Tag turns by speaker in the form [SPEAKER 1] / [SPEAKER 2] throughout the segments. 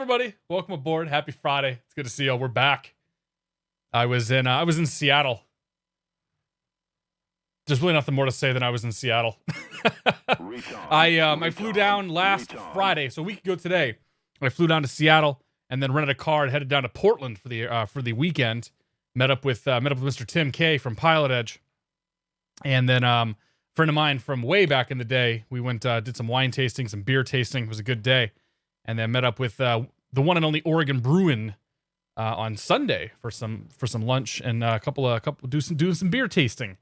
[SPEAKER 1] everybody? Welcome aboard. Happy Friday. It's good to see you. We're back. I was in Seattle. There's really nothing more to say than I was in Seattle. I flew down last Friday, so a week ago today. I flew down to Seattle and then rented a car and headed down to Portland for the weekend. Met up with Mr. Tim K from PilotEdge, and then a friend of mine from way back in the day. We went did some wine tasting, some beer tasting. It was a good day, and then met up with the one and only Oregon Bruin on Sunday for some lunch and a couple doing some beer tasting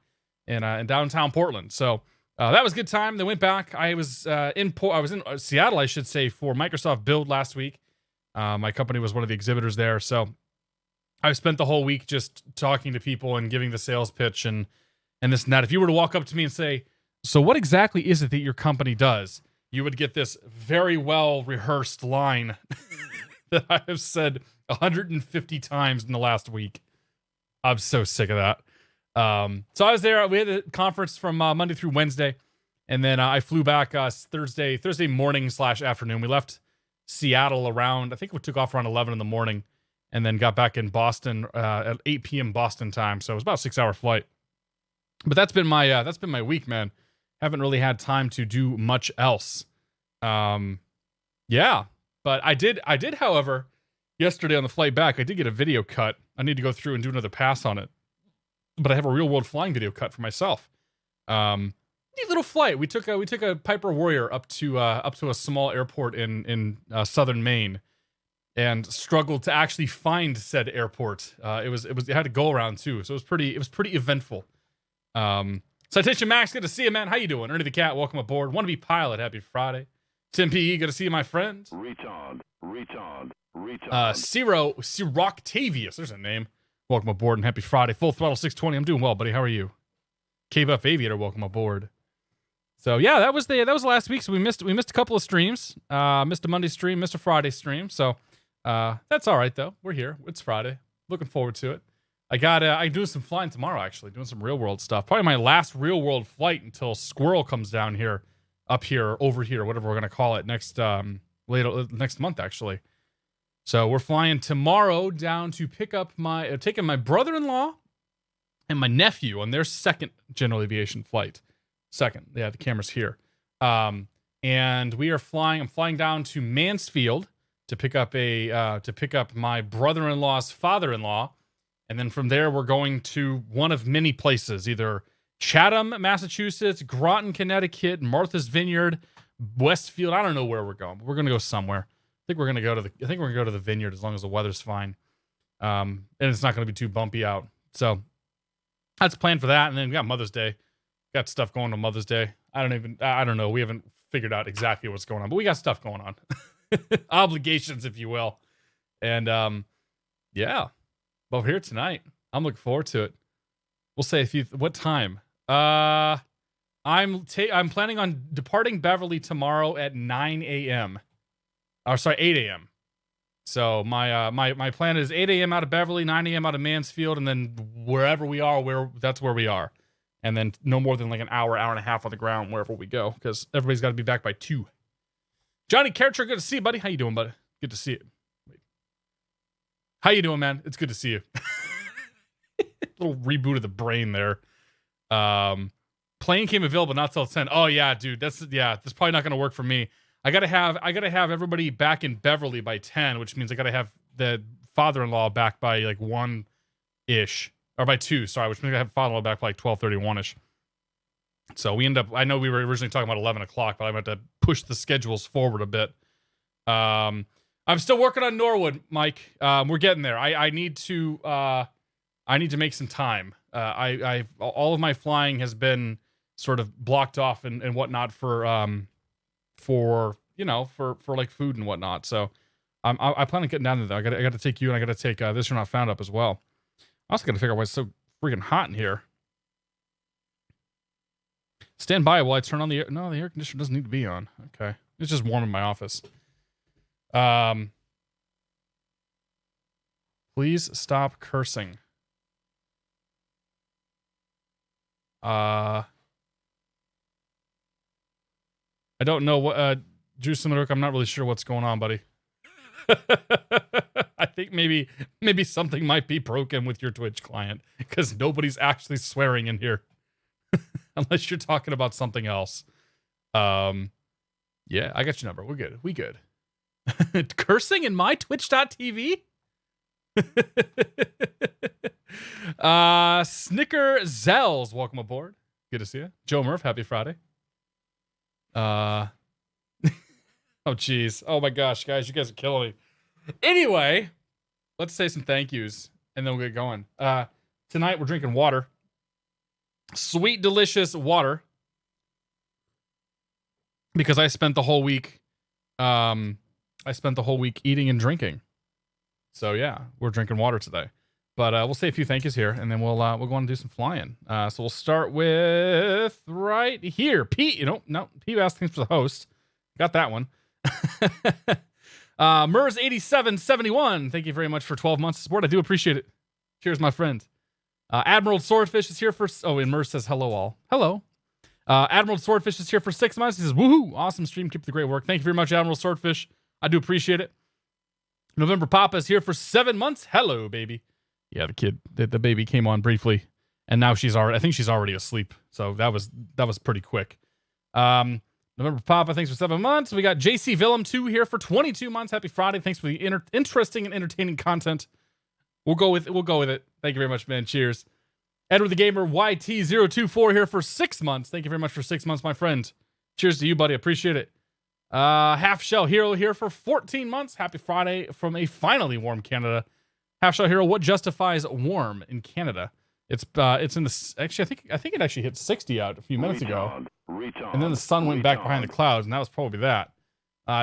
[SPEAKER 1] in downtown Portland. So that was a good time. They went back. I was in Seattle, I should say, for Microsoft Build last week. My company was one of the exhibitors there, so I spent the whole week just talking to people and giving the sales pitch and this and that. If you were to walk up to me and say, "So what exactly is it that your company does?" you would get this very well rehearsed line that I have said 150 times in the last week. I'm so sick of that. So I was there. We had a conference from Monday through Wednesday, and then I flew back Thursday morning / afternoon. We left Seattle around, I think we took off around 11 in the morning, and then got back in Boston at 8 p.m. Boston time. So it was about a 6-hour flight. But that's been my week, man. Haven't really had time to do much else. Yeah, but I did, however, yesterday on the flight back, I did get a video cut. I need to go through and do another pass on it. But I have a real world flying video cut for myself. Neat little flight. We took a Piper Warrior up to a small airport in southern Maine, and struggled to actually find said airport. It had to go around too, so it was pretty eventful. Citation Max, good to see you, man. How you doing? Ernie the Cat, welcome aboard. Want to be pilot? Happy Friday. Tim P.E., good to see you, my friend. Retard. Ciroctavius, there's a name. Welcome aboard and happy Friday. Full Throttle 620. I'm doing well, buddy. How are you? Cave Up Aviator, welcome aboard. So yeah, that was last week. So we missed a couple of streams. Missed a Monday stream, missed a Friday stream. So that's all right though. We're here. It's Friday. Looking forward to it. I'm doing some flying tomorrow, actually, doing some real world stuff. Probably my last real world flight until Squirrel comes down here, up here, over here, whatever we're gonna call it next month, actually. So we're flying tomorrow down to pick up taking my brother-in-law and my nephew on their second general aviation flight. Second, yeah, the camera's here. And I'm flying down to Mansfield to pick up my brother-in-law's father-in-law. And then from there, we're going to one of many places, either Chatham, Massachusetts, Groton, Connecticut, Martha's Vineyard, Westfield. I don't know where we're going, but we're going to go somewhere. I think we're going to go to the Vineyard as long as the weather's fine. And it's not going to be too bumpy out. So that's planned for that. And then we got Mother's Day. Got stuff going on Mother's Day. I don't know. We haven't figured out exactly what's going on, but we got stuff going on. Obligations, if you will. And yeah. Well, here tonight. I'm looking forward to it. We'll say what time? I'm planning on departing Beverly tomorrow at 9 a.m. Or sorry, 8 a.m. So my plan is 8 a.m. out of Beverly, 9 a.m. out of Mansfield, and then wherever we are, that's where we are. And then no more than like an hour and a half on the ground wherever we go, because everybody's got to be back by 2. Johnny Character, good to see you, buddy. How you doing, buddy? Good to see you. How you doing, man? It's good to see you. Little reboot of the brain there. Plane came available not till 10. Oh yeah, dude. That's probably not gonna work for me. I gotta have everybody back in Beverly by 10, which means I gotta have the father-in-law back by like 1-ish. Or by 2, sorry, which means I have father-in-law back by like 12:31-ish. So I know we were originally talking about 11 o'clock, but I'm going to push the schedules forward a bit. I'm still working on Norwood, Mike. We're getting there. I need to make some time. All of my flying has been sort of blocked off and whatnot for like food and whatnot. So I plan on getting down there. I got to take you, and I got to take This You're Not Found up as well. I also got to figure out why it's so freaking hot in here. Stand by while I turn on the air. No, the air conditioner doesn't need to be on. Okay. It's just warm in my office. Please stop cursing. I don't know what, Juice and the Rook, I'm not really sure what's going on, buddy. I think maybe something might be broken with your Twitch client because nobody's actually swearing in here. Unless you're talking about something else. Yeah, I got your number. We're good. We good. Cursing in my Twitch.tv? Snicker Zells, welcome aboard. Good to see you. Joe Murph, happy Friday. Oh, jeez. Oh, my gosh, guys. You guys are killing me. Anyway, let's say some thank yous, and then we'll get going. Tonight, we're drinking water. Sweet, delicious water. Because I spent the whole week, eating and drinking. So, yeah, we're drinking water today. But we'll say a few thank yous here, and then we'll go on and do some flying. So we'll start with right here. Pete, Pete asked things for the host. Got that one. Mers8771, thank you very much for 12 months of support. I do appreciate it. Cheers, my friend. Admiral Swordfish is here for... Oh, and Mers says hello all. Hello. Admiral Swordfish is here for 6 months. He says, woohoo, awesome stream. Keep the great work. Thank you very much, Admiral Swordfish. I do appreciate it. November Papa is here for 7 months. Hello, baby. Yeah, the baby came on briefly, and now I think she's already asleep. So that was pretty quick. November Papa, thanks for 7 months. We got JC Willem 2 here for 22 months. Happy Friday. Thanks for the interesting and entertaining content. We'll go with it. Thank you very much, man. Cheers. Edward the Gamer YT024 here for 6 months. Thank you very much for 6 months, my friend. Cheers to you, buddy. Appreciate it. Half Shell Hero here for 14 months. Happy Friday from a finally warm Canada. Half Shell Hero, what justifies warm in Canada? It's in the... Actually, I think it actually hit 60 out a few minutes ago. And then the sun went back behind the clouds, and that was probably that.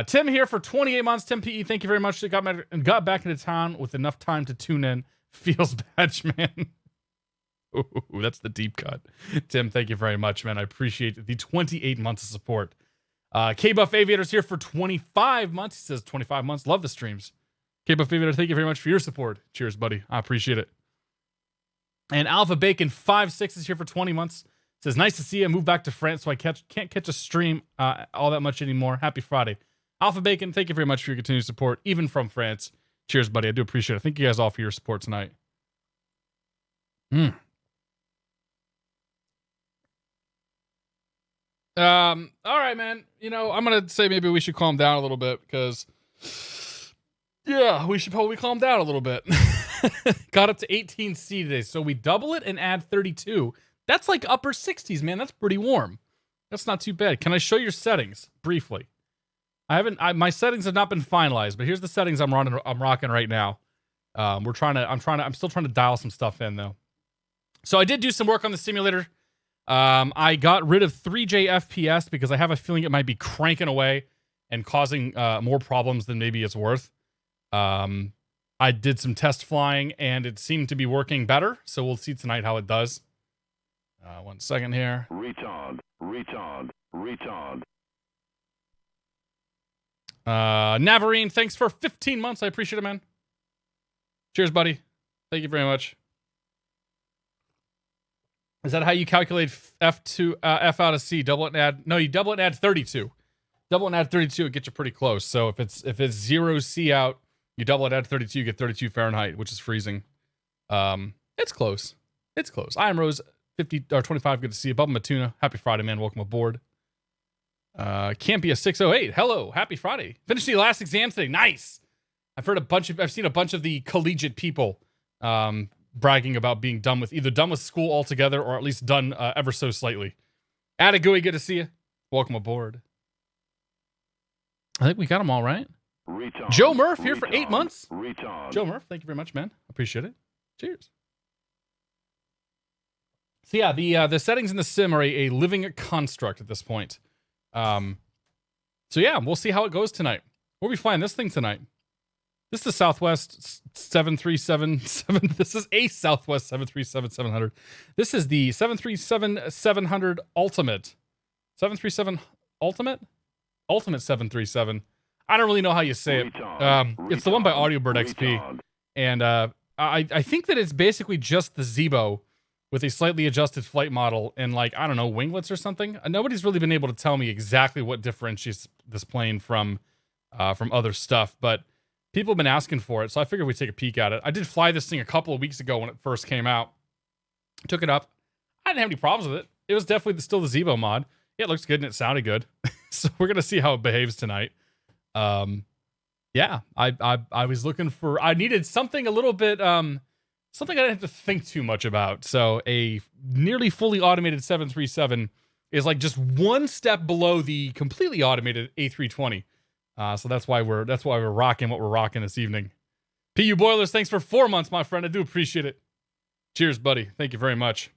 [SPEAKER 1] Tim here for 28 months. Tim PE, thank you very much. Got back into town with enough time to tune in. Feels badge, man. Ooh, that's the deep cut. Tim, thank you very much, man. I appreciate the 28 months of support. K-Buff Aviator's here for 25 months. He says 25 months. Love the streams. K-Buff Aviator, thank you very much for your support. Cheers, buddy. I appreciate it. And Alpha Bacon 56 is here for 20 months. Says, nice to see you. Move back to France, so I can't catch a stream all that much anymore. Happy Friday. Alpha Bacon, thank you very much for your continued support, even from France. Cheers, buddy. I do appreciate it. Thank you guys all for your support tonight. All right, man. I'm going to say maybe we should calm down a little bit because, yeah, we should probably calm down a little bit. Got up to 18C today, so we double it and add 32. That's like upper 60s, man. That's pretty warm. That's not too bad. Can I show your settings briefly? My settings have not been finalized, but here's the settings I'm rocking right now. I'm still trying to dial some stuff in though. So I did do some work on the simulator. I got rid of 3J FPS because I have a feeling it might be cranking away and causing more problems than maybe it's worth. I did some test flying and it seemed to be working better. So we'll see tonight how it does. 1 second here. Retard. Navarine, thanks for 15 months. I appreciate it, man. Cheers, buddy. Thank you very much. Is that how you calculate F out of C? Double it and add. No, you double it and add 32. Double it and add 32, it gets you pretty close. So if it's 0 C out, you double it, add 32, you get 32 Fahrenheit, which is freezing. It's close. I am Rose 50 or 25. Good to see you. Bubba Matuna. Happy Friday, man. Welcome aboard. Campia 608. Hello. Happy Friday. Finished the last exam today. Nice. I've seen a bunch of the collegiate people bragging about being done with school altogether or at least done ever so slightly. Attagooey, good to see you. Welcome aboard. I think we got them all right. Joe Murph here for 8 months. Joe Murph, thank you very much, man. Appreciate it. Cheers. So yeah, the settings in the sim are a living construct at this point. So yeah, we'll see how it goes tonight. We'll be flying this thing tonight. This is the Southwest 737-7. This is a Southwest 737-700. This is the 737-700 Ultimate. 737 Ultimate? Ultimate 737. I don't really know how you say it. It's the one by AudioBirdXP. And I think that it's basically just the Zebo with a slightly adjusted flight model and winglets or something. Nobody's really been able to tell me exactly what differentiates this plane from other stuff, but People have been asking for it, so I figured we'd take a peek at it. I did fly this thing a couple of weeks ago when it first came out. Took it up. I didn't have any problems with it. It was definitely still the Zevo mod. Yeah, it looks good and it sounded good. So we're gonna see how it behaves tonight. Yeah, I was looking for. I needed something a little bit something I didn't have to think too much about. So a nearly fully automated 737 is like just one step below the completely automated A320. So that's why we're rocking what we're rocking this evening. PU Boilers, thanks for 4 months, my friend. I do appreciate it. Cheers, buddy. Thank you very much.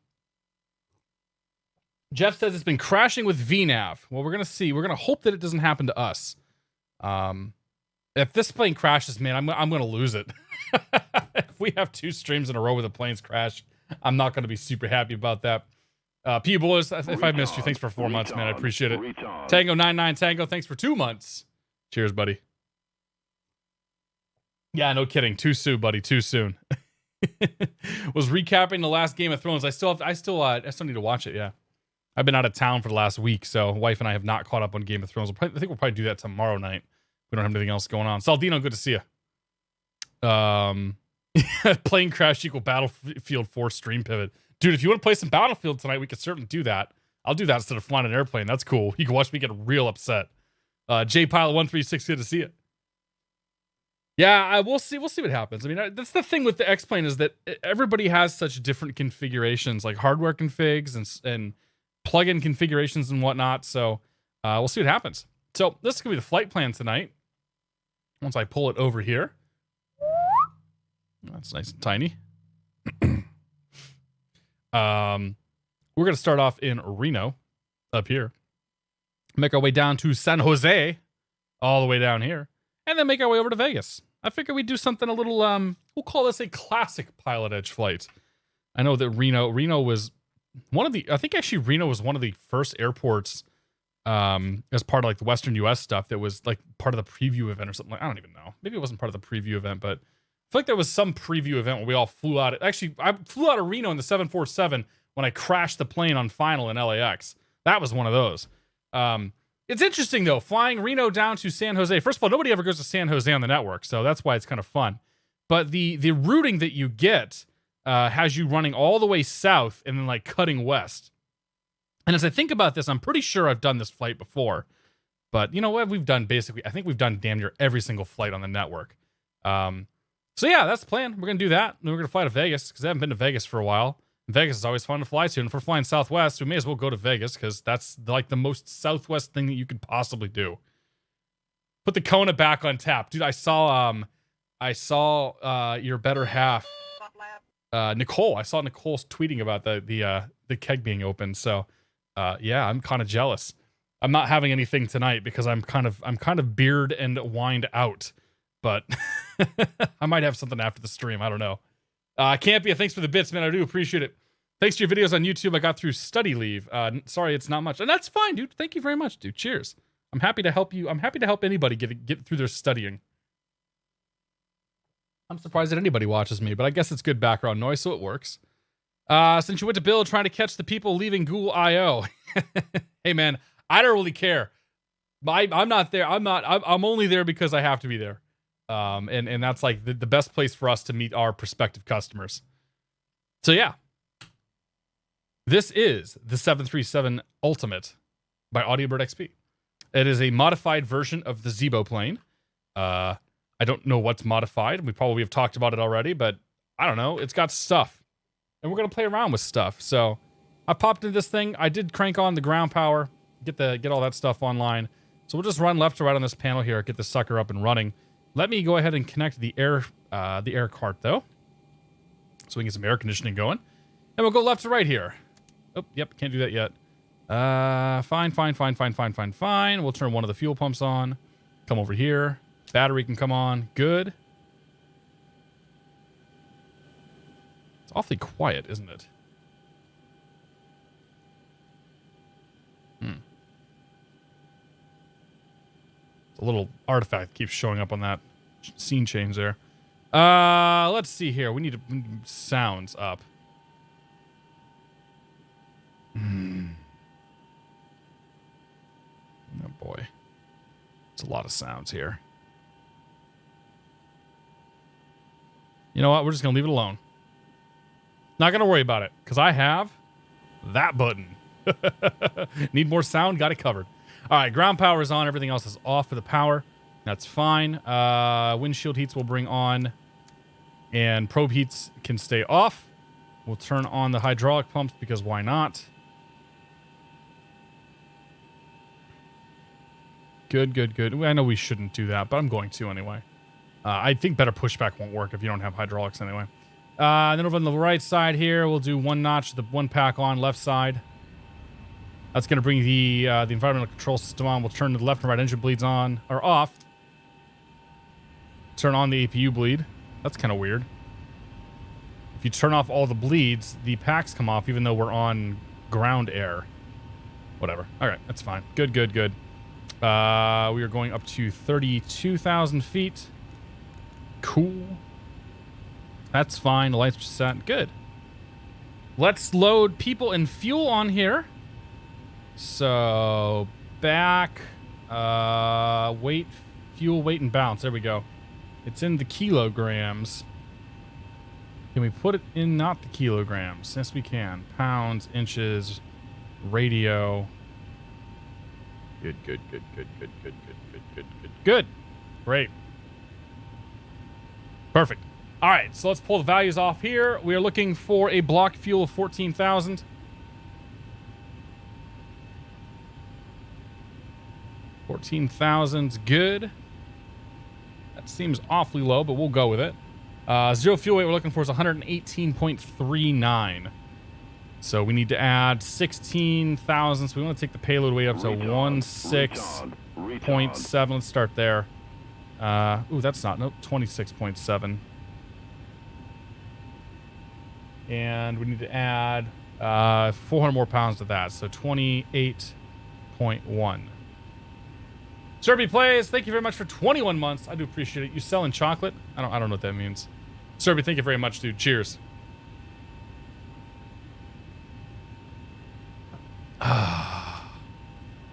[SPEAKER 1] Jeff says it's been crashing with VNAV. Well, we're gonna see. We're gonna hope that it doesn't happen to us. If this plane crashes, man, I'm gonna lose it. If we have 2 streams in a row where the planes crash, I'm not gonna be super happy about that. PU Boilers, if I missed you, thanks for 4 months, man. I appreciate it. Tango99 Tango, thanks for 2 months. Cheers, buddy. Yeah, no kidding. Too soon, buddy. Too soon. Was recapping the last Game of Thrones. I still need to watch it. Yeah, I've been out of town for the last week, so wife and I have not caught up on Game of Thrones. I think we'll probably do that tomorrow night. We don't have anything else going on. Saldino, good to see you. Plane crash equal Battlefield 4 stream pivot. Dude, if you want to play some Battlefield tonight, we could certainly do that. I'll do that instead of flying an airplane. That's cool. You can watch me get real upset. JPilot136, good to see it. Yeah, we'll see what happens. I mean, that's the thing with the X-Plane is that everybody has such different configurations, like hardware configs and plug-in configurations and whatnot. So we'll see what happens. So this is going to be the flight plan tonight. Once I pull it over here. That's nice and tiny. We're going to start off in Reno, up here. Make our way down to San Jose, all the way down here. And then make our way over to Vegas. I figure we'd do something a little, we'll call this a classic PilotEdge flight. I know that Reno was one of the, I think actually Reno was one of the first airports as part of like the Western US stuff that was like part of the preview event or something like, I don't even know. Maybe it wasn't part of the preview event, but I feel like there was some preview event where we all flew out. Actually, I flew out of Reno in the 747 when I crashed the plane on final in LAX. That was one of those. It's interesting, though, flying Reno down to San Jose. First of all, nobody ever goes to San Jose on the network, so that's why it's kind of fun. But the routing that you get has you running all the way south and then, like, cutting west. And as I think about this, I'm pretty sure I've done this flight before. But you know what? I think we've done damn near every single flight on the network. So, yeah, that's the plan. We're going to do that. And we're going to fly to Vegas, because I haven't been to Vegas for a while. Vegas is always fun to fly to, and if we're flying Southwest, we may as well go to Vegas because that's like the most Southwest thing that you could possibly do. Put the Kona back on tap, dude. I saw your better half, Nicole. I saw Nicole's tweeting about the keg being open. So, yeah, I'm kind of jealous. I'm not having anything tonight because I'm kind of beard and wined out, but I might have something after the stream. I don't know. Campia, thanks for the bits, man. I do appreciate it. Thanks to your videos on YouTube. I got through study leave. Sorry, it's not much. And that's fine, dude. Thank you very much, dude. Cheers. I'm happy to help you. I'm happy to help anybody get through their studying. I'm surprised that anybody watches me, but I guess it's good background noise, so it works. Since you went to build trying to catch the people leaving Google I.O. Hey, man, I don't really care. I'm not there. I'm only there because I have to be there. And that's like the best place for us to meet our prospective customers. So yeah, this is the 737 Ultimate by AudioBirdXP. It is a modified version of the Zeebo plane. I don't know what's modified. We probably have talked about it already, but I don't know. It's got stuff, and we're gonna play around with stuff. So I popped into this thing. I did crank on the ground power, get all that stuff online. So we'll just run left to right on this panel here, get the sucker up and running. Let me go ahead and connect the air cart, though, so we can get some air conditioning going. And we'll go left to right here. Oh, yep, can't do that yet. Fine. We'll turn one of the fuel pumps on. Come over here. Battery can come on. Good. It's awfully quiet, isn't it? A little artifact keeps showing up on that scene change there. Let's see here. We need sounds up. Oh boy. It's a lot of sounds here. You know what? We're just going to leave it alone. Not going to worry about it because I have that button. Need more sound? Got it covered. All right, ground power is on. Everything else is off for the power. That's fine. Windshield heats will bring on, and probe heats can stay off. We'll turn on the hydraulic pumps because why not? Good, good, good. I know we shouldn't do that, but I'm going to anyway. I think better pushback won't work if you don't have hydraulics anyway. Then over on the right side here, we'll do one notch, the one pack on left side. That's going to bring the environmental control system on. We'll turn the left and right engine bleeds on, or off. Turn on the APU bleed. That's kind of weird. If you turn off all the bleeds, the packs come off even though we're on ground air. Whatever. All right, that's fine. Good, good, good. We are going up to 32,000 feet. Cool. That's fine. The lights are set. Good. Let's load people and fuel on here. So, back, weight, fuel, weight, and balance. There we go. It's in the kilograms. Can we put it in not the kilograms? Yes, we can. Pounds, inches, radio. Good, good, good, good, good, good, good, good, good, good, good. Great. Perfect. All right, so let's pull the values off here. We are looking for a block fuel of 14,000. 14,000's good. That seems awfully low, but we'll go with it. Zero fuel weight we're looking for is 118.39. So we need to add 16,000. So we want to take the payload weight up to 16.7. Let's start there. Ooh, that's not. Nope, 26.7. And we need to add 400 more pounds to that. So 28.1. Serby Plays, thank you very much for 21 months. I do appreciate it. You selling chocolate? I don't know what that means. Serby, thank you very much, dude. Cheers.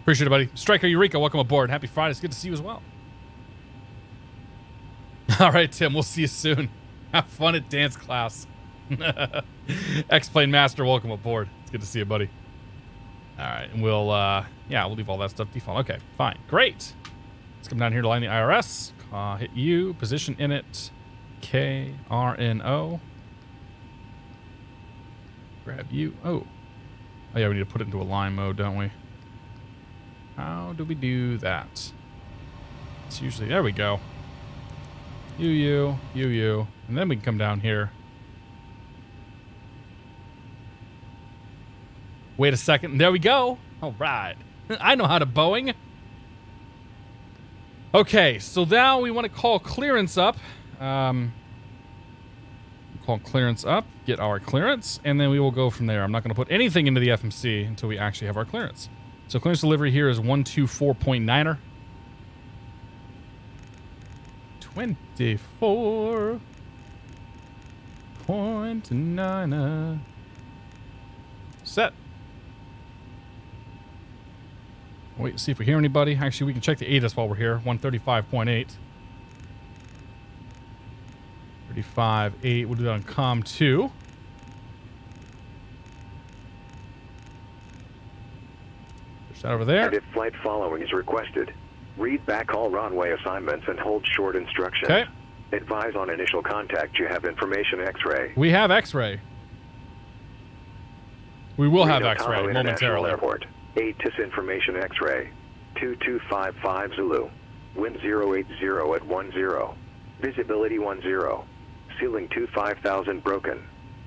[SPEAKER 1] Appreciate it, buddy. Striker Eureka, welcome aboard. Happy Friday. It's good to see you as well. All right, Tim, we'll see you soon. Have fun at dance class. X-Plane Master, welcome aboard. It's good to see you, buddy. All right, and we'll leave all that stuff default. Okay, fine. Great. Let's come down here to line the IRS. Hit U, position in it. KRNO. Grab you. Oh, yeah, we need to put it into a line mode, don't we? How do we do that? It's usually, there we go. You. And then we can come down here. Wait a second. There we go. All right. I know how to Boeing. Okay, so now we want to call clearance up. Call clearance up, get our clearance, and then we will go from there. I'm not going to put anything into the FMC until we actually have our clearance. So clearance delivery here is 124.9er. 24.9er. Set. Wait, see if we hear anybody. Actually, we can check the ATIS while we're here. 135.8. 35.8. We'll do that on COM 2. Push that over there.
[SPEAKER 2] And if flight following is requested, read back all runway assignments and hold short instructions.
[SPEAKER 1] Okay.
[SPEAKER 2] Advise on initial contact you have information X-ray.
[SPEAKER 1] We have X-ray. We will have X-ray momentarily.
[SPEAKER 2] Airport. ATIS information X-ray. 2255 Zulu. Wind 080 at 10. Visibility 10. Ceiling 25,000 broken.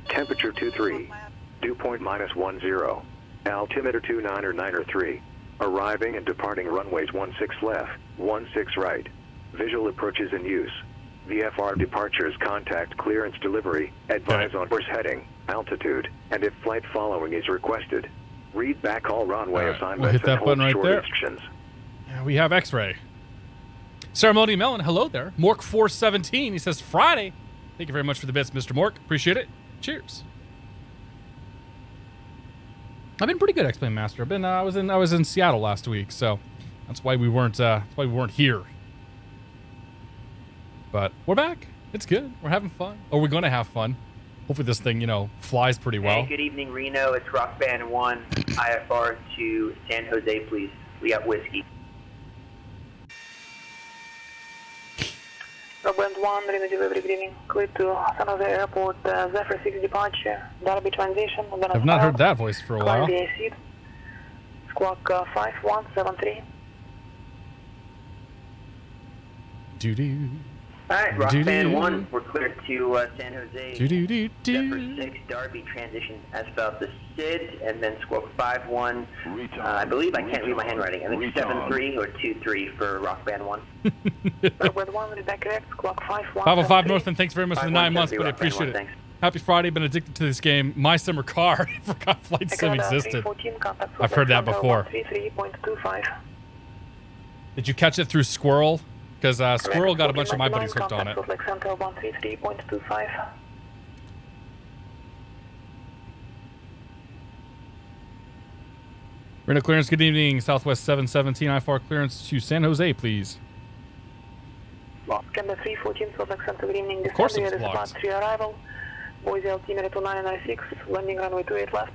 [SPEAKER 2] Temperature 23. Dew point -10. Altimeter 2993. Arriving and departing runways 16 left, 16 right. Visual approaches in use. VFR departures, contact clearance delivery. Advise on course heading, altitude, and if flight following is requested. Read back all runway assignments
[SPEAKER 1] we'll hit that
[SPEAKER 2] and hold
[SPEAKER 1] button right
[SPEAKER 2] short
[SPEAKER 1] there.
[SPEAKER 2] instructions.
[SPEAKER 1] Yeah, we have X-ray. Ceremony Melon, hello there. Mork417, he says Friday. Thank you very much for the bits, Mr. Mork. Appreciate it. Cheers. I've been pretty good, X-Plane Master. I was in Seattle last week, so that's why we weren't here. But we're back. It's good. We're having fun. Or we're going to have fun. Hopefully this thing, you know, flies pretty well.
[SPEAKER 3] Hey, good evening, Reno. It's Rock Band 1, IFR to San Jose, please. We got whiskey.
[SPEAKER 4] Rock Band 1, Reno delivery, good evening. Clear to San Jose Airport, Zephyr 6 departure, Derby transition.
[SPEAKER 1] I've not heard that voice for a while.
[SPEAKER 4] Squawk 5173.
[SPEAKER 1] Doo-doo.
[SPEAKER 3] Alright, Rock Band 1, we're clear to San Jose. Zephyr 6, Derby transition as about the SID, and then Squawk 51. I believe I can't read my handwriting. I think 73 or 23 for Rock Band 1.
[SPEAKER 4] Rock Band 1, is that correct? Squawk 5173.
[SPEAKER 1] 505 Northern, thanks very much for the 9 months, but I appreciate it.
[SPEAKER 3] Thanks.
[SPEAKER 1] Happy Friday, been addicted to this game. My summer car, I forgot Flight Sim existed. I've heard that before. Did you catch it through Squirrel? Because Squirrel got a bunch of my buddies hooked on it. Reno clearance, good evening. Southwest 717, IFR clearance to San Jose, please.
[SPEAKER 4] Canada 314, Salt Lake Center, good evening.
[SPEAKER 1] Of course it's blocked.
[SPEAKER 4] 3 arrival. Boise altimeter 2996, landing runway 28 left.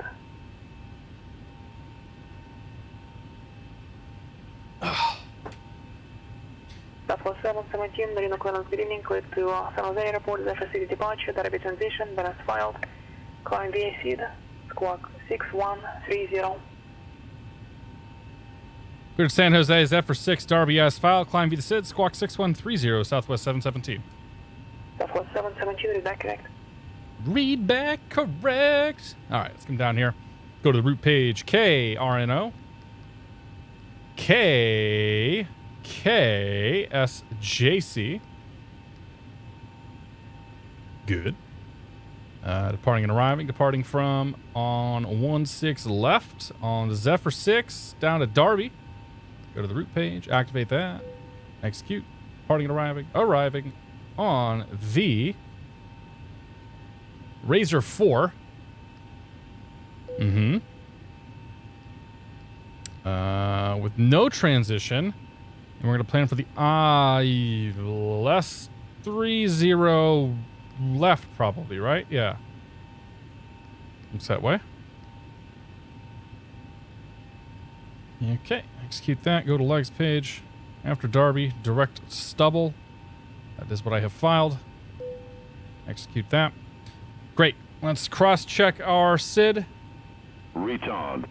[SPEAKER 4] Southwest 717, Reno clearance, good evening. Clear to San Jose Airport, Zephyr 6 departure, Derby transition, balance filed. Climb VA SID, squawk 6130.
[SPEAKER 1] Clear to San Jose, Zephyr 6, Derby as filed. Climb via the SID, squawk 6130, Southwest 717.
[SPEAKER 4] Southwest 717, is that correct?
[SPEAKER 1] Read back correct. All right, let's come down here. Go to the route page. KRNO. KSJC. Good. Departing and arriving. Departing from on 16 left on the Zephyr 6 down to Derby. Go to the route page. Activate that. Execute. Departing and arriving. Arriving on the Razor 4. With no transition. And we're going to plan for the less 30 left, probably, right? Yeah. Looks that way. Okay. Execute that. Go to legs page. After Derby, direct stubble. That is what I have filed. Execute that. Great. Let's cross-check our SID.
[SPEAKER 5] Retard.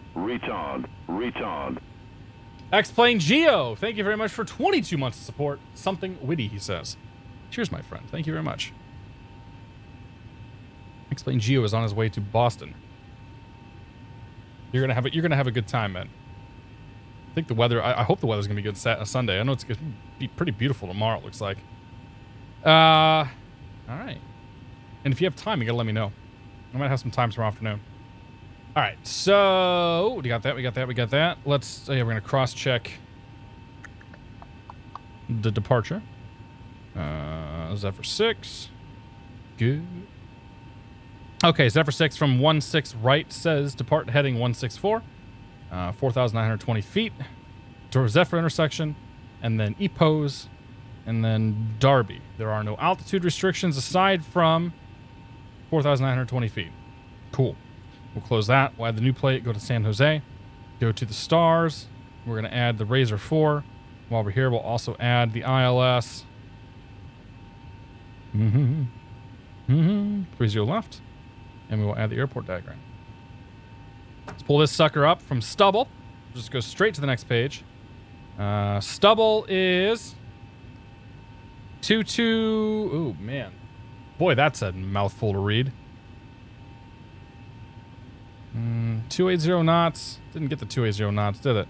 [SPEAKER 1] X-Plane Geo, thank you very much for 22 months of support. Something witty, he says. Cheers, my friend. Thank you very much. X-Plane Geo is on his way to Boston. You're gonna have a good time, man. I think the weather. I hope the weather's gonna be good Sunday. I know it's gonna be pretty beautiful tomorrow. It looks like. All right. And if you have time, you gotta let me know. I might have some time tomorrow afternoon. All right, so we got that. Let's. Yeah, we're gonna cross-check the departure. Zephyr 6. Good. Okay, Zephyr 6 from 16 right says depart heading 164. 4,920 feet. To Zephyr intersection, and then E-pose, and then Derby. There are no altitude restrictions aside from 4,920 feet. Cool. We'll close that. We'll add the new plate. Go to San Jose. Go to the stars. We're going to add the Razor 4. While we're here, we'll also add the ILS. 30 left. And we will add the airport diagram. Let's pull this sucker up from Stubble. Just go straight to the next page. Stubble is 22. Oh, man. Boy, that's a mouthful to read. 280 knots. Didn't get the 280 knots, did it?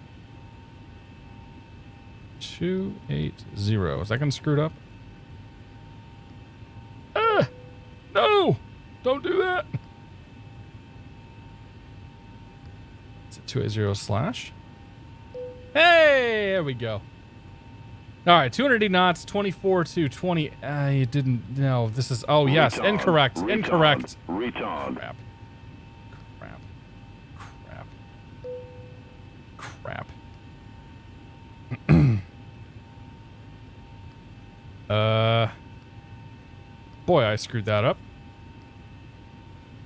[SPEAKER 1] 280. Is that going to screw it up? No! Don't do that! Is it 280 slash? Hey! There we go. Alright, 280 knots, 24 to 20. You didn't. No, this is. Oh, yes. Incorrect. Incorrect. Crap. boy, I screwed that up.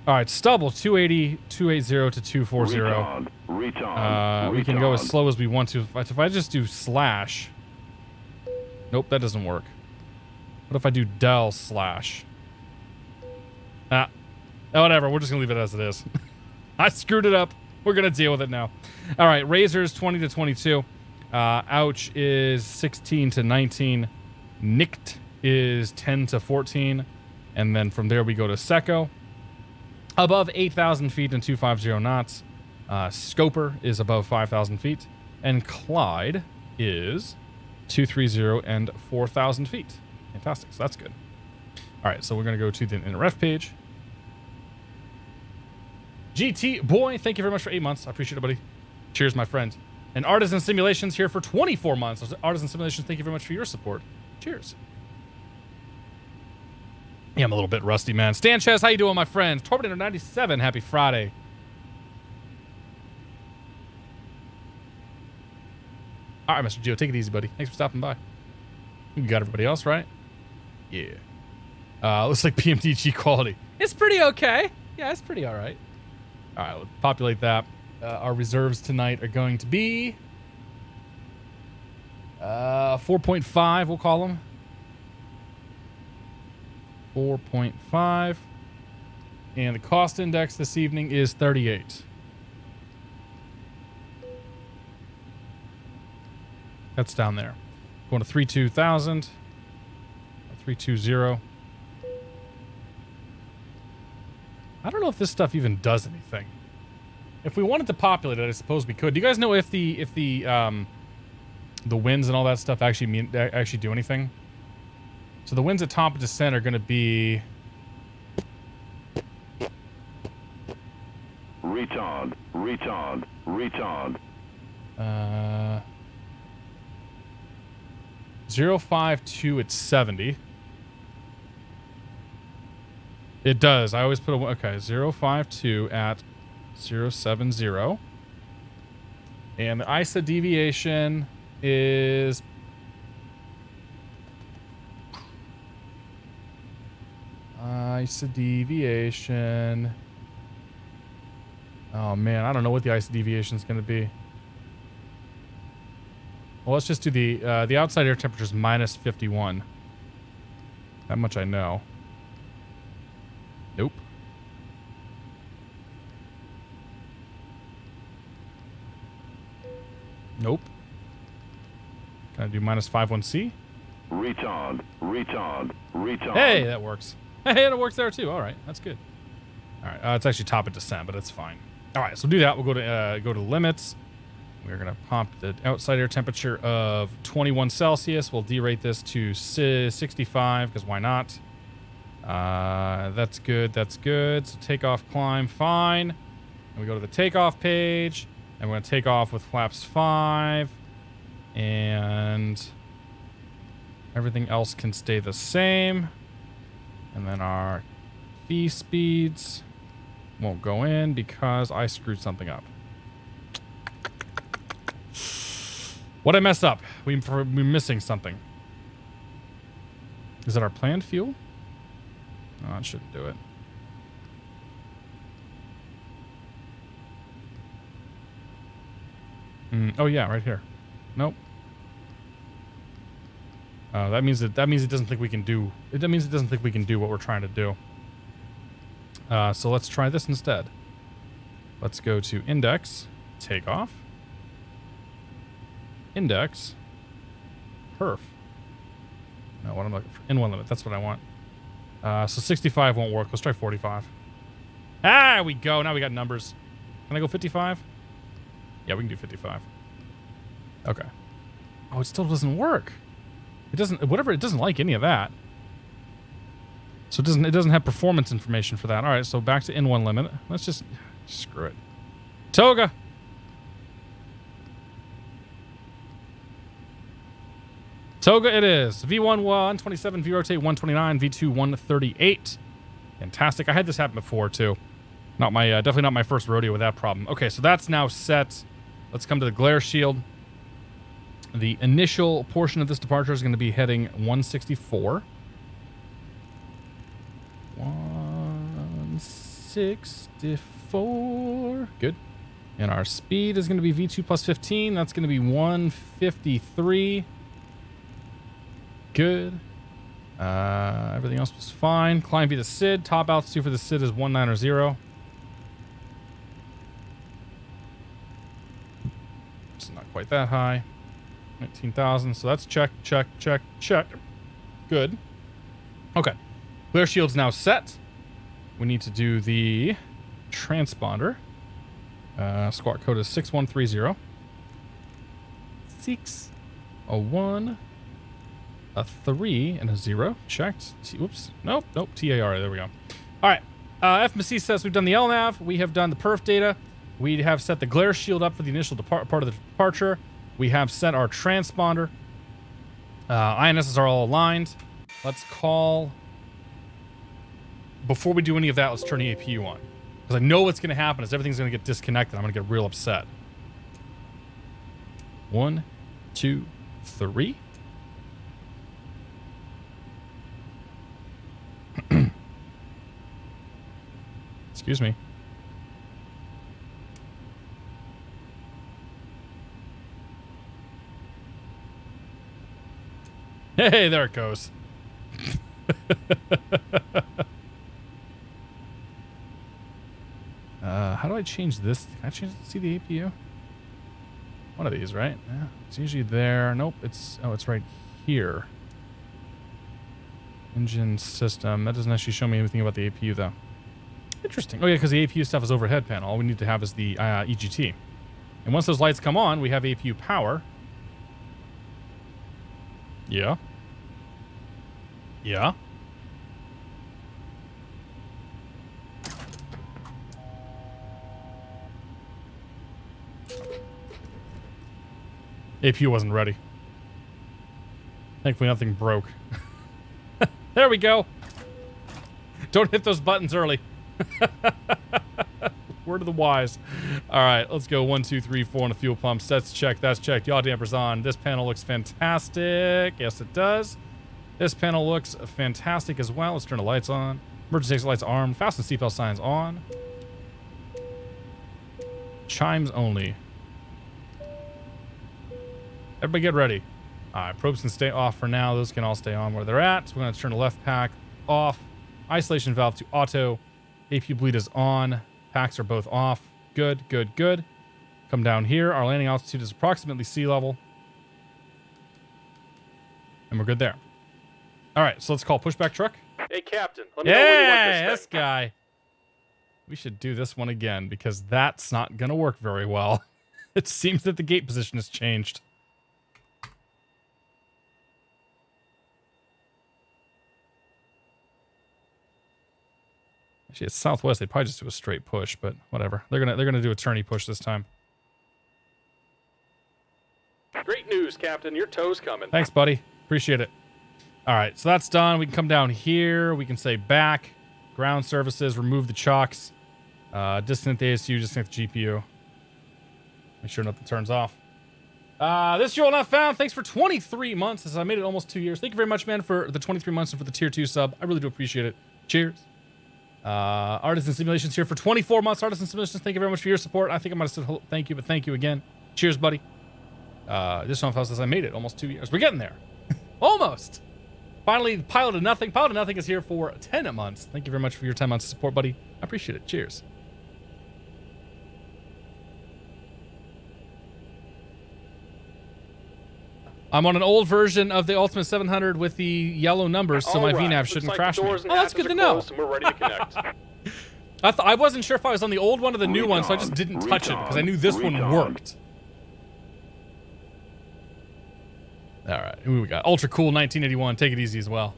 [SPEAKER 1] All right, stubble 280 to 240. We can go as slow as we want to. If I just do slash. Nope, that doesn't work. What if I do del slash? Whatever. We're just gonna leave it as it is. I screwed it up. We're gonna deal with it now. All right, razors 20 to 22. Ouch is 16 to 19. Nicked is 10 to 14. And then from there we go to Secco. Above 8,000 feet and 250 knots. Scoper is above 5,000 feet. And Clyde is 230 and 4,000 feet. Fantastic. So that's good. All right, so we're going to go to the ref page. GT Boy, thank you very much for 8 months. I appreciate it, buddy. Cheers, my friend. And Artisan Simulations here for 24 months. Artisan Simulations, thank you very much for your support. Cheers. Yeah, I'm a little bit rusty, man. Sanchez, how you doing, my friend? Torpedo 97, happy Friday. All right, Mr. Gio, take it easy, buddy. Thanks for stopping by. You got everybody else, right? Yeah. Looks like PMDG quality. It's pretty okay. Yeah, it's pretty all right. All right, we'll populate that. Our reserves tonight are going to be 4.5, we'll call them. 4.5. And the cost index this evening is 38. That's down there. Going to 32,000. 320. I don't know if this stuff even does anything. If we wanted to populate it, I suppose we could. Do you guys know if the winds and all that stuff actually do anything? So the winds at top of descent are going to be
[SPEAKER 5] retard.
[SPEAKER 1] 052 at 70. It does. I always put a okay. 052 at 070. And the ISA deviation is ISA deviation. Oh man, I don't know what the ISA deviation is going to be. Well, let's just do the outside air temperature is minus 51. That much I know. Nope. Nope. Can I do minus 51C?
[SPEAKER 5] Retard.
[SPEAKER 1] Hey, that works. Hey, it works there too. All right, that's good. All right, it's actually top of descent, but it's fine. All right, so do that. We'll go to limits. We're gonna pop the outside air temperature of 21 Celsius. We'll derate this to 65 because why not? That's good. That's good. So takeoff, climb, fine. And we go to the takeoff page, and we're gonna take off with flaps 5, and everything else can stay the same. And then our V speeds won't go in because I screwed something up. What I messed up? We're missing something. Is it our planned fuel? No, it shouldn't do it. Oh yeah, right here. Nope. That means it doesn't think we can do. That means it doesn't think we can do what we're trying to do. So let's try this instead. Let's go to index, takeoff, index, perf. No, what I'm looking for, in-one limit. That's what I want. So 65 won't work. Let's try 45. Ah, we go. Now we got numbers. Can I go 55? Yeah, we can do 55. Okay. Oh, it still doesn't work. It doesn't. Whatever. It doesn't like any of that. So it doesn't have performance information for that. All right. So back to in-one limit. Let's just screw it. Toga. Toga it is. V1 127, V-rotate 129, V2 138. Fantastic. I had this happen before too. Not my definitely not my first rodeo with that problem. Okay, so that's now set. Let's come to the glare shield. The initial portion of this departure is going to be heading 164. 64. Good. And our speed is going to be V2 plus 15. That's going to be 153. Good. Everything else was fine. Climb V to SID. Top altitude for the SID is 190. It's not quite that high. 19,000. So that's check, check, check, check. Good. Okay. Glare shield's now set. We need to do the transponder. Squawk code is 6130. 601. A 3 and a 0. Checked. Whoops. Nope. TAR. There we go. All right. FMC says we've done the LNAV. We have done the perf data. We have set the glare shield up for the initial part of the departure. We have set our transponder. INSs are all aligned. Let's call... Before we do any of that, let's turn the APU on. Because I know what's going to happen is everything's going to get disconnected. I'm going to get real upset. 1, 2, 3. Excuse me. Hey, there it goes. How do I change this? Can I change see the APU? One of these, right? Yeah, it's usually there. Nope, it's right here. Engine system. That doesn't actually show me anything about the APU though. Interesting. Oh yeah, because the APU stuff is overhead panel. All we need to have is the EGT. And once those lights come on, we have APU power. Yeah. Yeah. APU wasn't ready. Thankfully, nothing broke. There we go. Don't hit those buttons early. Word of the wise. All right, let's go 1, 2, 3, 4 on the fuel pumps. That's checked. That's checked. Yaw damper's on. This panel looks fantastic. Yes, it does. This panel looks fantastic as well. Let's turn the lights on. Emergency exit lights armed. Fasten seatbelt signs on. Chimes only. Everybody get ready. All right, probes can stay off for now. Those can all stay on where they're at. So we're going to turn the left pack off. Isolation valve to auto. APU bleed is on. Packs are both off. Good, good, good. Come down here. Our landing altitude is approximately sea level. And we're good there. All right, so let's call pushback truck.
[SPEAKER 6] Hey, Captain. Let me know when you want
[SPEAKER 1] Yeah,
[SPEAKER 6] this
[SPEAKER 1] this guy. We should do this one again because that's not going to work very well. It seems that the gate position has changed. Actually, it's Southwest. They'd probably just do a straight push, but whatever. They're gonna do a turny push this time.
[SPEAKER 6] Great news, Captain. Your tow's coming.
[SPEAKER 1] Thanks, buddy. Appreciate it. All right, so that's done. We can come down here. We can say back, ground services, remove the chocks, disconnect the ASU, disconnect the GPU. Make sure nothing turns off. This URL not found. Thanks for 23 months. As I made it almost 2 years. Thank you very much, man, for the 23 months and for the tier 2 sub. I really do appreciate it. Cheers. Artisan Simulations here for 24 months. Artisan Simulations, thank you very much for your support. I think I might have said thank you, but thank you again. Cheers, buddy. This one says I made it almost 2 years. We're getting there. Almost. Finally, Pilot of Nothing. Pilot of Nothing is here for 10 months. Thank you very much for your 10 months of support, buddy. I appreciate it. Cheers. I'm on an old version of the Ultimate 700 with the yellow numbers, so my VNAV shouldn't crash me. Oh, that's good to know.
[SPEAKER 6] We're ready to connect.
[SPEAKER 1] I wasn't sure if I was on the old one or the new one, so I just didn't touch it because I knew this one worked. All right, who we got? Ultra Cool 1981. Take it easy as well.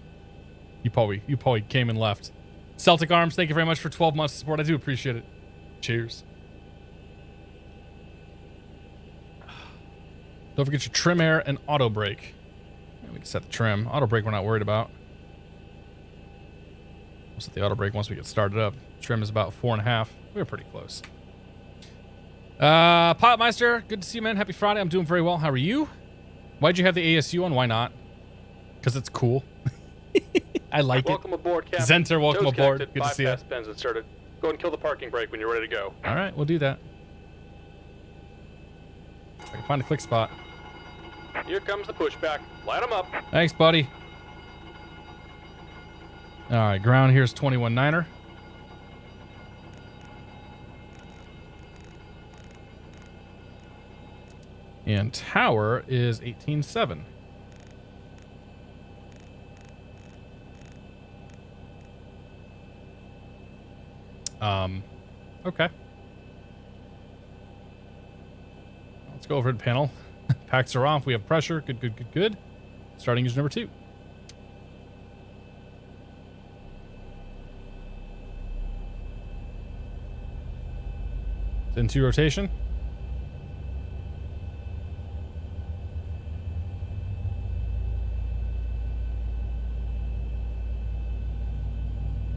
[SPEAKER 1] You probably came and left. Celtic Arms, thank you very much for 12 months of support. I do appreciate it. Cheers. Don't forget your trim air and auto brake. We can set the trim. Auto brake we're not worried about. We'll set the auto brake once we get started up. Trim is about 4.5. We were pretty close. Pilotmeister, good to see you, man. Happy Friday. I'm doing very well. How are you? Why'd you have the ASU on? Why not? Because it's cool. I like
[SPEAKER 6] welcome
[SPEAKER 1] it.
[SPEAKER 6] Aboard, Captain.
[SPEAKER 1] Zenter, welcome
[SPEAKER 6] Tow's
[SPEAKER 1] aboard.
[SPEAKER 6] connected.
[SPEAKER 1] Good to see you.
[SPEAKER 6] Bypass pens inserted. Go and kill the parking brake when you're ready to go.
[SPEAKER 1] All right, we'll do that. I can find a click spot.
[SPEAKER 6] Here comes the pushback. Light them up.
[SPEAKER 1] Thanks, buddy. All right, ground here's 21.9er. And tower is 18.7. Okay. Let's go overhead panel. Packs are off. We have pressure. Good, good, good, good. Starting engine number 2. It's into rotation.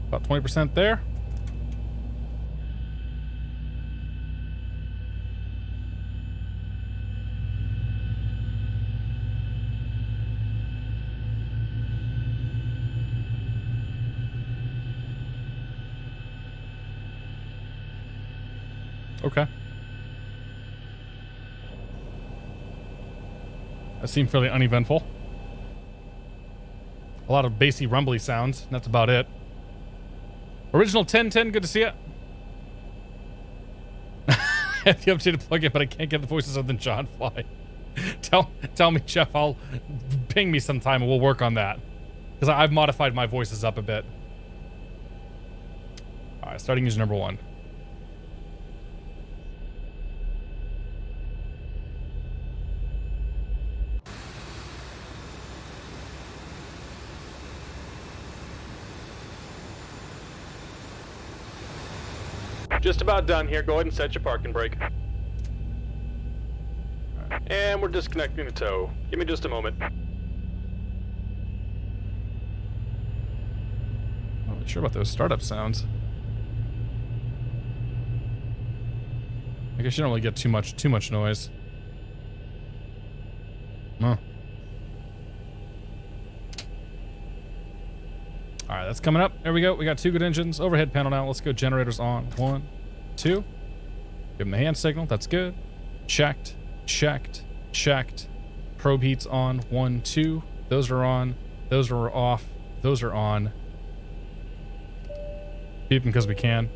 [SPEAKER 1] About 20% there. Okay. That seemed fairly uneventful. A lot of bassy, rumbly sounds. And that's about it. Original 1010, good to see you. I have the updated plugin, but I can't get the voices other than John Fly. Tell me, Jeff. I'll ping me sometime and we'll work on that. Because I've modified my voices up a bit. All right, starting engine number 1.
[SPEAKER 6] Just about done here. Go ahead and set your parking brake. And we're disconnecting the tow. Give me just a moment.
[SPEAKER 1] I'm not sure about those startup sounds. I guess you don't really get too much noise. Huh. All right, that's coming up. There we go. We got 2 good engines. Overhead panel now. Let's go generators on. 1, 2. Give them the hand signal. That's good. Checked. Checked. Checked. Probe heats on. 1, 2. Those are on. Those are off. Those are on. Beep them because we can.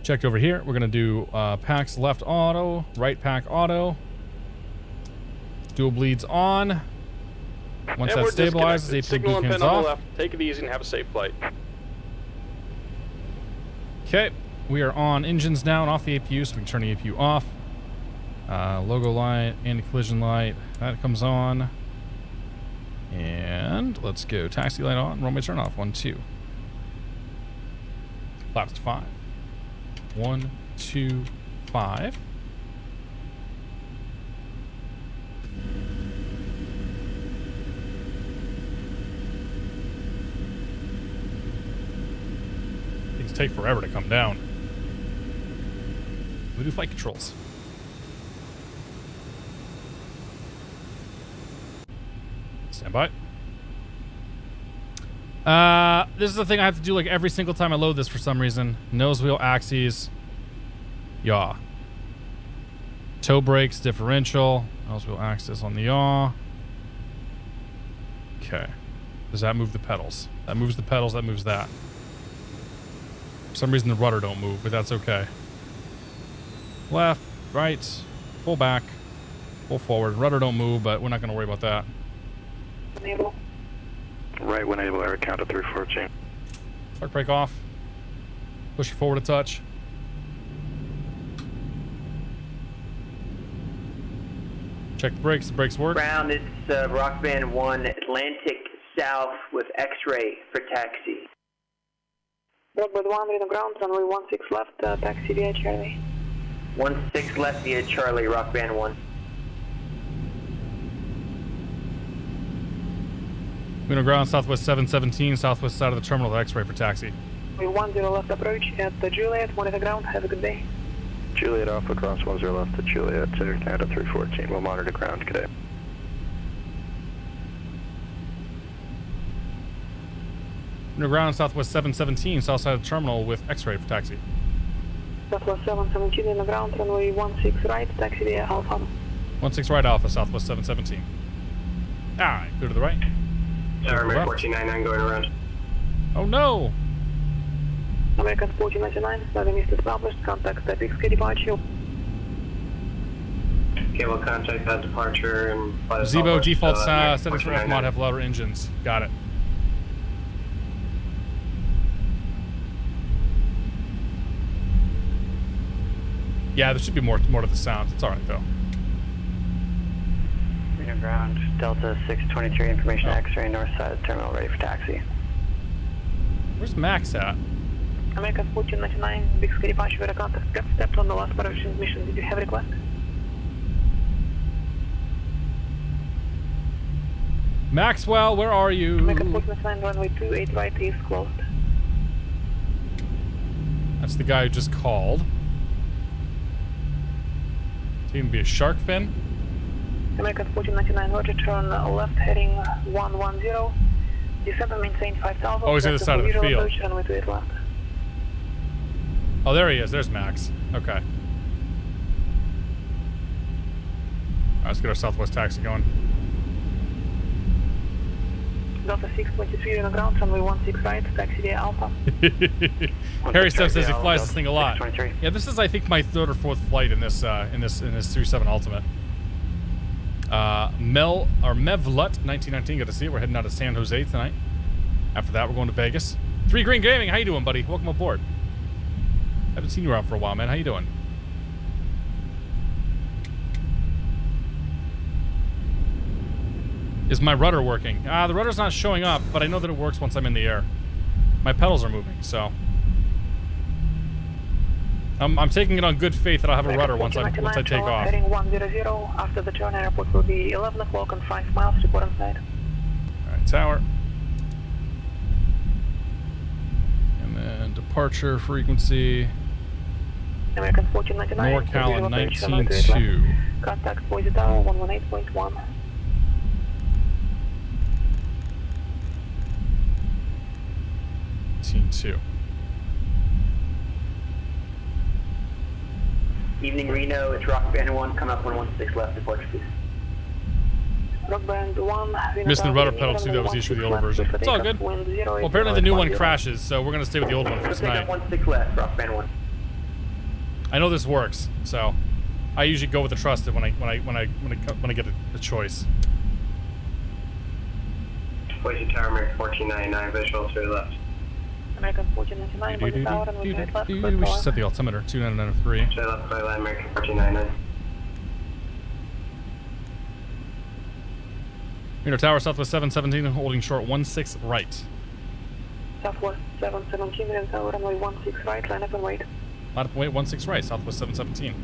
[SPEAKER 1] Checked over here. We're going to do packs left auto. Right pack auto. Dual bleeds on. Once that stabilizes, the
[SPEAKER 6] signal and
[SPEAKER 1] pins
[SPEAKER 6] pin on
[SPEAKER 1] off.
[SPEAKER 6] the left. Take it easy and have a safe flight.
[SPEAKER 1] Okay, we are on engines now and off the APU, so we can turn the APU off. Logo light, anti-collision light, that comes on. And let's go taxi light on, runway turn off, 1, 2. Flaps to 5. 1, 2, 5. Things take forever to come down. We do flight controls. Stand by. This is the thing I have to do like every single time I load this for some reason. Nose wheel axes. Yaw. Toe brakes, differential. Nose wheel axis on the yaw. Okay. Does that move the pedals? That moves the pedals, that moves that. For some reason the rudder don't move, but that's okay. Left, right, full back, full forward. Rudder don't move, but we're not going to worry about that.
[SPEAKER 4] Enable.
[SPEAKER 2] Right when able, air count to 314.
[SPEAKER 1] Park brake off. Push it forward a touch. Check the brakes work.
[SPEAKER 3] Ground, it's Rock Band 1, Atlantic South with X-ray for taxi.
[SPEAKER 4] Rockbird 1, read on ground, runway 16 left, taxi via Charlie.
[SPEAKER 3] 16 left via Charlie, Rock Band 1.
[SPEAKER 1] Uno ground, southwest 717, southwest side of the terminal, X-ray for taxi.
[SPEAKER 4] Runway 10 left approach at Juliet, monitor ground, have a good day.
[SPEAKER 2] Juliet Alpha, cross 10 left to Juliet, air count to 314. We'll monitor ground today.
[SPEAKER 4] Runway 10 left approach at Juliet, monitor ground, have a good day.
[SPEAKER 1] Underground, Southwest 717, south side of the terminal with X-ray for taxi.
[SPEAKER 4] Southwest 717 in the ground, runway 16 right, taxi via Alpha.
[SPEAKER 1] 16 right Alpha, Southwest 717. Alright, go to the right.
[SPEAKER 3] Tower American 1499 going around.
[SPEAKER 1] Oh no!
[SPEAKER 4] American 1499, nothing is established, contact Epic departure.
[SPEAKER 3] Cable contact at departure and
[SPEAKER 1] Zebo default settings for F-mod have louder engines. Got it. Yeah, there should be more to the sound. It's alright though.
[SPEAKER 7] Reno ground, Delta 623, information X-ray, north side of the terminal, ready for taxi.
[SPEAKER 1] Where's Max at?
[SPEAKER 4] American 1499, Big Sky departure with a contact. Got stepped on the last part of transmission. Did you have a request?
[SPEAKER 1] Maxwell, where are you?
[SPEAKER 4] American 1499, runway 28 right is closed.
[SPEAKER 1] That's the guy who just called. Is he gonna be a shark fin?
[SPEAKER 4] American 1499, roger, turn left heading 110. Descend and maintain 5000.
[SPEAKER 1] Oh, he's on the side of the field.
[SPEAKER 4] Approach, runway 28 left.
[SPEAKER 1] Oh, there he is. There's Max. Okay. All right, let's get our Southwest taxi going.
[SPEAKER 4] Delta 623 on the ground, runway 16 right, taxi via Alpha.
[SPEAKER 1] Harry Stuff says he flies this thing a lot. Yeah, this is I think my third or fourth flight in this 37 Ultimate. Mevlut 1919, good to see it. We're heading out to San Jose tonight. After that, we're going to Vegas. 3 Green Gaming, how you doing, buddy? Welcome aboard. Haven't seen you around for a while, man. How you doing? Is my rudder working? The rudder's not showing up, but I know that it works once I'm in the air. My pedals are moving, so I'm taking it on good faith that I'll have a rudder once I take off.
[SPEAKER 4] Heading 100. After the turn, airport will be 11 o'clock and 5 miles. Report on side.
[SPEAKER 1] All right, tower. And then departure frequency.
[SPEAKER 4] American 1499.
[SPEAKER 1] NorCal 192.
[SPEAKER 4] Contact Boise Tower 118.1.
[SPEAKER 1] Team 2.
[SPEAKER 3] Evening Reno, it's Rock Band 1, come up 116 left, departure please.
[SPEAKER 4] Rock Band 1.
[SPEAKER 1] Missing the rudder pedal too, that was the issue with the older version. It's all good. Well, apparently the new one crashes, so we're going to stay with the old one for tonight.
[SPEAKER 3] 16 left, Rock Band 1.
[SPEAKER 1] I know this works, so I usually go with the trusted when I get a choice.
[SPEAKER 3] Boise Tower, American 1499, visual to the left.
[SPEAKER 4] American 1499, Boise Tower, and we left.
[SPEAKER 1] We should set the altimeter, 2993.
[SPEAKER 3] Straight left, clear line, American 1499.
[SPEAKER 1] Reno Tower, Southwest 717, holding short 16 right.
[SPEAKER 4] Southwest 717, Reno Tower, runway 16 right, line up and wait.
[SPEAKER 1] Line up and wait, 16 right, Southwest 717.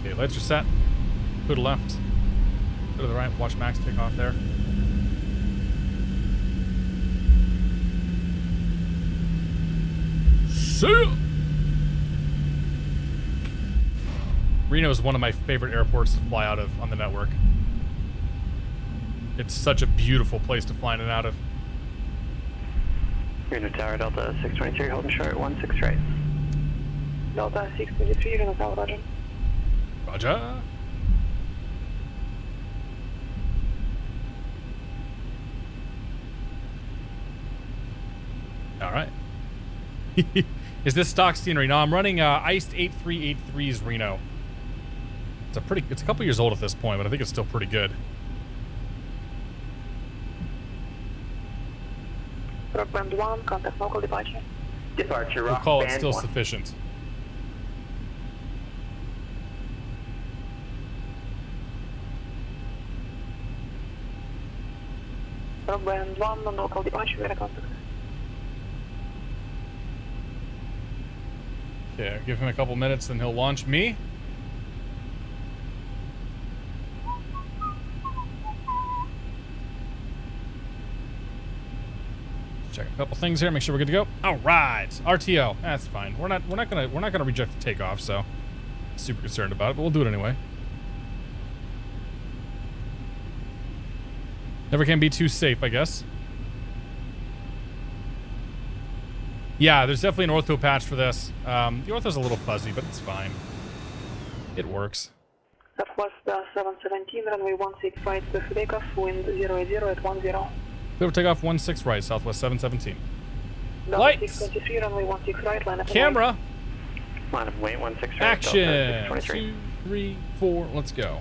[SPEAKER 1] Okay, lights are set. Go to the left. Go to the right, watch Max take off there. See ya! Reno is one of my favorite airports to fly out of on the network. It's such a beautiful place to fly in and out of.
[SPEAKER 7] Reno Tower, Delta 623, holding short 16 right.
[SPEAKER 4] Delta 623, Reno Tower, roger.
[SPEAKER 1] Roger. All right. Is this stock scenery? No, I'm running Iced 8383's Reno. It's a couple years old at this point, but I think it's still pretty good.
[SPEAKER 4] Rock Band 1, contact local departure.
[SPEAKER 3] Departure,
[SPEAKER 1] We'll
[SPEAKER 3] Rock
[SPEAKER 1] call it
[SPEAKER 3] Band
[SPEAKER 1] still
[SPEAKER 3] 1.
[SPEAKER 1] sufficient.
[SPEAKER 4] Rock Band 1, on local departure, we had a contact.
[SPEAKER 1] Okay, give him a couple minutes, then he'll launch me. Check a couple things here, make sure we're good to go. All right, RTO, that's fine. We're not gonna reject the takeoff, so super concerned about it, but we'll do it anyway. Never can be too safe, I guess. Yeah, there's definitely an ortho patch for this. The ortho's a little fuzzy, but it's fine. It works.
[SPEAKER 4] Southwest 717, runway 16 right, clear for takeoff, wind 080 at 10.
[SPEAKER 1] Clear for takeoff, 16 right, Southwest 717. Lights!
[SPEAKER 4] 623, runway 16 right, line up.
[SPEAKER 1] Camera!
[SPEAKER 7] Line of weight 16 right.
[SPEAKER 1] Action!
[SPEAKER 7] 2,
[SPEAKER 1] 2, 3, 4, let's go.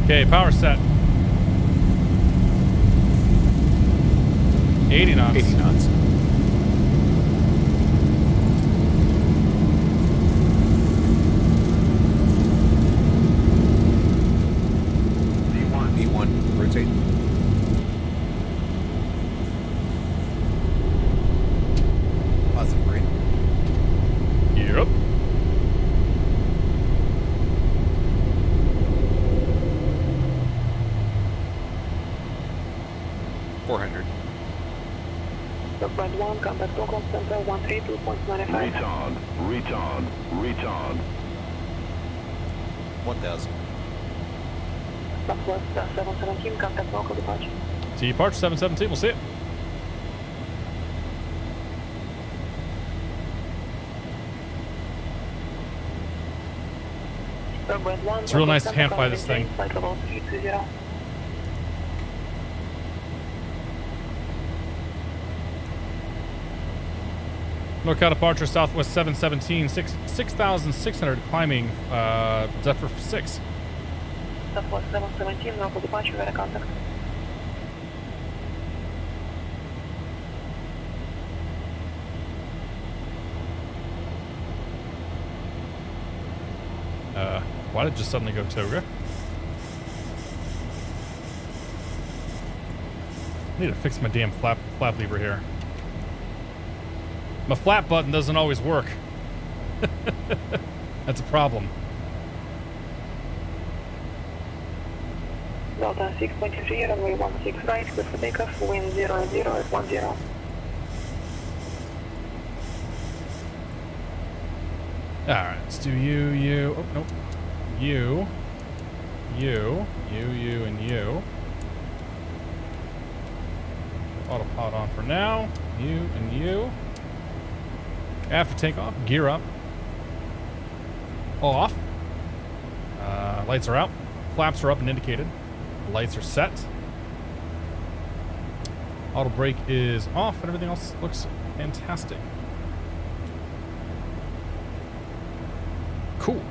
[SPEAKER 1] Okay, power set. 80 knots.
[SPEAKER 8] 80 knots. V1, rotate. Positive green.
[SPEAKER 1] Yep.
[SPEAKER 4] Band 1, contact local center 132.95.
[SPEAKER 5] Retard.
[SPEAKER 8] 1000.
[SPEAKER 4] Southwest 717, contact local departure.
[SPEAKER 1] Departure 717, we'll see it.
[SPEAKER 4] Band 1,
[SPEAKER 1] It's real nice to hand fly this thing.
[SPEAKER 4] Flight level 320.
[SPEAKER 1] NorCal departure, Southwest 717, 6,600 climbing, Zephyr 6.
[SPEAKER 4] Southwest 717, local departure, radar contact.
[SPEAKER 1] Why did it just suddenly go Toga? I need to fix my damn flap lever here. My flap button doesn't always work. That's a problem.
[SPEAKER 4] Delta 6.3, runway 16 right, clear for takeoff, wind 080 at 10.
[SPEAKER 1] Alright, let's do you. Oh, nope. You, and you. Autopilot on for now. You and you. After takeoff, gear up. Off. Lights are out. Flaps are up and indicated. Lights are set. Auto brake is off and everything else looks fantastic. Cool.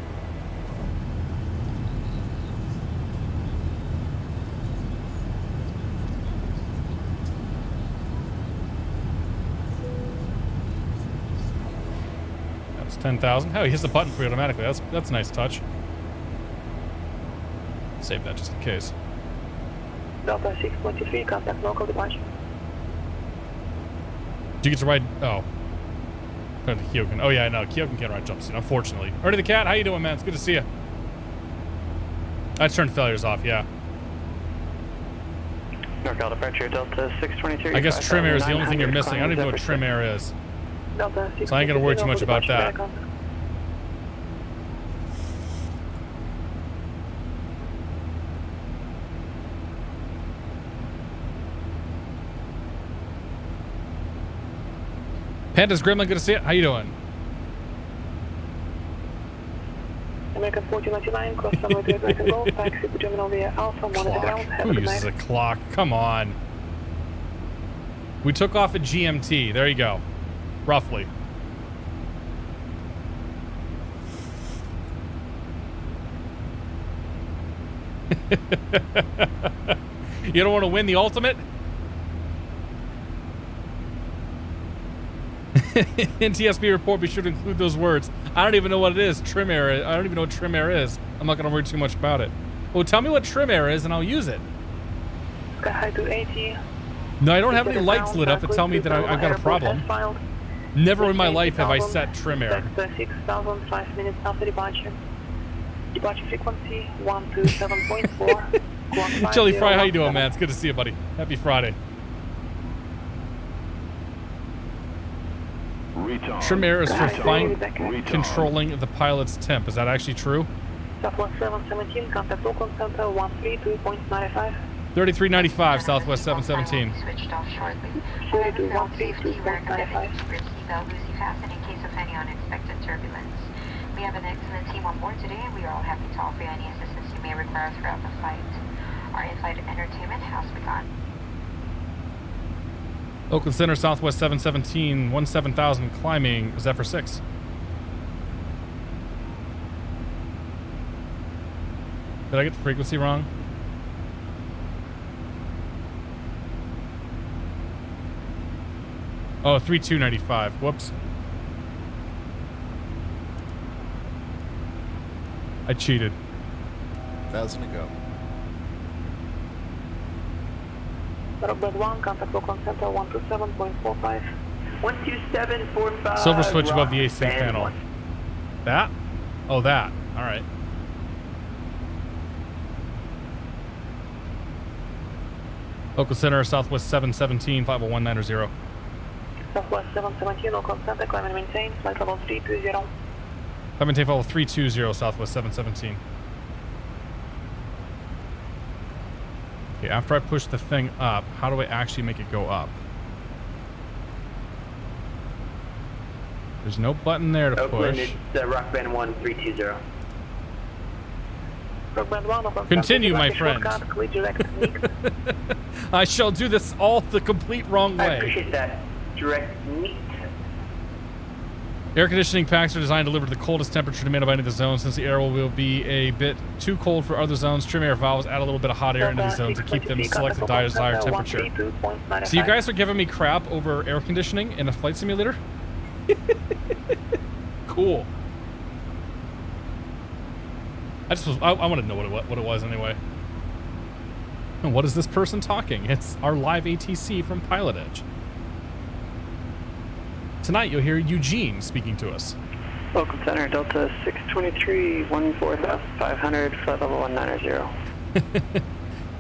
[SPEAKER 1] That's 10,000. Oh, he hits the button for you automatically. That's a nice touch. Save that just in case.
[SPEAKER 4] Delta 6.3, contact local departure.
[SPEAKER 1] Do you get to ride? Oh. Kyokan. Oh, yeah, I know. Kyokan can't ride jumpsuit, unfortunately. Ernie the Cat, how you doing, man? It's good to see you. I turned failures off, yeah.
[SPEAKER 7] NorCal departure, Delta 622.
[SPEAKER 1] I guess trim air is the only thing you're missing. I don't even know what trim air is.
[SPEAKER 4] Delta 6.3,
[SPEAKER 1] So I ain't gonna worry too much about that. Panda's Gremlin, good to see it. How you doing?
[SPEAKER 4] American 1499, cross runway 28 right and go, taxi to terminal via Alpha, monitor ground, have
[SPEAKER 1] Who
[SPEAKER 4] a good
[SPEAKER 1] uses
[SPEAKER 4] night.
[SPEAKER 1] a clock? Come on. We took off at GMT. There you go. Roughly. You don't want to win the ultimate? NTSB report, be sure to include those words. I don't even know what it is. Trim air. I don't even know what trim air is. I'm not going to worry too much about it. Well, tell me what trim air is and I'll use it.
[SPEAKER 4] Sky high to 80.
[SPEAKER 1] No, I don't have any lights lit up to tell me that I've got a problem. Never in my life have I set trim air.
[SPEAKER 4] 6,000, 5 minutes after departure. Departure frequency 127.4.
[SPEAKER 1] Jelly Fry, how you doing, man? It's good to see you, buddy. Happy Friday. Trim air is for fine controlling the pilot's temp. Is that actually true?
[SPEAKER 4] Southwest 717, contact local center 132.95.
[SPEAKER 1] 3395, Southwest 717.
[SPEAKER 7] Switched off shortly.
[SPEAKER 4] 132.95.
[SPEAKER 7] In case of any unexpected turbulence. We have an excellent team on board today, and we are all happy to offer you any assistance you may require throughout the flight. Our in-flight entertainment has begun.
[SPEAKER 1] Oakland Center, Southwest 717, 17,000 climbing, Zephyr 6. Did I get the frequency wrong? Oh, 3295. Whoops. I cheated.
[SPEAKER 8] 1,000 to go.
[SPEAKER 4] Rockbird 1, contact local center 127.45.
[SPEAKER 3] 12745.
[SPEAKER 1] Silver switch above the AC panel. That? Oh, that. All right. Local Center, Southwest 717, 50190.
[SPEAKER 4] Southwest 717, local center, climb and maintain, flight level 320.
[SPEAKER 1] Climb and maintain level 320, Southwest 717. Okay, after I push the thing up, how do I actually make it go up? There's no button there to
[SPEAKER 3] Oakland,
[SPEAKER 1] push.
[SPEAKER 3] it's Rock Band 1320.
[SPEAKER 4] Rockbird 1, local
[SPEAKER 1] Continue,
[SPEAKER 4] center,
[SPEAKER 1] my friend.
[SPEAKER 4] shortcut, clear direct NIC.
[SPEAKER 1] I shall do this all the complete wrong
[SPEAKER 3] I
[SPEAKER 1] way.
[SPEAKER 3] appreciate that. Direct NIC.
[SPEAKER 1] Air conditioning packs are designed to deliver the coldest temperature demanded by any of the zones. Since the air will be a bit too cold for other zones, trim air valves add a little bit of hot air into these zones to keep them select the desired temperature. So you guys are giving me crap over air conditioning in a flight simulator? Cool. I want to know what it was anyway. And what is this person talking? It's our live ATC from PilotEdge. Tonight you'll hear Eugene speaking to us.
[SPEAKER 7] Local Center, Delta 623, 14,500, flight level 190.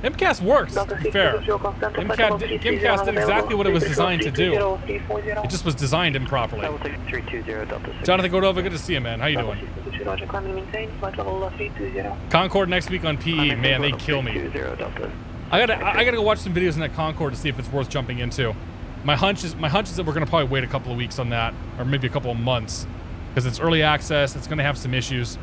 [SPEAKER 1] MCAS works, to be fair. MCAS did exactly what it was designed to do. It just was designed improperly.
[SPEAKER 7] I will take 320, Delta 6.
[SPEAKER 1] Jonathan Cordova, good to see you, man. How you doing? Concord next week on PE. Man, they kill me. I gotta go watch some videos in that Concord to see if it's worth jumping into. My hunch is that we're gonna probably wait a couple of weeks on that, or maybe a couple of months, because it's early access. It's gonna have some issues.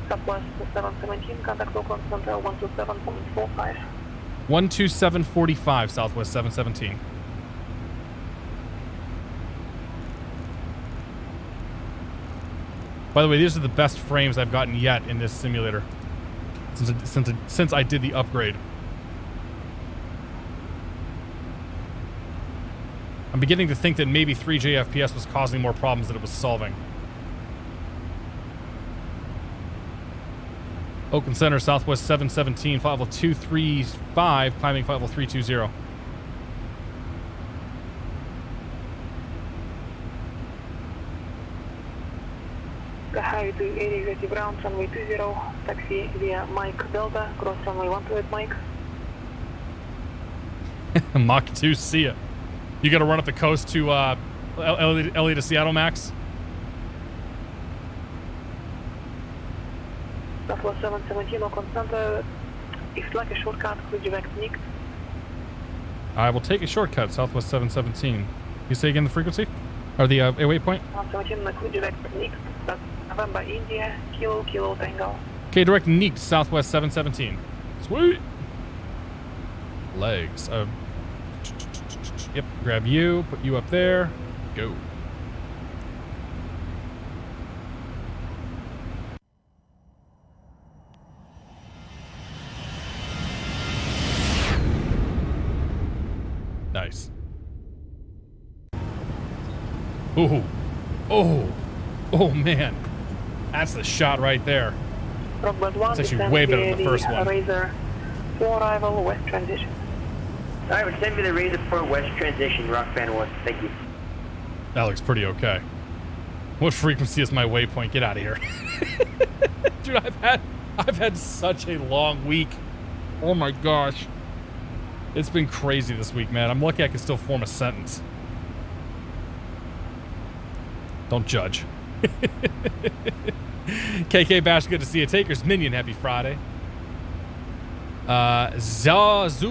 [SPEAKER 4] Southwest 717, contact local center 127.45.
[SPEAKER 1] 12745, Southwest 717. By the way, these are the best frames I've gotten yet in this simulator since I did the upgrade. I'm beginning to think that maybe 3J FPS was causing more problems than it was solving. Oakland Center, Southwest 717, 50235, climbing 50320.
[SPEAKER 4] Hi to 80 Brown, runway 20, taxi via Mike Delta, cross runway 18 Mike.
[SPEAKER 1] Mach 2, see ya. You gotta run up the coast to LA to Seattle, Max?
[SPEAKER 4] Southwest 717, Oakland Center. If you'd like a shortcut, could you direct NIC?
[SPEAKER 1] I will take a shortcut, Southwest 717. You say again the frequency? Or the waypoint?
[SPEAKER 4] 717, could you direct NIC? That's November, India, Kilo, Tango.
[SPEAKER 1] Okay, direct NIC, Southwest 717. Sweet! Legs. Yep, grab you, put you up there, go. Nice. Ooh. Oh man. That's the shot right there. It's actually way better than the first one.
[SPEAKER 4] Razor 4 arrival, west transition.
[SPEAKER 3] Alright, we're sending me the Razor 4 West transition, Rock Band 1. Thank you.
[SPEAKER 1] That looks pretty okay. What frequency is my waypoint? Get out of here. Dude, I've had such a long week. Oh my gosh. It's been crazy this week, man. I'm lucky I can still form a sentence. Don't judge. KK Bash, good to see you. Taker's Minion, happy Friday. Zovus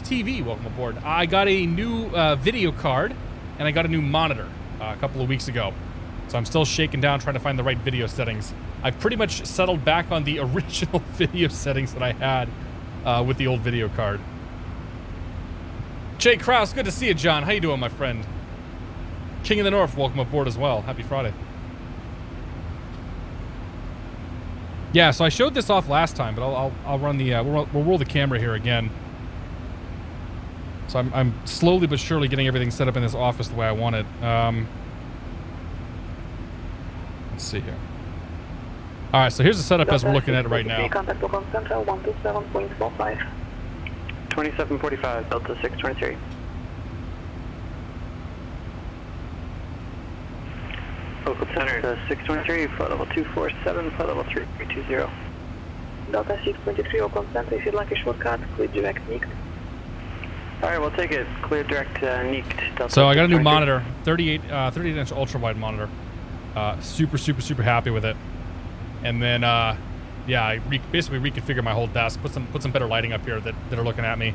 [SPEAKER 1] TV, welcome aboard. I got a new video card, and I got a new monitor a couple of weeks ago. So I'm still shaking down trying to find the right video settings. I've pretty much settled back on the original video settings that I had with the old video card. Jay Krause, good to see you, John. How you doing, my friend? King of the North, welcome aboard as well. Happy Friday. Yeah, so I showed this off last time, but I'll run the we'll roll the camera here again. So I'm slowly but surely getting everything set up in this office the way I want it. Let's see here. All right, so here's the setup as we're looking at it right now.
[SPEAKER 4] Contact Boeing Central 127.45.
[SPEAKER 3] 2745, Delta 623. Local center, 623, flight level 247, flight level 320.
[SPEAKER 4] Delta 623, Oakland Center, if you'd like a shortcut, clear direct NICT.
[SPEAKER 3] Alright, we'll take it. Clear direct NICT.
[SPEAKER 1] So I got a new monitor, 38-inch ultra-wide monitor. Super happy with it. And then, yeah, I basically reconfigured my whole desk, put some better lighting up here that are looking at me.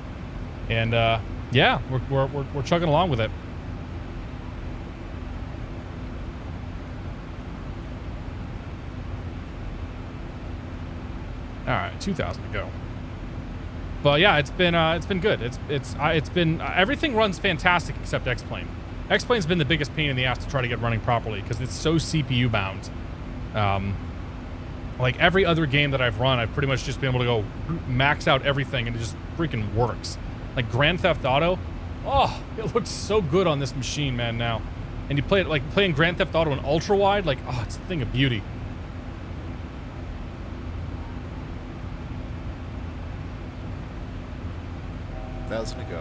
[SPEAKER 1] And, yeah, we're chugging along with it. All right, 2,000 to go. But yeah, it's been good. It's been everything runs fantastic except X-Plane. X-Plane's been the biggest pain in the ass to try to get running properly because it's so CPU bound. Like every other game that I've run, I've pretty much just been able to go max out everything and it just freaking works. Like Grand Theft Auto, oh, it looks so good on this machine, man. Now, and you play it like playing Grand Theft Auto in ultra wide, like oh, it's a thing of beauty.
[SPEAKER 8] To go.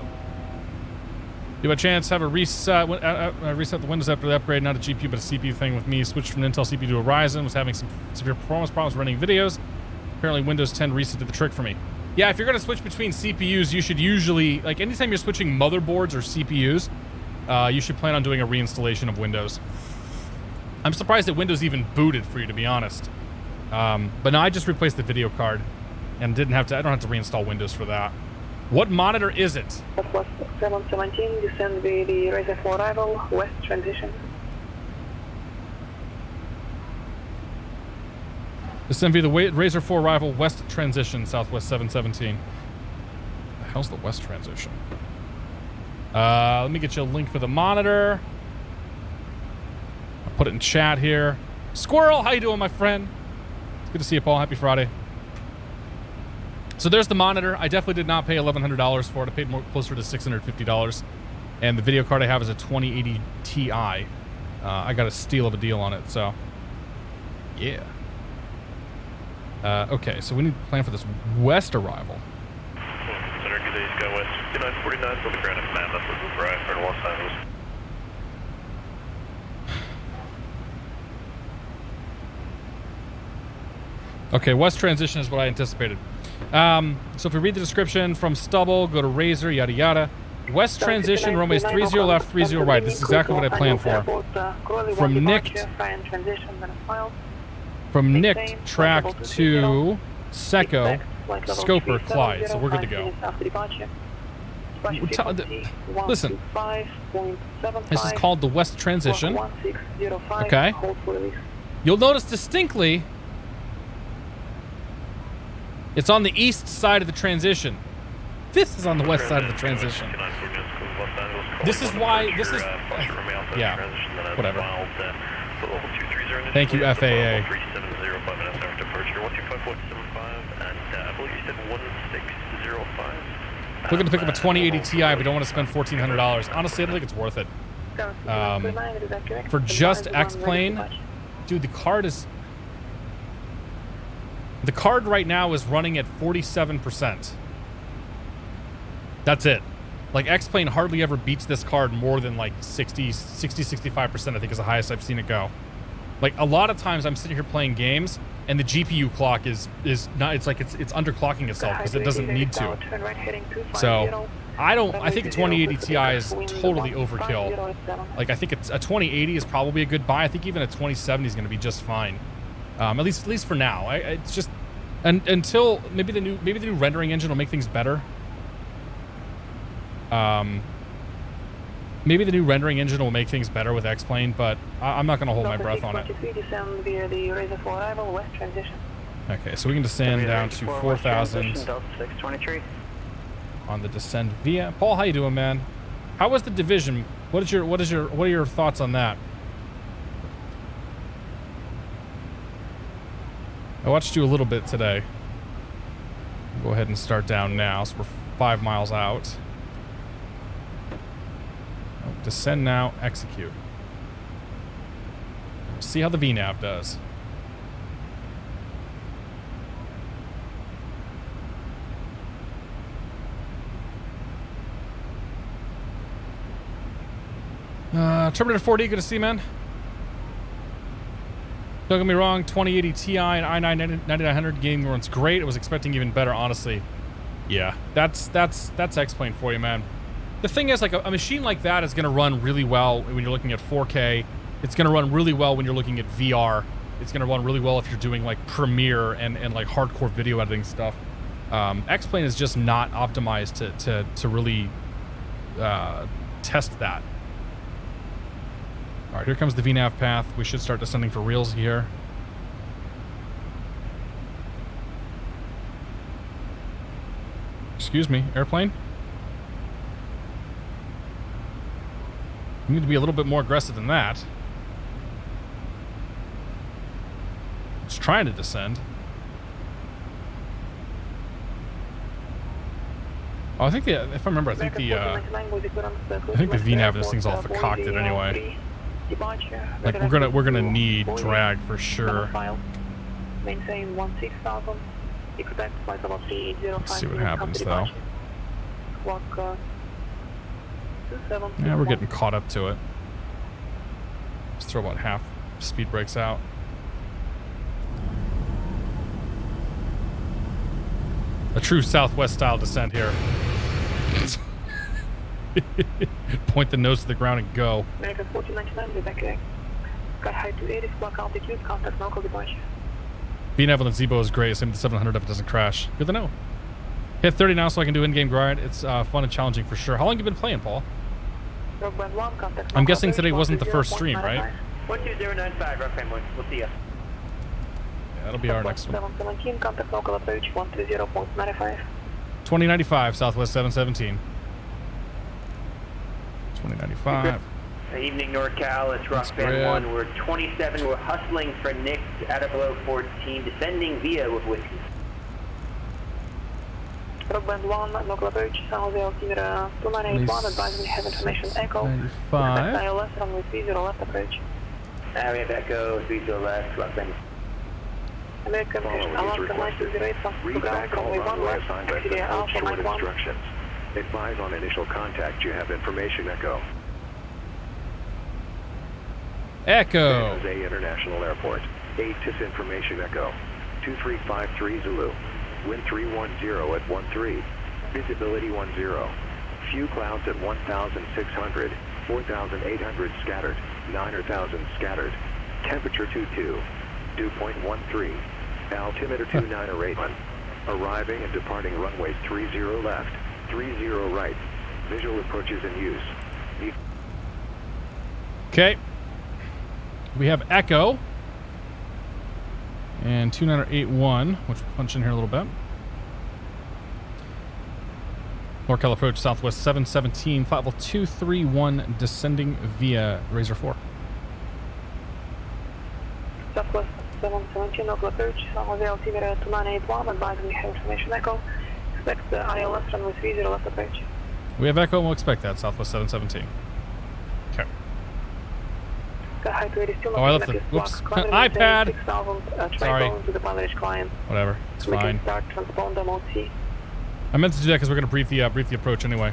[SPEAKER 1] You have a chance to have a reset the Windows after the upgrade, not a GPU but a CPU thing with me. Switched from an Intel CPU to a Ryzen, was having some severe performance problems running videos. Apparently Windows 10 reset did the trick for me. Yeah, if you're going to switch between CPUs, you should usually, like anytime you're switching motherboards or CPUs, you should plan on doing a reinstallation of Windows. I'm surprised that Windows even booted for you, to be honest. But no, I just replaced the video card and I don't have to reinstall Windows for that. What monitor is it?
[SPEAKER 4] Southwest 717, descend via the Razor 4 arrival, west transition.
[SPEAKER 1] Descend via the Razor 4 arrival, west transition, Southwest 717. The hell's the west transition? Let me get you a link for the monitor. I'll put it in chat here. Squirrel, how you doing, my friend? It's good to see you, Paul. Happy Friday. So there's the monitor. I definitely did not pay $1,100 for it. I paid closer to $650. And the video card I have is a 2080 Ti. I got a steal of a deal on it, so yeah. Okay, so we need to plan for this west arrival.
[SPEAKER 5] Center, good day, Skywest 5949, build the ground at Mammoth, looking for for Los Angeles.
[SPEAKER 1] Okay, west transition is what I anticipated. So if we read the description from Stubble, go to Razor, yada yada. West transition, runways 30 left, 30 right. This is exactly what I planned for. From NICT, track to Seco, Scoper, Clyde. So we're good to go. Listen, this is called the west transition. Okay. You'll notice distinctly it's on the east side of the transition. This is on the west side of the transition. This is why, yeah, whatever. Thank you, FAA. Looking to pick up a 2080 Ti, but don't want to spend $1,400. Honestly, I don't think it's worth it. For just X-Plane, dude, the card right now is running at 47%. That's it. Like, X-Plane hardly ever beats this card more than like 65%, I think is the highest I've seen it go. Like, a lot of times I'm sitting here playing games and the GPU clock is not, it's like it's underclocking itself because it doesn't need to. So I think a 2080 Ti is totally overkill. Like, I think it's a 2080 is probably a good buy. I think even a 2070 is going to be just fine. At least for now. It's just until maybe the new rendering engine will make things better. Maybe the new rendering engine will make things better with X-Plane, but I'm not going to hold my breath on it. Okay, so we can descend down to 4,000 on the descend via. Paul, how you doing, man? How was the division? What are your thoughts on that? I watched you a little bit today. Go ahead and start down now, so we're 5 miles out. Descend now, execute. See how the VNAV does. Terminator 4D, good to see you, man. Don't get me wrong, 2080 Ti and i9-9900 gaming runs great. I was expecting even better, honestly. Yeah, that's X-Plane for you, man. The thing is, like, a machine like that is going to run really well when you're looking at 4K. It's going to run really well when you're looking at VR. It's going to run really well if you're doing, like, Premiere and like, hardcore video editing stuff. X-Plane is just not optimized to really test that. All right, here comes the VNAV path. We should start descending for reals here. Excuse me, airplane? You need to be a little bit more aggressive than that. It's trying to descend. Oh, I think if I remember, I think the VNAV of this thing's all cocked it anyway. Like, we're gonna need drag for sure.
[SPEAKER 4] Maintain 16,000.
[SPEAKER 1] Let's see what happens though. Yeah, we're getting caught up to it. Just throw about half speed brakes out. A true Southwest style descent here. Point the nose to the ground and go.
[SPEAKER 4] American 1499, evacuate. Sky high 280, squawk altitude, contact local departure.
[SPEAKER 1] VNAV on the Zebo is great. Same with the 700 if it doesn't crash. Good to know. Hit 30 now so I can do in-game grind. It's fun and challenging for sure. How long have you been playing, Paul? I'm guessing today wasn't the first stream, right?
[SPEAKER 3] 12095, rough frame 1. We'll see ya.
[SPEAKER 1] Yeah, that'll be our next one.
[SPEAKER 4] 717, contact local approach 130.95.
[SPEAKER 1] 2095, Southwest 717. 2095.
[SPEAKER 3] Evening NorCal, it's Rock Band 1. We're 27. We're hustling for Nick at or below 14, descending via with whiskey.
[SPEAKER 4] Rock Band 1, local approach, San Jose altimeter 2981, advising we have information echo.
[SPEAKER 1] 95.
[SPEAKER 4] ILS, runway 30 left approach.
[SPEAKER 3] We have echo 30 left, Rock Band.
[SPEAKER 4] American Alaska 9208, from ground, runway 1 left, Expedia Alpha 91.
[SPEAKER 2] Instructions. Advise on initial contact. You have information echo.
[SPEAKER 1] Echo.
[SPEAKER 2] San Jose International Airport. ATIS information echo. 2353 Zulu. Wind 310 at 13. Visibility 10. Few clouds at 1,600. 4,800 scattered. 9,000 scattered. Temperature 22. Dew point 13. Altimeter 2981. Arriving and departing runways 30 left. 30 right. Visual approaches in use.
[SPEAKER 1] Okay. We have Echo. And 2981, which we'll punch in here a little bit. NorCal approach Southwest 717, flight level 231, descending via Razor 4.
[SPEAKER 4] Southwest 717, local approach, San Jose altimeter 2981, advising we have information echo. Expect the ILS runway 30 left approach.
[SPEAKER 1] We have Echo and we'll expect that, Southwest 717. Okay. Oh, I left the, whoops, iPad! Sorry. Whatever, it's fine. I meant to do that because we're going to brief the approach anyway.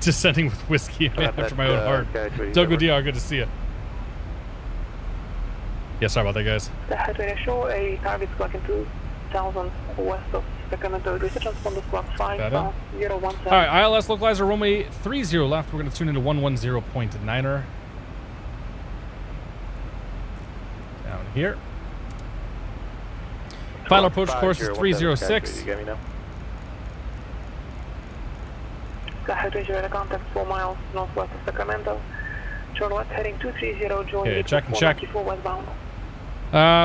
[SPEAKER 1] Descending with whiskey after my own heart. Doug DR, good to see you. Yeah, sorry about that, guys.
[SPEAKER 4] The headway show a target squawking 2000 west of Sacramento. Research transponder squawk 5017.
[SPEAKER 1] All right, ILS localizer runway 30 left. We're going to tune into 110.9er. Down here. Final approach course is 306.
[SPEAKER 5] You get me now?
[SPEAKER 4] The headway radar contact 4 miles northwest of Sacramento. Turn left heading 230. Join
[SPEAKER 1] Okay, check and check.
[SPEAKER 4] westbound.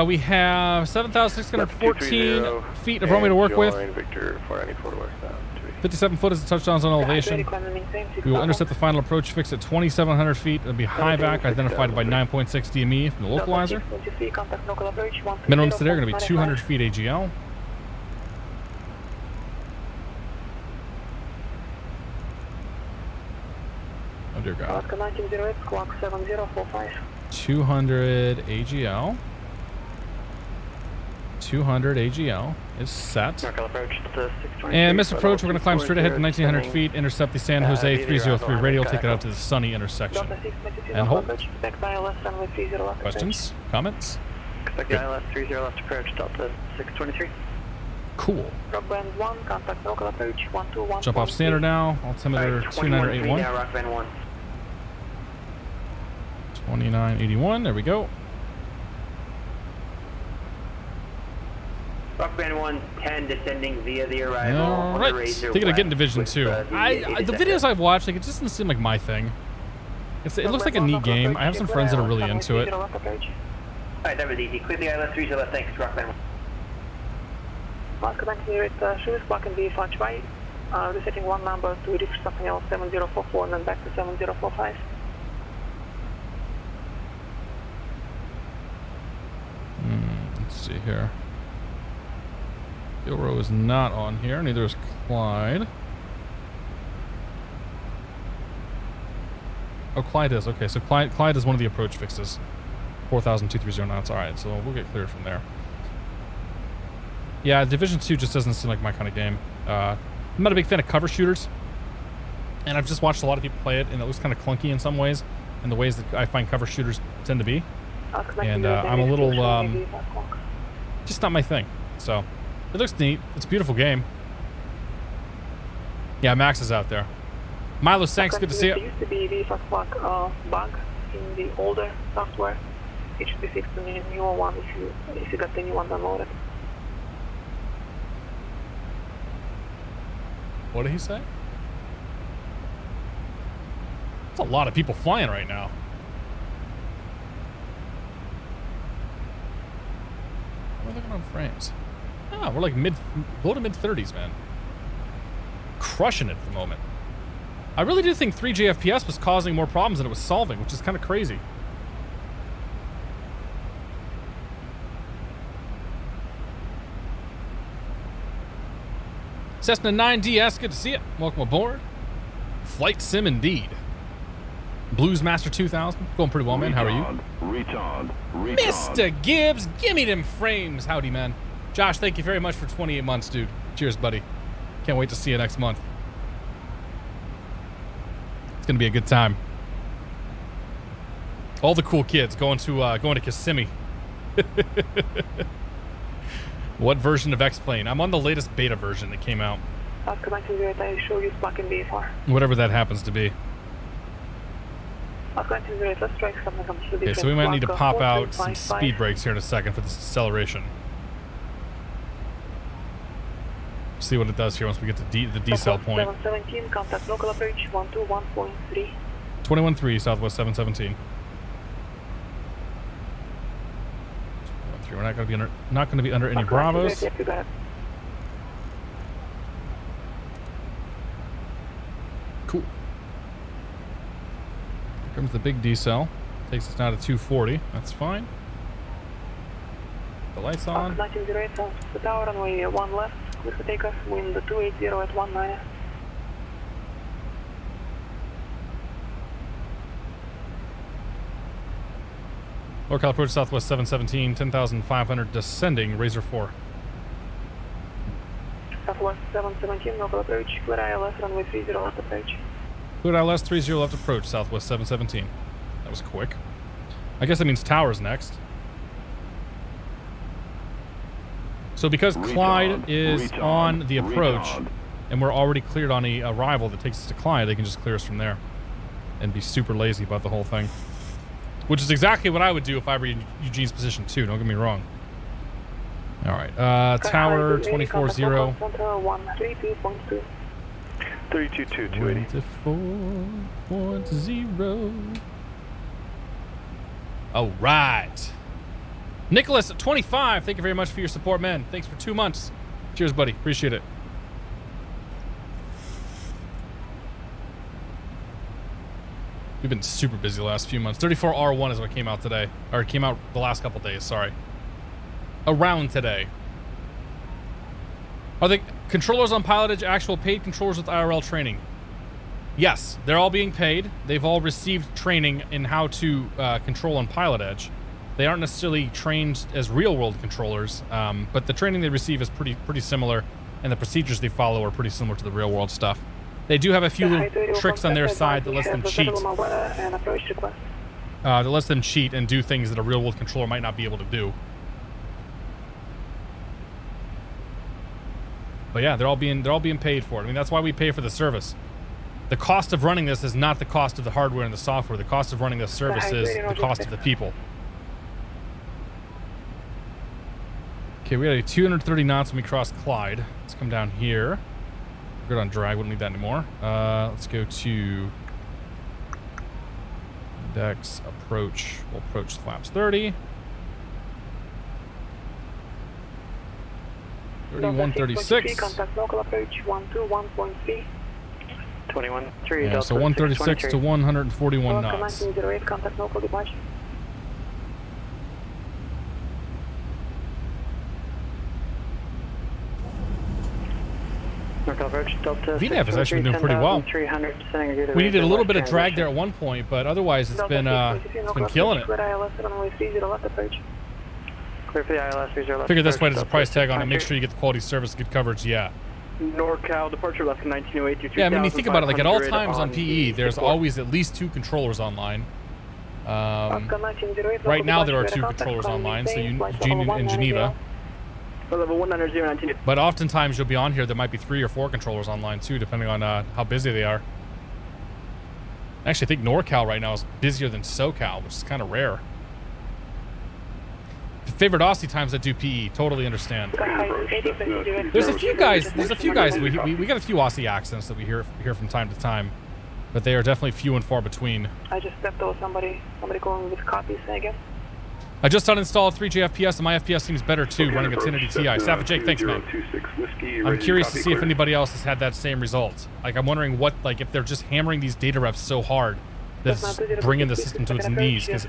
[SPEAKER 1] We have 7,614 feet of runway to work with.
[SPEAKER 5] Victor 494 westbound.
[SPEAKER 1] 57 foot is the touchdown zone elevation. We will intercept the final approach fixed at 2,700 feet. It'll be high vac, identified by 9.6 DME from the localizer. Minimums today are going to be 200 feet AGL. Oh dear God. 200 AGL. 200 AGL is set. And missed approach, we're going to climb straight ahead to 1,900 feet, intercept the San Jose 303 radial, take it out to the sunny intersection. And hold. Questions? Comments?
[SPEAKER 3] Expect the ILS 30 left approach, Delta 623.
[SPEAKER 1] Cool.
[SPEAKER 4] Rock band 1, contact local approach 121.
[SPEAKER 1] Jump off standard now, altimeter 2981. 2981, there we go.
[SPEAKER 3] Rock band 110 descending via the arrival.
[SPEAKER 1] All right, thinking of getting Division 2. The videos I've watched, like, it just doesn't seem like my thing. It looks like a neat game. I have some friends that are really into it.
[SPEAKER 3] Alright, that was easy. Clear the ILS 30 left, thanks, Rock band 1.
[SPEAKER 4] Mark here at Shoes, Block and B5 right. Resetting one number to reach something else 7044 and then back to 7045.
[SPEAKER 1] Let's see here. Gilrow is not on here, neither is Clyde. Oh, Clyde is. Okay, so Clyde is one of the approach fixes. 4,230 knots. Alright, so we'll get cleared from there. Yeah, Division 2 just doesn't seem like my kind of game. I'm not a big fan of cover shooters. And I've just watched a lot of people play it, and it looks kind of clunky in some ways, in the ways that I find cover shooters tend to be. And I'm a little, just not my thing. So, it looks neat. It's a beautiful game. Yeah, Max is out there. Milo, thanks. Good to see you.
[SPEAKER 4] There used to be the bug in the older software. It should be fixed in the newer one if you got the new one downloaded.
[SPEAKER 1] What did he say? There's a lot of people flying right now. We're looking on frames. Ah, we're like low to mid 30s, man. Crushing it at the moment. I really do think 3G FPS was causing more problems than it was solving, which is kind of crazy. Cessna 9DS, good to see you. Welcome aboard. Flight sim indeed. Blues Master 2000, going pretty well, man. How are you? Mr. Gibbs, give me them frames. Howdy, man. Josh, thank you very much for 28 months, dude. Cheers, buddy. Can't wait to see you next month. It's gonna be a good time. All the cool kids going to Kissimmee. What version of X-Plane? I'm on the latest beta version that came out. Whatever that happens to be. Okay, so we might need to pop out some speed brakes here in a second for this acceleration. See what it does here once we get to the decel point.
[SPEAKER 4] 717, contact local approach 121.3.
[SPEAKER 1] 21.3 Southwest 717. We're not going to be under any Bravos. Cool. Here comes the big decel. Takes us now to 240. That's fine. The lights on.
[SPEAKER 4] 1908 south to the tower, runway 1 left. Clear for takeoff. Wind 280 at 19.
[SPEAKER 1] Local approach Southwest 717, 10,500 descending, Razor 4.
[SPEAKER 4] Southwest 717, local approach, clear ILS, runway 30 left approach.
[SPEAKER 1] KLAS 30 left approach, Southwest 717. That was quick. I guess that means Tower's next. So because Clyde is on the approach, and we're already cleared on a arrival that takes us to Clyde, they can just clear us from there and be super lazy about the whole thing. Which is exactly what I would do if I were in Eugene's position too, don't get me wrong. All right, Tower 240.
[SPEAKER 5] 322280.
[SPEAKER 1] 2410. All right. Nicholas at 25, thank you very much for your support, man. Thanks for 2 months. Cheers, buddy. Appreciate it. We've been super busy the last few months. 34R1 is what came out today. Or it came out the last couple days, sorry. Around today. Are the controllers on PilotEdge actual paid controllers with IRL training? Yes, they're all being paid. They've all received training in how to control on PilotEdge. They aren't necessarily trained as real-world controllers, but the training they receive is pretty similar, and the procedures they follow are pretty similar to the real-world stuff. They do have a few little tricks on their side that lets them cheat. That lets them cheat and do things that a real-world controller might not be able to do. But yeah, they're all being paid for it. I mean, that's why we pay for the service. The cost of running this is not the cost of the hardware and the software. The cost of running this service is the cost of the people. Okay, we had a 230 knots when we crossed Clyde. Let's come down here. We're good on drag, wouldn't need that anymore. Let's go to index approach. We'll approach flaps 30. 3136.
[SPEAKER 4] Contact local approach 121.3.
[SPEAKER 6] 21-3.
[SPEAKER 1] Yeah, so 136 to 141 knots.
[SPEAKER 4] 1908, contact local departure.
[SPEAKER 1] VNAV has actually been doing pretty well. We needed a little bit of drag there at one point, but otherwise it's been killing it. Figure this way, there's a price tag on it. Make sure you get the quality service, good coverage. Yeah.
[SPEAKER 6] NorCal departure left 1908.
[SPEAKER 1] Yeah, I mean, you think about it, like at all times on PE, there's always at least 2 controllers online. Right now there are 2 controllers online, so Eugene and Geneva. But oftentimes you'll be on here, there might be 3 or 4 controllers online too, depending on how busy they are. Actually, I think NorCal right now is busier than SoCal, which is kind of rare. Favorite Aussie times that do PE, totally understand. There's a few guys. We got a few Aussie accents that we hear from time to time, but they are definitely few and far between.
[SPEAKER 4] I just stepped over somebody calling with copies, I guess.
[SPEAKER 1] I just uninstalled 3G FPS, and my FPS seems better too, running a 1080 Ti. Safa Jake, thanks, man. I'm curious to see if anybody else has had that same result. Like, I'm wondering what, like, if they're just hammering these data refs so hard that it's bringing the system to its knees. Because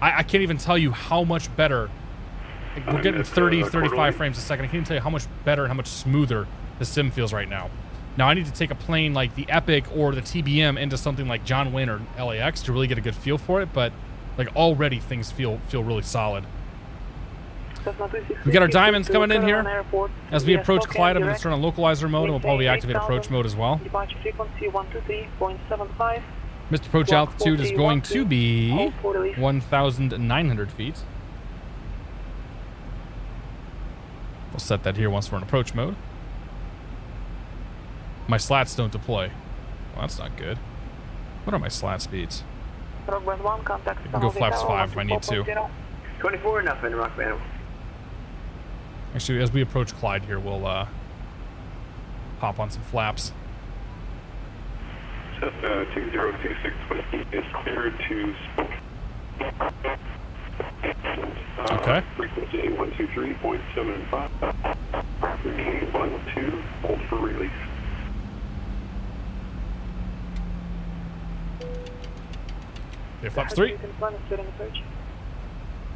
[SPEAKER 1] I can't even tell you how much better. Like, we're getting 30, 35 frames a second. I can't even tell you how much better and how much smoother the sim feels right now. Now, I need to take a plane like the Epic or the TBM into something like John Wayne or LAX to really get a good feel for it, but like already things feel really solid. We got our diamonds coming in here. As we approach Clyde, I'm going to turn on localizer mode, and we'll probably activate approach mode as well. Missed approach altitude is going to be 1,900 feet. We'll set that here once we're in approach mode. My slats don't deploy. Well, that's not good. What are my slat speeds? I can go flaps 5 if I need to.
[SPEAKER 3] 24, nothing, Rockman.
[SPEAKER 1] Actually, as we approach Clyde here, we'll pop on some flaps.
[SPEAKER 5] 2026 is cleared to
[SPEAKER 1] okay.
[SPEAKER 5] Frequency 123.75. 312, hold for release.
[SPEAKER 1] Okay, flaps 3.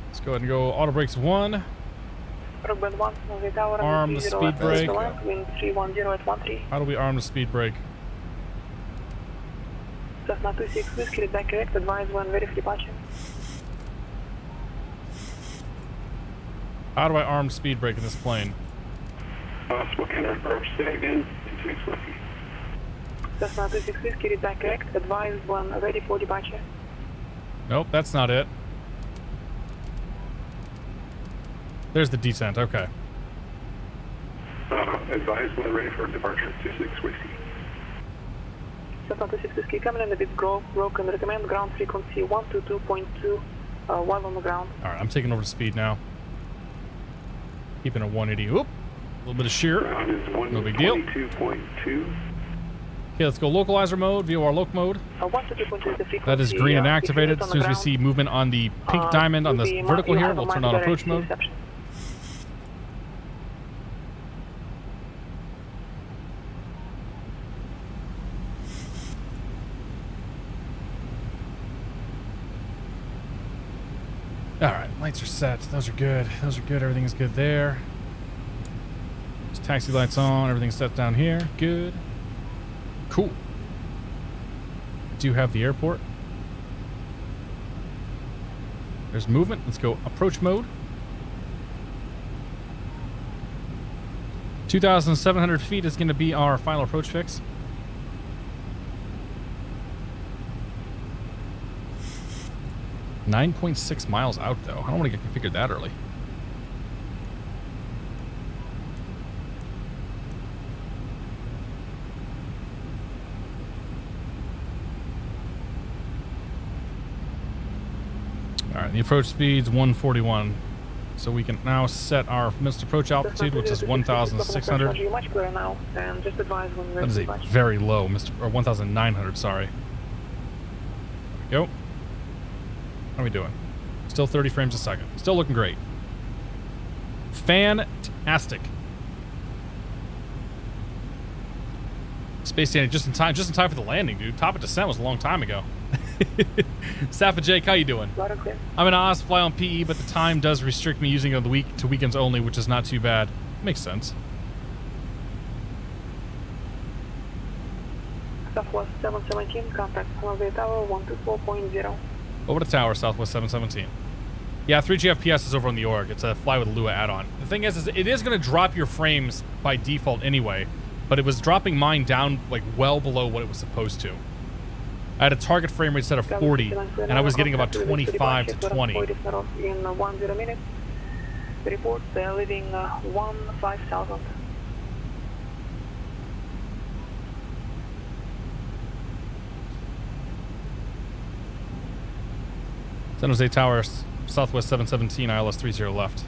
[SPEAKER 1] Let's go ahead and go auto brakes 1. Arm the speed brake. How do we arm the speed brake?
[SPEAKER 4] Cessna 26 Whiskey, return correct, advise when ready for departure.
[SPEAKER 1] How do I arm speed brake in this plane?
[SPEAKER 5] What can I approach? Say again. 26 Whiskey.
[SPEAKER 4] Cessna 26 Whiskey, read back correct. Advise when ready for departure.
[SPEAKER 1] Nope, that's not it. There's the descent, okay.
[SPEAKER 2] Advise when ready for departure, 26 Whiskey.
[SPEAKER 4] Cessna 26 Whiskey, coming in a bit broken. Recommend ground frequency 122.2 while on the ground.
[SPEAKER 1] Alright, I'm taking over the speed now. Keeping a 180. Oop! A little bit of shear. No big deal.
[SPEAKER 2] 122.2.
[SPEAKER 1] Okay, let's go localizer mode, VOR loc mode.
[SPEAKER 4] 122.2 is the frequency.
[SPEAKER 1] That is green and activated. As soon as we see movement on the pink diamond on the vertical here, we'll turn on approach mode. Alright, lights are set. Those are good. Those are good. Everything's good there. There's taxi lights on. Everything's set down here. Good. Cool. Do you have the airport? There's movement. Let's go approach mode. 2,700 feet is going to be our final approach fix. $9.6 miles out, though. I don't want to get configured that early. All right, the approach speed's 141. So we can now set our missed approach altitude, which is 1,600. That is a very low, or 1,900, sorry. There we go. How are we doing? Still 30 frames a second. Still looking great. Fantastic. Space Danny just in time for the landing, dude. Top of descent was a long time ago. Safa Jake, how you doing? I'm an Oz, fly on PE, but the time does restrict me using it on the week to weekends only, which is not too bad. Makes sense.
[SPEAKER 4] Southwest 717, contact San Tower 124.0.
[SPEAKER 1] Over the tower, Southwest 717. Yeah, 3G FPS is over on the org. It's a Fly with Lua add-on. The thing is it is going to drop your frames by default anyway, but it was dropping mine down like well below what it was supposed to. I had a target frame rate set of 40, and I was getting about 25 to 20.
[SPEAKER 4] In 10 minutes. The report leaving 15,000.
[SPEAKER 1] San Jose Tower, Southwest 717, ILS 30 left.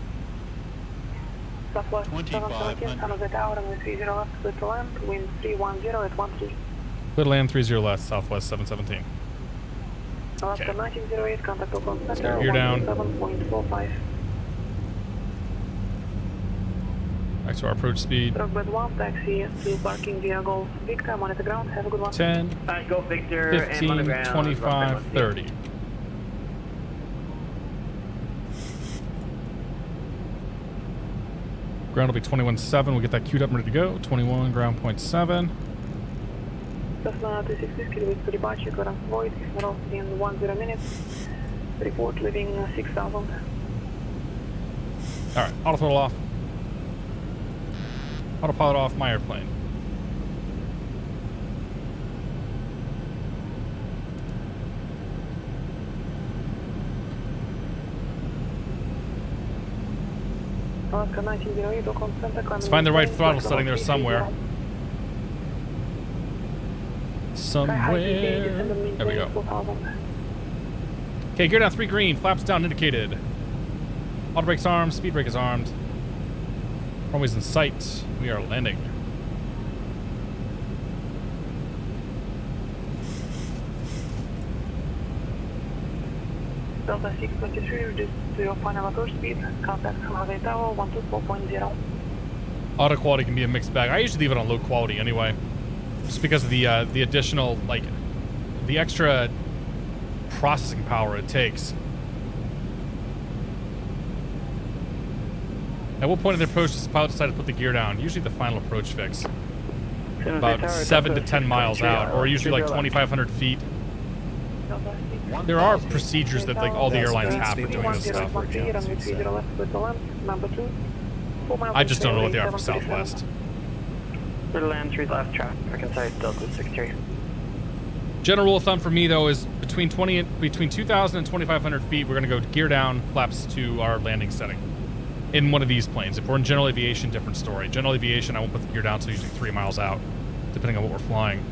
[SPEAKER 4] Southwest 717, San Jose Tower, and 30 left, clear to land, wind 310 at 13.
[SPEAKER 1] Clear to land 30 left, Southwest 717.
[SPEAKER 4] Alaska 1908, contact Oakland
[SPEAKER 1] Let's
[SPEAKER 4] Center,
[SPEAKER 1] go gear down.
[SPEAKER 4] 7.45.
[SPEAKER 1] Back to our approach speed.
[SPEAKER 4] Rockbed 1, taxi, still parking via Golf Victor, monitor ground, have a good one.
[SPEAKER 1] 10,
[SPEAKER 3] Go Victor
[SPEAKER 1] 15,
[SPEAKER 3] and
[SPEAKER 1] 25, 30. Ground will be 21.7. We'll get that queued up and ready to go. 21, ground point 7.
[SPEAKER 4] Cessna 26 kilometers to departure, current void, Ismail in 10 minutes. Report leaving 6,000.
[SPEAKER 1] Alright, auto throttle off. Autopilot off my airplane.
[SPEAKER 4] Alaska 1908, Oakland Center,
[SPEAKER 1] Let's find the right throttle setting there somewhere. Somewhere. There we go. Okay, gear down 3 green, flaps down indicated. Auto brakes armed, speed brake is armed. Runway's in sight. We are landing.
[SPEAKER 4] Delta 623, reduced to your final approach speed. Contact San Jose Tower 124.0.
[SPEAKER 1] Auto quality can be a mixed bag. I usually leave it on low quality anyway. Just because of the additional, like, the extra processing power it takes. At what point in the approach does the pilot decide to put the gear down? Usually the final approach fix. About 7 to 10 miles out, or usually like 2,500 feet. There are procedures that like all the airlines have for doing this stuff. I just don't know what they are for Southwest.
[SPEAKER 3] Little entry left traffic inside Delta 63.
[SPEAKER 1] General rule of thumb for me though is between 2,000 and 2,500 feet, we're gonna go gear down, flaps to our landing setting. In one of these planes. If we're in general aviation, different story. General aviation, I won't put the gear down until usually 3 miles out, depending on what we're flying.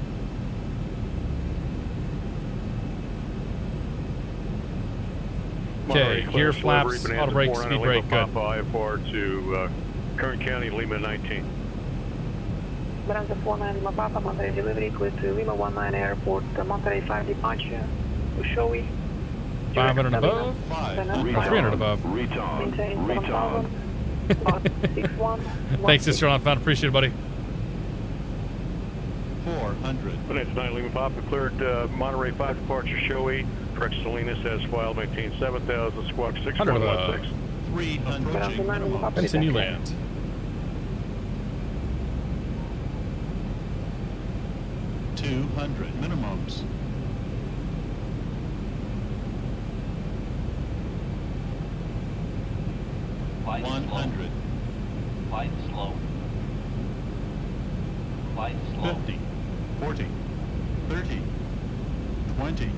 [SPEAKER 1] Okay, gear flaps, auto brake, speed brake, good.
[SPEAKER 5] IFR to Kern County, Lima 19.
[SPEAKER 4] Bonanza 49 Lima Papa, Monterey delivery, clear to Lima 19 Airport, Monterey 5 departure, Ushowi.
[SPEAKER 1] 500 above? 300 above.
[SPEAKER 4] Maintain 7,000. 61.
[SPEAKER 1] Thanks, Sister on found. Appreciate it, buddy.
[SPEAKER 8] 400.
[SPEAKER 5] Bonanza 9 Lima Papa, cleared Monterey 5 departure, Shoei. Correct Salinas as filed, maintain 7,000, squawk 6116.
[SPEAKER 8] 300.
[SPEAKER 1] Continue land.
[SPEAKER 8] Minimums.
[SPEAKER 9] Flight
[SPEAKER 8] 100.
[SPEAKER 9] Flight slow. Flight slow.
[SPEAKER 8] 50. 40. 30. 20.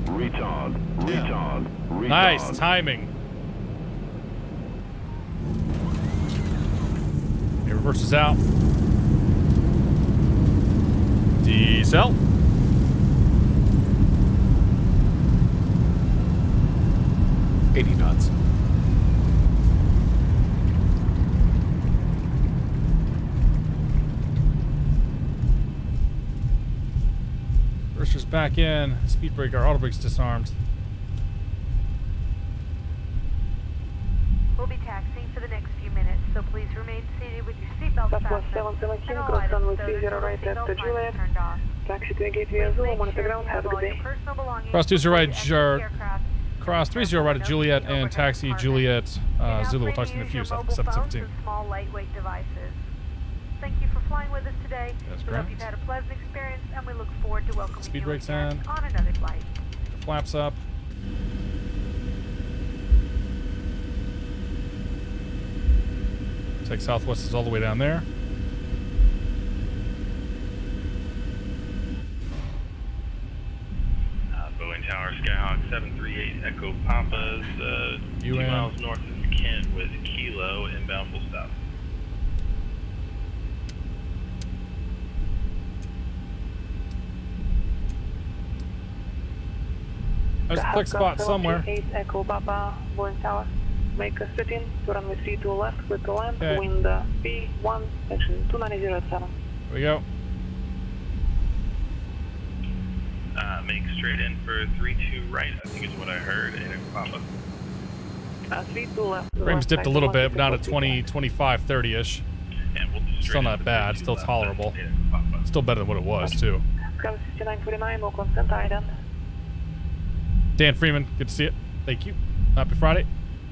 [SPEAKER 5] Retard.
[SPEAKER 8] 10.
[SPEAKER 1] Nice timing. Okay, reverses out. Decel.
[SPEAKER 8] knots.
[SPEAKER 1] Reverser's back in. Speed brake, our auto brake's disarmed.
[SPEAKER 10] We'll be taxiing for the next few minutes, so please remain seated with your seatbelt
[SPEAKER 4] Southwest
[SPEAKER 10] fastened.
[SPEAKER 4] 717,
[SPEAKER 10] And all
[SPEAKER 4] cross
[SPEAKER 10] items
[SPEAKER 4] runway
[SPEAKER 10] with those
[SPEAKER 4] 30 right
[SPEAKER 10] seatbelt
[SPEAKER 4] at the
[SPEAKER 10] signs
[SPEAKER 4] Juliet.
[SPEAKER 10] turned off.
[SPEAKER 4] Taxi to Gateway Azul, monitor ground, have a good day.
[SPEAKER 1] Cross 20 right, cross 30 right at Juliet and taxi Juliet Zulu. We'll talk to you in a few. 717.
[SPEAKER 10] Small lightweight devices. Thank you for flying with us today.
[SPEAKER 1] That's
[SPEAKER 10] we
[SPEAKER 1] correct.
[SPEAKER 10] hope you've had a pleasant experience, and we look forward to welcoming
[SPEAKER 1] Speed
[SPEAKER 10] you
[SPEAKER 1] brakes
[SPEAKER 10] again
[SPEAKER 1] in.
[SPEAKER 10] on another flight.
[SPEAKER 1] The flaps up. Looks like Southwest is all the way down there.
[SPEAKER 11] Boeing Tower, Skyhawk 738 Echo Papa's 2 miles north of Kent with Kilo, inbound full stop.
[SPEAKER 1] There's a quick spot somewhere.
[SPEAKER 4] 8 Echo Papa, Boeing Tower. Make a sit in to runway 32 left with the land,
[SPEAKER 1] Okay.
[SPEAKER 4] wind B1, section 29007.
[SPEAKER 1] Here we go.
[SPEAKER 11] Make straight in for 32 right, I think is what I heard, 8 Echo Papa.
[SPEAKER 4] 32 left.
[SPEAKER 1] Frames dipped a little bit, but down to 20, 25, 30-ish.
[SPEAKER 11] And we'll do straight
[SPEAKER 1] Still
[SPEAKER 11] in
[SPEAKER 1] not
[SPEAKER 11] for
[SPEAKER 1] bad.
[SPEAKER 11] 32
[SPEAKER 1] Still
[SPEAKER 11] left,
[SPEAKER 1] tolerable.
[SPEAKER 11] 8 Echo Papa.
[SPEAKER 1] Still better than what it was, too.
[SPEAKER 4] Sky 6949, no consent item.
[SPEAKER 1] Dan Freeman, good to see it. Thank you. Happy Friday.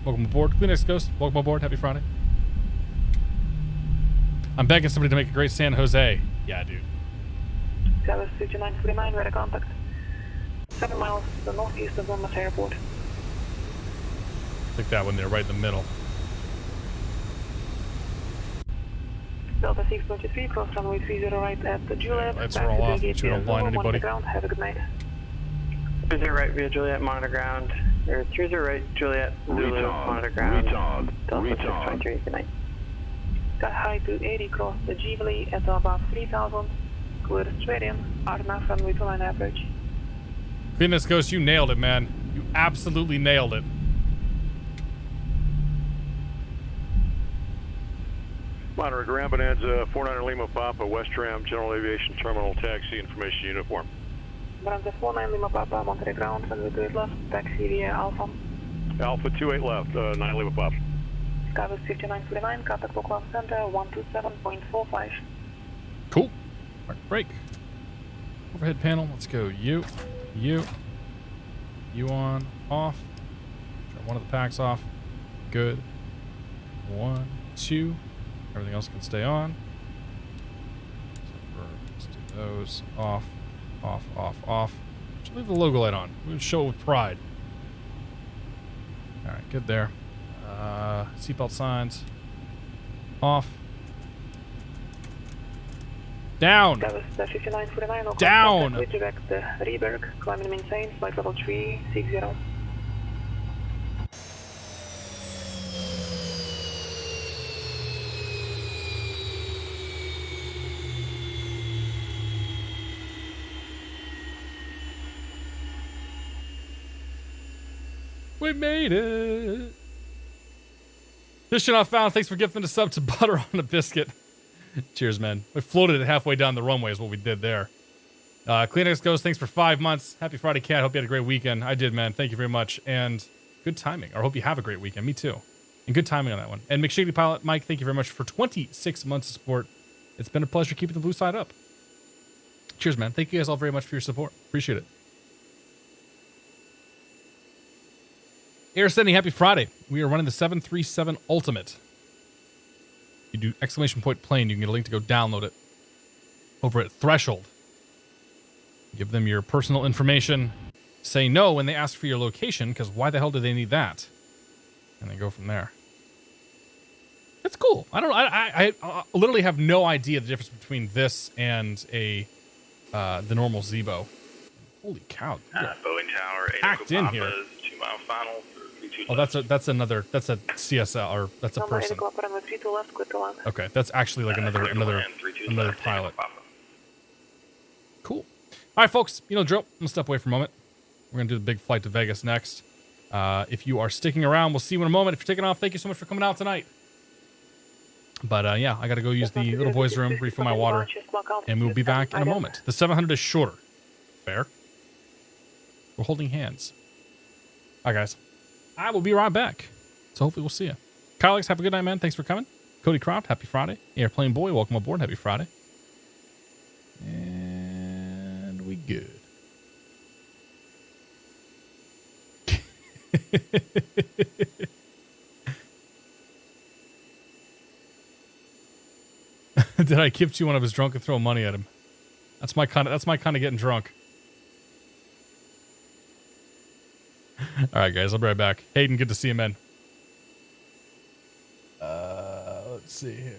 [SPEAKER 1] Welcome aboard. Kleenex Ghost, welcome aboard. Happy Friday. I'm begging somebody to make a great San Jose. Yeah, dude.
[SPEAKER 4] Sky 6949, ready contact. 7 miles to the northeast of Monmouth Airport.
[SPEAKER 1] Take that one there, right in the middle.
[SPEAKER 4] Delta 623, cross runway 30 right at the Juliet.
[SPEAKER 1] Lights are all off. Make sure we don't blind anybody.
[SPEAKER 4] Ground. Have a good night.
[SPEAKER 3] 30 right via Juliet, monitor ground. Or 30 right, Juliet, Zulu, monitor ground. Delta 623, good night. Sky high to 80, cross the Jubilee at above 3000. Clear straight in, RNAV runway 29 approach.
[SPEAKER 1] Kleenex Ghost, you nailed it, man. You absolutely nailed it.
[SPEAKER 5] Monitor ground, Bonanza 49 Lima Papa, West Ram, General Aviation Terminal Taxi Information Uniform.
[SPEAKER 4] Bonanza 49 Lima Papa, Monterey ground, runway 28 left, taxi via Alpha.
[SPEAKER 5] Alpha 28 left, 9 Lima Papa.
[SPEAKER 4] Skywest 5949, contact Oakland Center, 127.45.
[SPEAKER 1] Cool. Mark break. Overhead panel. Let's go. You on, off. Turn one of the packs off. Good. 1, 2. Everything else can stay on. Let's do those. Off, off, off, off. Just leave the logo light on. We'll show it with pride. Alright, good there. Seatbelt signs. Off. Down.
[SPEAKER 4] That was 5949.
[SPEAKER 1] Down.
[SPEAKER 4] Direct Rieberg, climbing maintain, flight level 360.
[SPEAKER 1] We made it. Fishing off found. Thanks for gifting us up to butter on a biscuit. Cheers, man. We floated it halfway down the runway is what we did there. Kleenex goes, thanks for 5 months. Happy Friday, Cat. Hope you had a great weekend. I did, man. Thank you very much. And good timing. I hope you have a great weekend. Me too. And good timing on that one. And McShady Pilot, Mike, thank you very much for 26 months of support. It's been a pleasure keeping the blue side up. Cheers, man. Thank you guys all very much for your support. Appreciate it. Air Sending, happy Friday. We are running the 737 Ultimate. You do ! plane, you can get a link to go download it over at Threshold. Give them your personal information. Say no when they ask for your location, because why the hell do they need that? And then go from there. That's cool. I literally have no idea the difference between this and the normal Zebo. Holy cow.
[SPEAKER 11] Boeing Tower, 8
[SPEAKER 1] packed in here.
[SPEAKER 11] 2 mile final.
[SPEAKER 1] Oh, that's a CSL, or that's a person. Okay, that's actually like another pilot. Cool. All right, folks. You know the drill. I'm gonna step away for a moment. We're gonna do the big flight to Vegas next. If you are sticking around, we'll see you in a moment. If you're taking off, thank you so much for coming out tonight. But yeah, I gotta go use the little boys' room, refill my water, and we'll be back in a moment. The 700 is shorter. Fair. We're holding hands. All right, guys. I will be right back. So hopefully we'll see you. Kyle, have a good night, man. Thanks for coming. Cody Croft, happy Friday. Airplane Boy, welcome aboard. Happy Friday. And we good. Did I gift you when I was drunk and throw money at him? That's my kind of getting drunk. All right, guys, I'll be right back. Hayden, good to see you, man. Let's see here.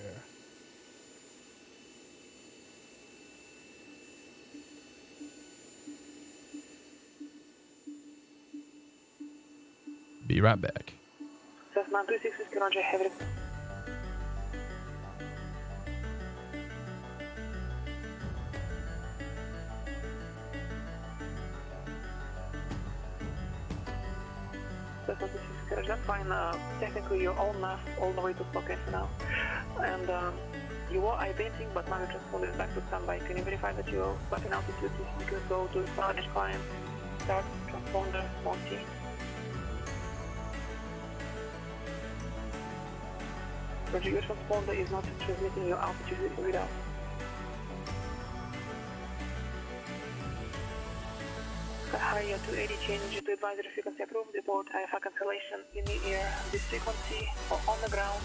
[SPEAKER 1] Be right back.
[SPEAKER 4] That's fine. Technically, you're all the way to Stockholm now. And you are identing, but now you're transponding back to standby. Can you verify that you're back in altitude? You can go to Spanish client, start transponder, Monty. Roger, your transponder is not transmitting your altitude readout. Hi, 280, change to advisory frequency approved. Report IFR cancellation in the air. This frequency or on the ground,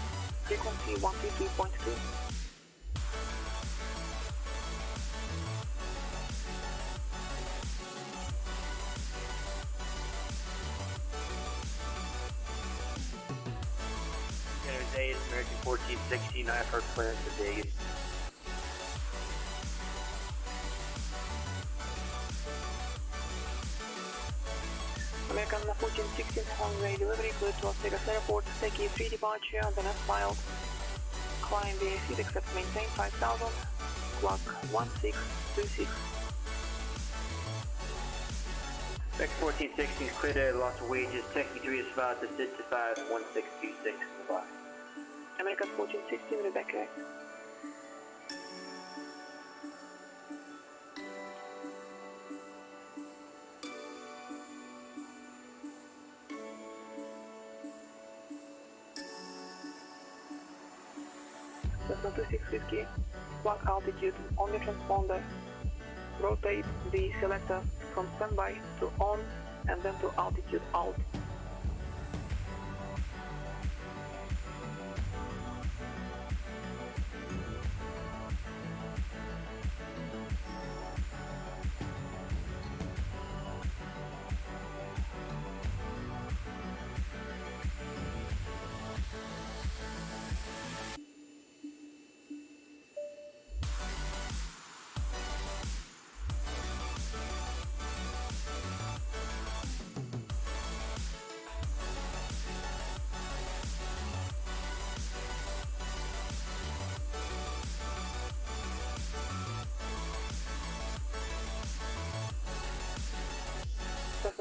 [SPEAKER 4] frequency 132.2.
[SPEAKER 3] Today is American 1416, IFR clearance to Vegas.
[SPEAKER 4] American 1416 runway delivery, clear to Las Vegas Airport, take E3 departure, then as filed. Climb VAC, except maintain 5000, clock 1626.
[SPEAKER 3] American 1416 clear to loss of wages, tech E3 is filed to sit to 51626 in the block.
[SPEAKER 4] American 1416, Rebecca. Cessna 2650, block altitude on the transponder. Rotate the selector from standby to on and then to altitude out.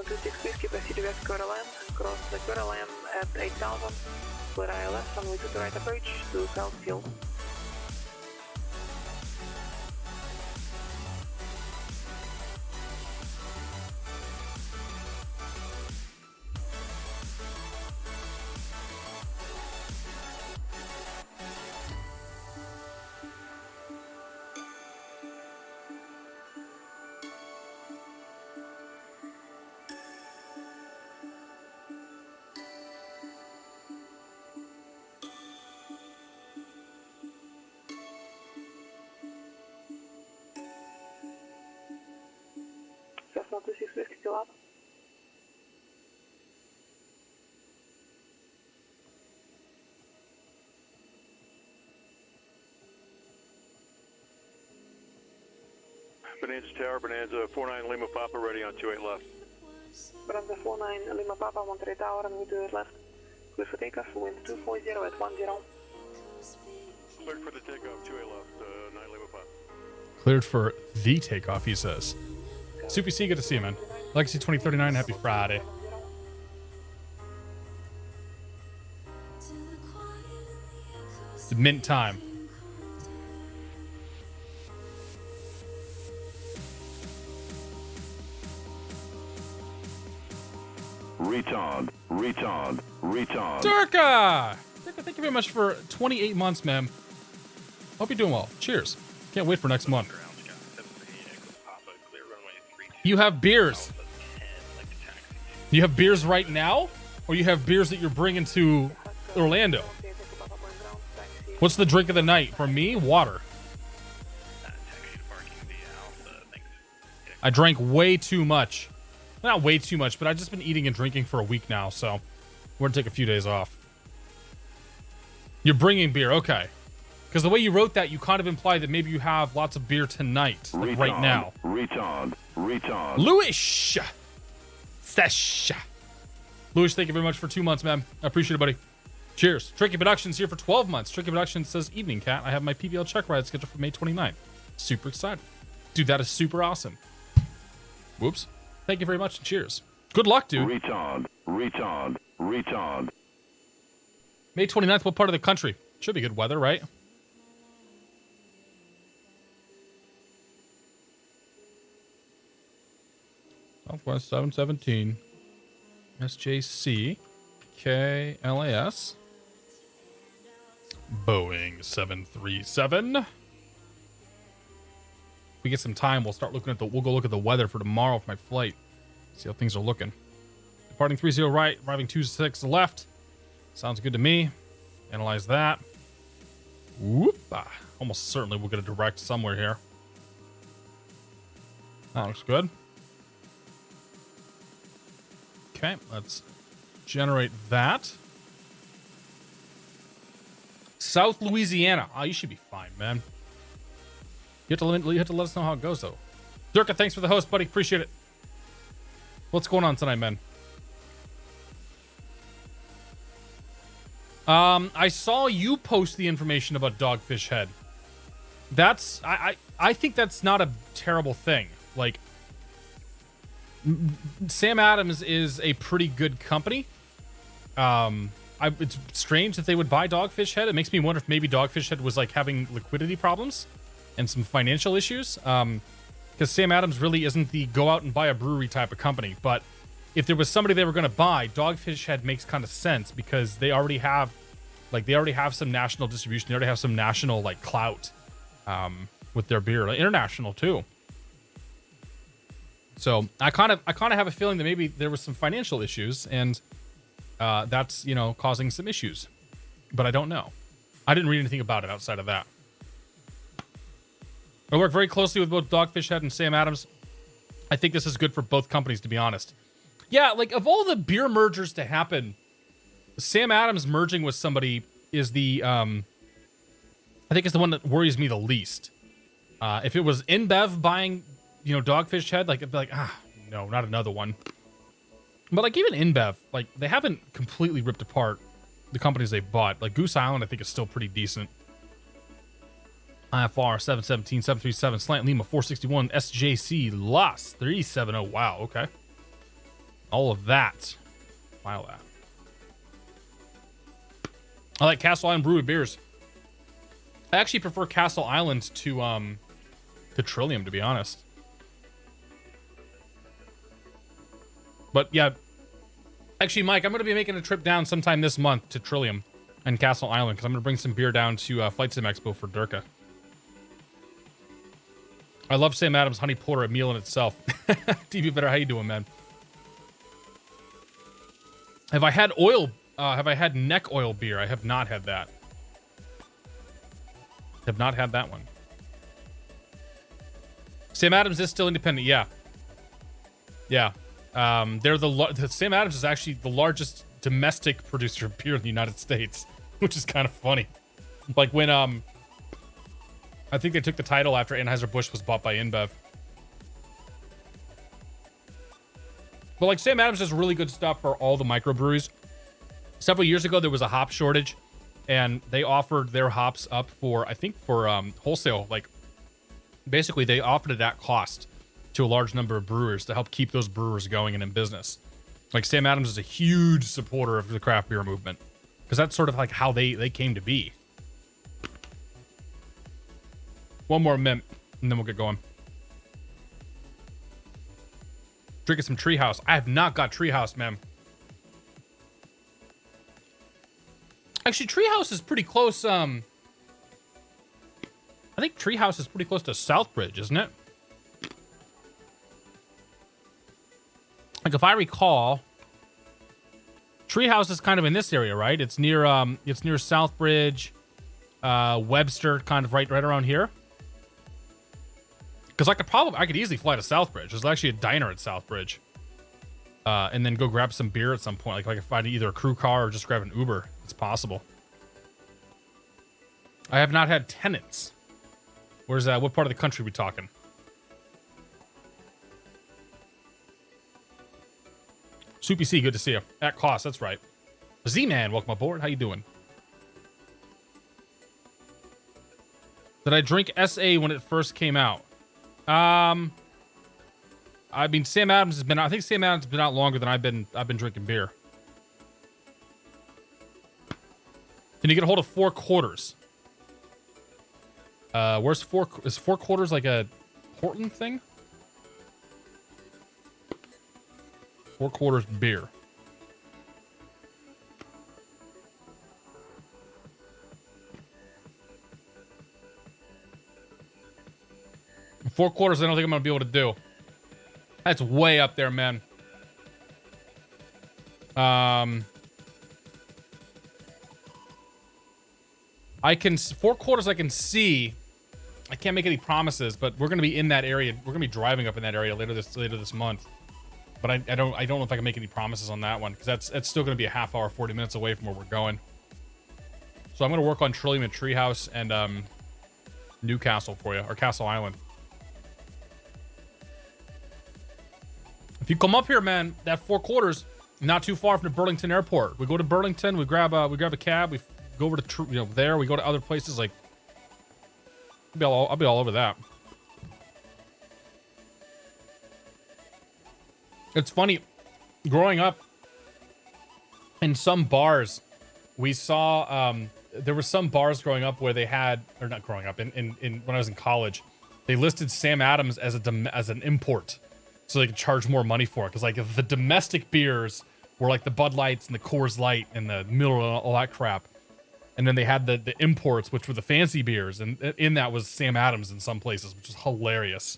[SPEAKER 4] 26 Whiskey, proceed west quarter lane, cross the quarter lane at 8000, clear ILS, runway 2 to right approach to Southfield. Cessna 26 Whiskey still up.
[SPEAKER 5] Bonanza Tower, Bonanza 49 Lima Papa, ready on 28 left.
[SPEAKER 4] Bonanza 49 Lima Papa, Monterey Tower, runway 28 left. Clear for takeoff, wind 240 at 10.
[SPEAKER 5] Cleared for the takeoff, 28 left, 9 Lima Papa.
[SPEAKER 1] Cleared for the takeoff, he says. Soupy C, good to see you, man. Legacy 2039, happy Friday. It's mint time.
[SPEAKER 8] Retard.
[SPEAKER 1] Durka! Thank you very much for 28 months, man. Hope you're doing well. Cheers. Can't wait for next month. You have beers. You have beers right now? Or you have beers that you're bringing to Orlando? What's the drink of the night? For me, water. I drank way too much. Not way too much, but I've just been eating and drinking for a week now, so we're going to take a few days off. You're bringing beer, okay. Because the way you wrote that, you kind of implied that maybe you have lots of beer tonight, like right now.
[SPEAKER 8] Retard.
[SPEAKER 1] Louis! Sesh. Louis, thank you very much for 2 months, man. I appreciate it, buddy. Cheers. Tricky Productions here for 12 months. Tricky Productions says, evening, cat. I have my PBL check ride scheduled for May 29th. Super excited. Dude, that is super awesome. Whoops. Thank you very much and cheers. Good luck, dude.
[SPEAKER 8] Retard.
[SPEAKER 1] May 29th, what part of the country? Should be good weather, right? Southwest 717. SJC. KLAS. Boeing 737. If we get some time, we'll go look at the weather for tomorrow for my flight. See how things are looking. Departing 30 right, arriving 26 left. Sounds good to me. Analyze that. Whoop. Almost certainly we'll get a direct somewhere here. That looks good. Okay, let's generate that. South Louisiana. Oh, you should be fine, man. You have to let us know how it goes, though. Durka, thanks for the host, buddy. Appreciate it. What's going on tonight, man? I saw you post the information about Dogfish Head. That's I think that's not a terrible thing. Like, Sam Addams is a pretty good company. It's strange that they would buy Dogfish Head. It makes me wonder if maybe Dogfish Head was like having liquidity problems and some financial issues. Because Sam Addams really isn't the go out and buy a brewery type of company. But if there was somebody they were going to buy, Dogfish Head makes kind of sense because they already have some national distribution. They already have some national like clout with their beer, like, international too. So I kind of have a feeling that maybe there was some financial issues and that's, causing some issues, but I don't know. I didn't read anything about it outside of that. I work very closely with both Dogfish Head and Sam Addams. I think this is good for both companies, to be honest. Yeah, like of all the beer mergers to happen, Sam Addams merging with somebody is the, I think it's the one that worries me the least. If it was InBev buying, Dogfish Head, like, it'd be like, no, not another one. But like even InBev, like they haven't completely ripped apart the companies they bought. Like Goose Island, I think is still pretty decent. IFR 717, 737, Slant Lima 461, SJC, LAS 370. Wow, okay. All of that. File that. I like Castle Island Brewery beers. I actually prefer Castle Island to Trillium, to be honest. But yeah, actually, Mike, I'm going to be making a trip down sometime this month to Trillium and Castle Island because I'm going to bring some beer down to Flight Sim Expo for Durka. I love Sam Adams Honey Porter, a meal in itself. DB Better, how you doing, man? Have I had oil? Have I had neck oil beer? I have not had that. Have not had that one. Sam Adams is still independent. Yeah. Yeah. They're the Sam Adams is actually the largest domestic producer of beer in the United States, which is kind of funny. Like when I think they took the title after Anheuser-Busch was bought by InBev. But like Sam Adams does really good stuff for all the microbreweries. Several years ago there was a hop shortage, and they offered their hops up for wholesale. Like basically they offered it at cost to a large number of brewers to help keep those brewers going and in business. Like Sam Adams is a huge supporter of the craft beer movement because that's sort of like how they came to be. One more mint and then we'll get going. Drinking some Treehouse. I have not got Treehouse, man. Actually, Treehouse is pretty close. I think Treehouse is pretty close to Southbridge, isn't it? Like if I recall, Treehouse is kind of in this area, right? It's near Southbridge, Webster, kind of right around here. Because I could easily fly to Southbridge. There's actually a diner at Southbridge, and then go grab some beer at some point. Like if I had either a crew car or just grab an Uber, it's possible. I have not had Tenants. Where's that? What part of the country are we talking? Soupy C, good to see you. At cost, that's right. Z-Man, welcome aboard. How you doing? Did I drink SA when it first came out? I mean, Sam Adams has been. I think Sam Adams has been out longer than I've been drinking beer. Can you get a hold of 4 quarters? Where's 4? Is 4 quarters like a Portland thing? 4 quarters beer. Four quarters, I don't think I'm gonna be able to do. That's way up there, man. I can 4 quarters. I can see. I can't make any promises, but we're gonna be in that area. We're gonna be driving up in that area later this month. But I don't know if I can make any promises on that one because that's still gonna be a half hour, 40 minutes away from where we're going. So I'm gonna work on Trillium and Treehouse and Newcastle for you, or Castle Island. If you come up here, man, that 4 quarters, not too far from the Burlington Airport. We go to Burlington, we grab a cab, we go over to there, we go to other places. Like, I'll be all over that. It's funny, growing up in some bars, we saw there were some bars growing up where they had, or not growing up, in when I was in college, they listed Sam Adams as an import. So they could charge more money for it. Because like the domestic beers were like the Bud Lights and the Coors Light and the Miller and all that crap. And then they had the imports, which were the fancy beers. And in that was Sam Adams in some places, which is hilarious.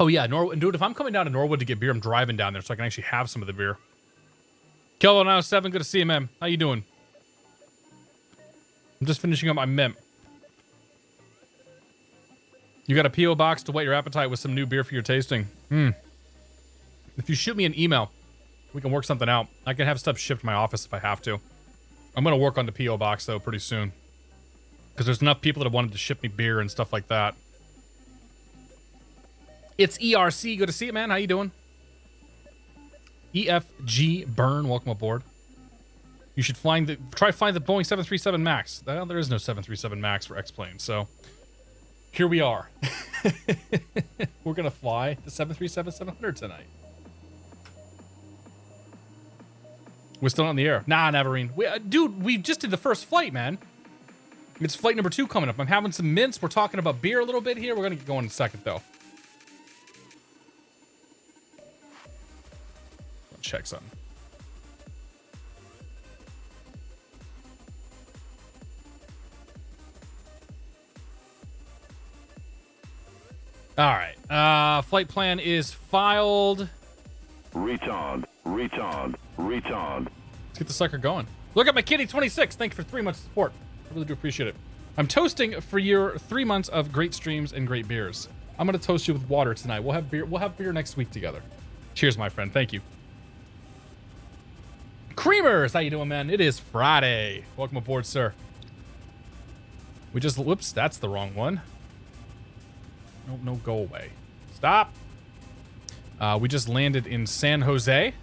[SPEAKER 1] Oh yeah, dude, if I'm coming down to Norwood to get beer, I'm driving down there so I can actually have some of the beer. Kelvin 907, good to see you, man. How you doing? I'm just finishing up my mint. You got a P.O. box to whet your appetite with some new beer for your tasting. If you shoot me an email, we can work something out. I can have stuff shipped to my office if I have to. I'm going to work on the P.O. box, though, pretty soon. Because there's enough people that have wanted to ship me beer and stuff like that. It's ERC. Good to see you, man. How you doing? EFG Burn, welcome aboard. You should try find the Boeing 737 MAX. Well, there is no 737 MAX for X-Plane, so... here we are. We're going to fly the 737-700 tonight. We're still not in the air. Nah, Navarine. Dude, we just did the first flight, man. It's flight number 2 coming up. I'm having some mints. We're talking about beer a little bit here. We're going to get going in a second, though. Check something. All right. Flight plan is filed.
[SPEAKER 8] Retard.
[SPEAKER 1] Let's get the sucker going. Look at my kitty 26. Thank you for 3 months of support. I really do appreciate it. I'm toasting for your 3 months of great streams and great beers. I'm gonna toast you with water tonight. We'll have beer. We'll have beer next week together. Cheers, my friend. Thank you. Creamers, how you doing, man? It is Friday. Welcome aboard, sir. We just, whoops, that's the wrong one. No, go away. Stop. We just landed in San Jose.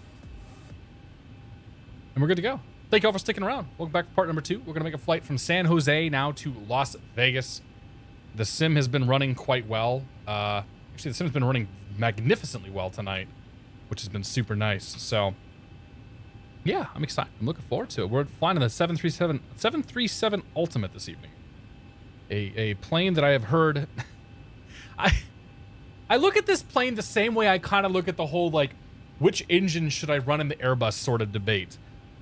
[SPEAKER 1] And we're good to go. Thank you all for sticking around. Welcome back to part number 2. We're going to make a flight from San Jose now to Las Vegas. The sim has been running quite well. Actually, the sim's been running magnificently well tonight, which has been super nice. So, yeah, I'm excited. I'm looking forward to it. We're flying in the 737 Ultimate this evening. A plane that I have heard... I look at this plane the same way I kind of look at the whole, like, which engine should I run in the Airbus sort of debate.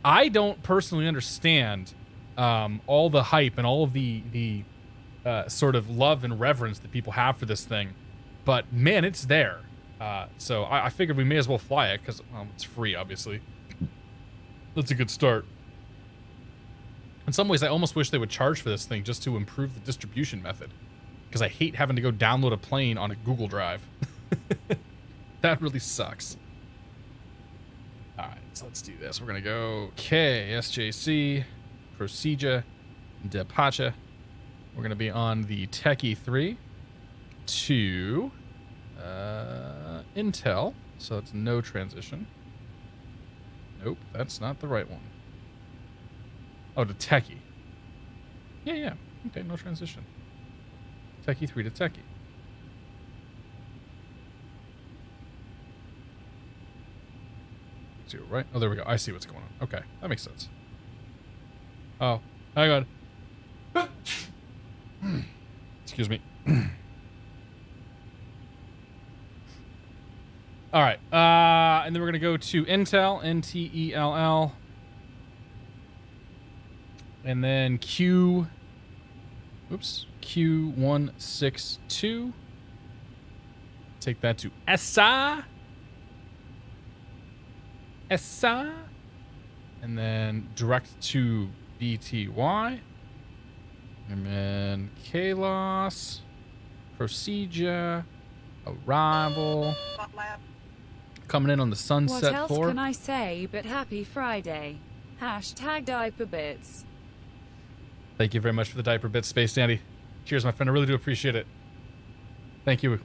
[SPEAKER 1] I don't personally understand all the hype and all of the sort of love and reverence that people have for this thing. But, man, it's there. So I figured we may as well fly it because, well, it's free, obviously. That's a good start. In some ways, I almost wish they would charge for this thing just to improve the distribution method. Because I hate having to go download a plane on a Google Drive. That really sucks. All right, so let's do this. We're going to go KSJC, Procedure, Departure. We're going to be on the Techie 3 to Intel. So it's no transition. Nope, that's not the right one. Oh, to Techie. Yeah. Okay, no transition. Techie 3 to Techie. 0, right? Oh, there we go. I see what's going on. Okay, that makes sense. Oh, hang on. Excuse me. All right, and then we're gonna go to Intel, N-T-E-L-L, and then Q162. Take that to ESA. And then direct to BTY. And then KLAS. Procedure. Arrival. Coming in on the Sunset 4.
[SPEAKER 12] What else can I say but happy Friday? #DiaperBits.
[SPEAKER 1] Thank you very much for the diaper bits, Space Dandy. Cheers, my friend. I really do appreciate it. Thank you.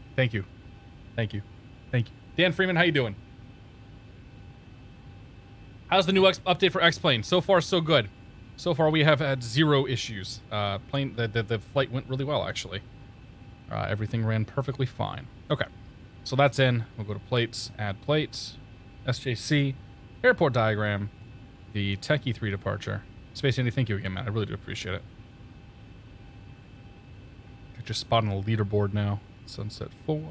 [SPEAKER 1] Dan Freeman, how you doing? How's the new update for X-Plane? So far, so good. So far, we have had 0 issues. The flight went really well, actually. Everything ran perfectly fine. Okay, so that's in. We'll go to plates, add plates, SJC, airport diagram, the Techie 3 departure. Space Dandy, thank you again, man. I really do appreciate it. I just spotted on the leaderboard now. Sunset 4.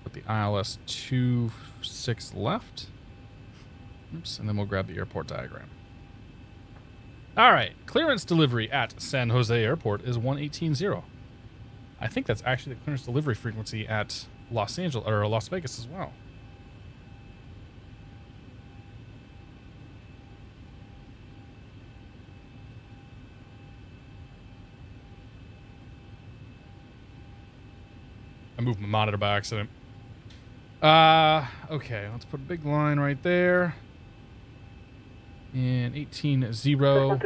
[SPEAKER 1] Put the ILS 26 left. Oops, and then we'll grab the airport diagram. All right, clearance delivery at San Jose Airport is 118.0. I think that's actually the clearance delivery frequency at Los Angeles or Las Vegas as well. I moved my monitor by accident. Okay, let's put a big line right there. And 18.0.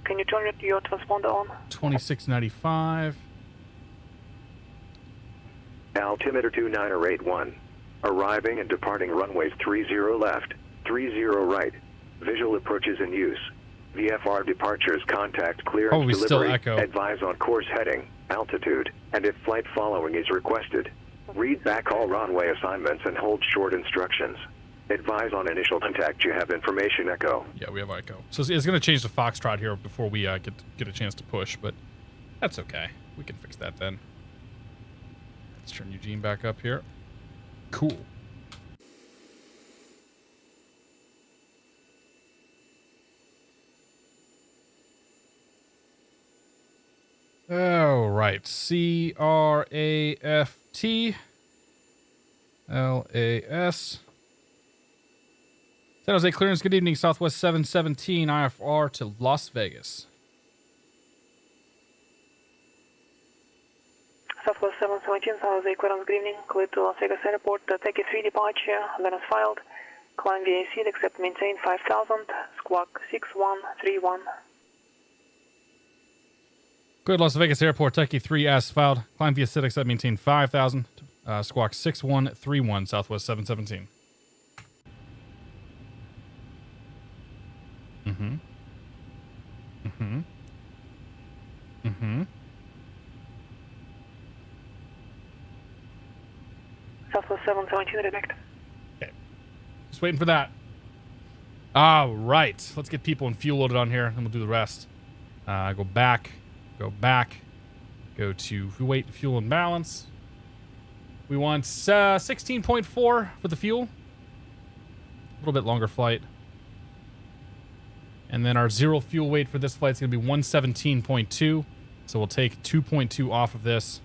[SPEAKER 4] Can you turn your transponder on?
[SPEAKER 1] 2695.
[SPEAKER 2] Altimeter 29081. Arriving and departing runways 30 left, 30 right. Visual approaches in use. VFR departures, contact clearance,
[SPEAKER 1] we still
[SPEAKER 2] delivery,
[SPEAKER 1] echo.
[SPEAKER 2] advise on course heading, altitude, and if flight following is requested. Read back all runway assignments and hold short instructions. Advise on initial contact. You have information, Echo.
[SPEAKER 1] Yeah, we have echo. So it's going to change to Foxtrot here before we get a chance to push, but that's okay. We can fix that then. Let's turn Eugene back up here. Cool. All right. CRAFT LAS. San Jose clearance. Good evening. Southwest 717 IFR to Las Vegas.
[SPEAKER 4] Southwest 717, San Jose clearance. Good evening. Clear to Las Vegas Airport. Take a 3 departure. Then as filed. Climb via seat except maintain 5000. Squawk 6131.
[SPEAKER 1] Good Las Vegas Airport. Techie 3 as filed. Climb via SID except maintain 5000. Squawk 6131. Southwest 717. Mm-hmm. Mm-hmm. Mm-hmm.
[SPEAKER 4] Southwest 717, redirect.
[SPEAKER 1] Okay. Just waiting for that. All right. Let's get people and fuel loaded on here, and we'll do the rest. Go back. Go to fuel and balance. We want 16.4 for the fuel. A little bit longer flight. And then our zero fuel weight for this flight is going to be 117.2. So we'll take 2.2 off of this.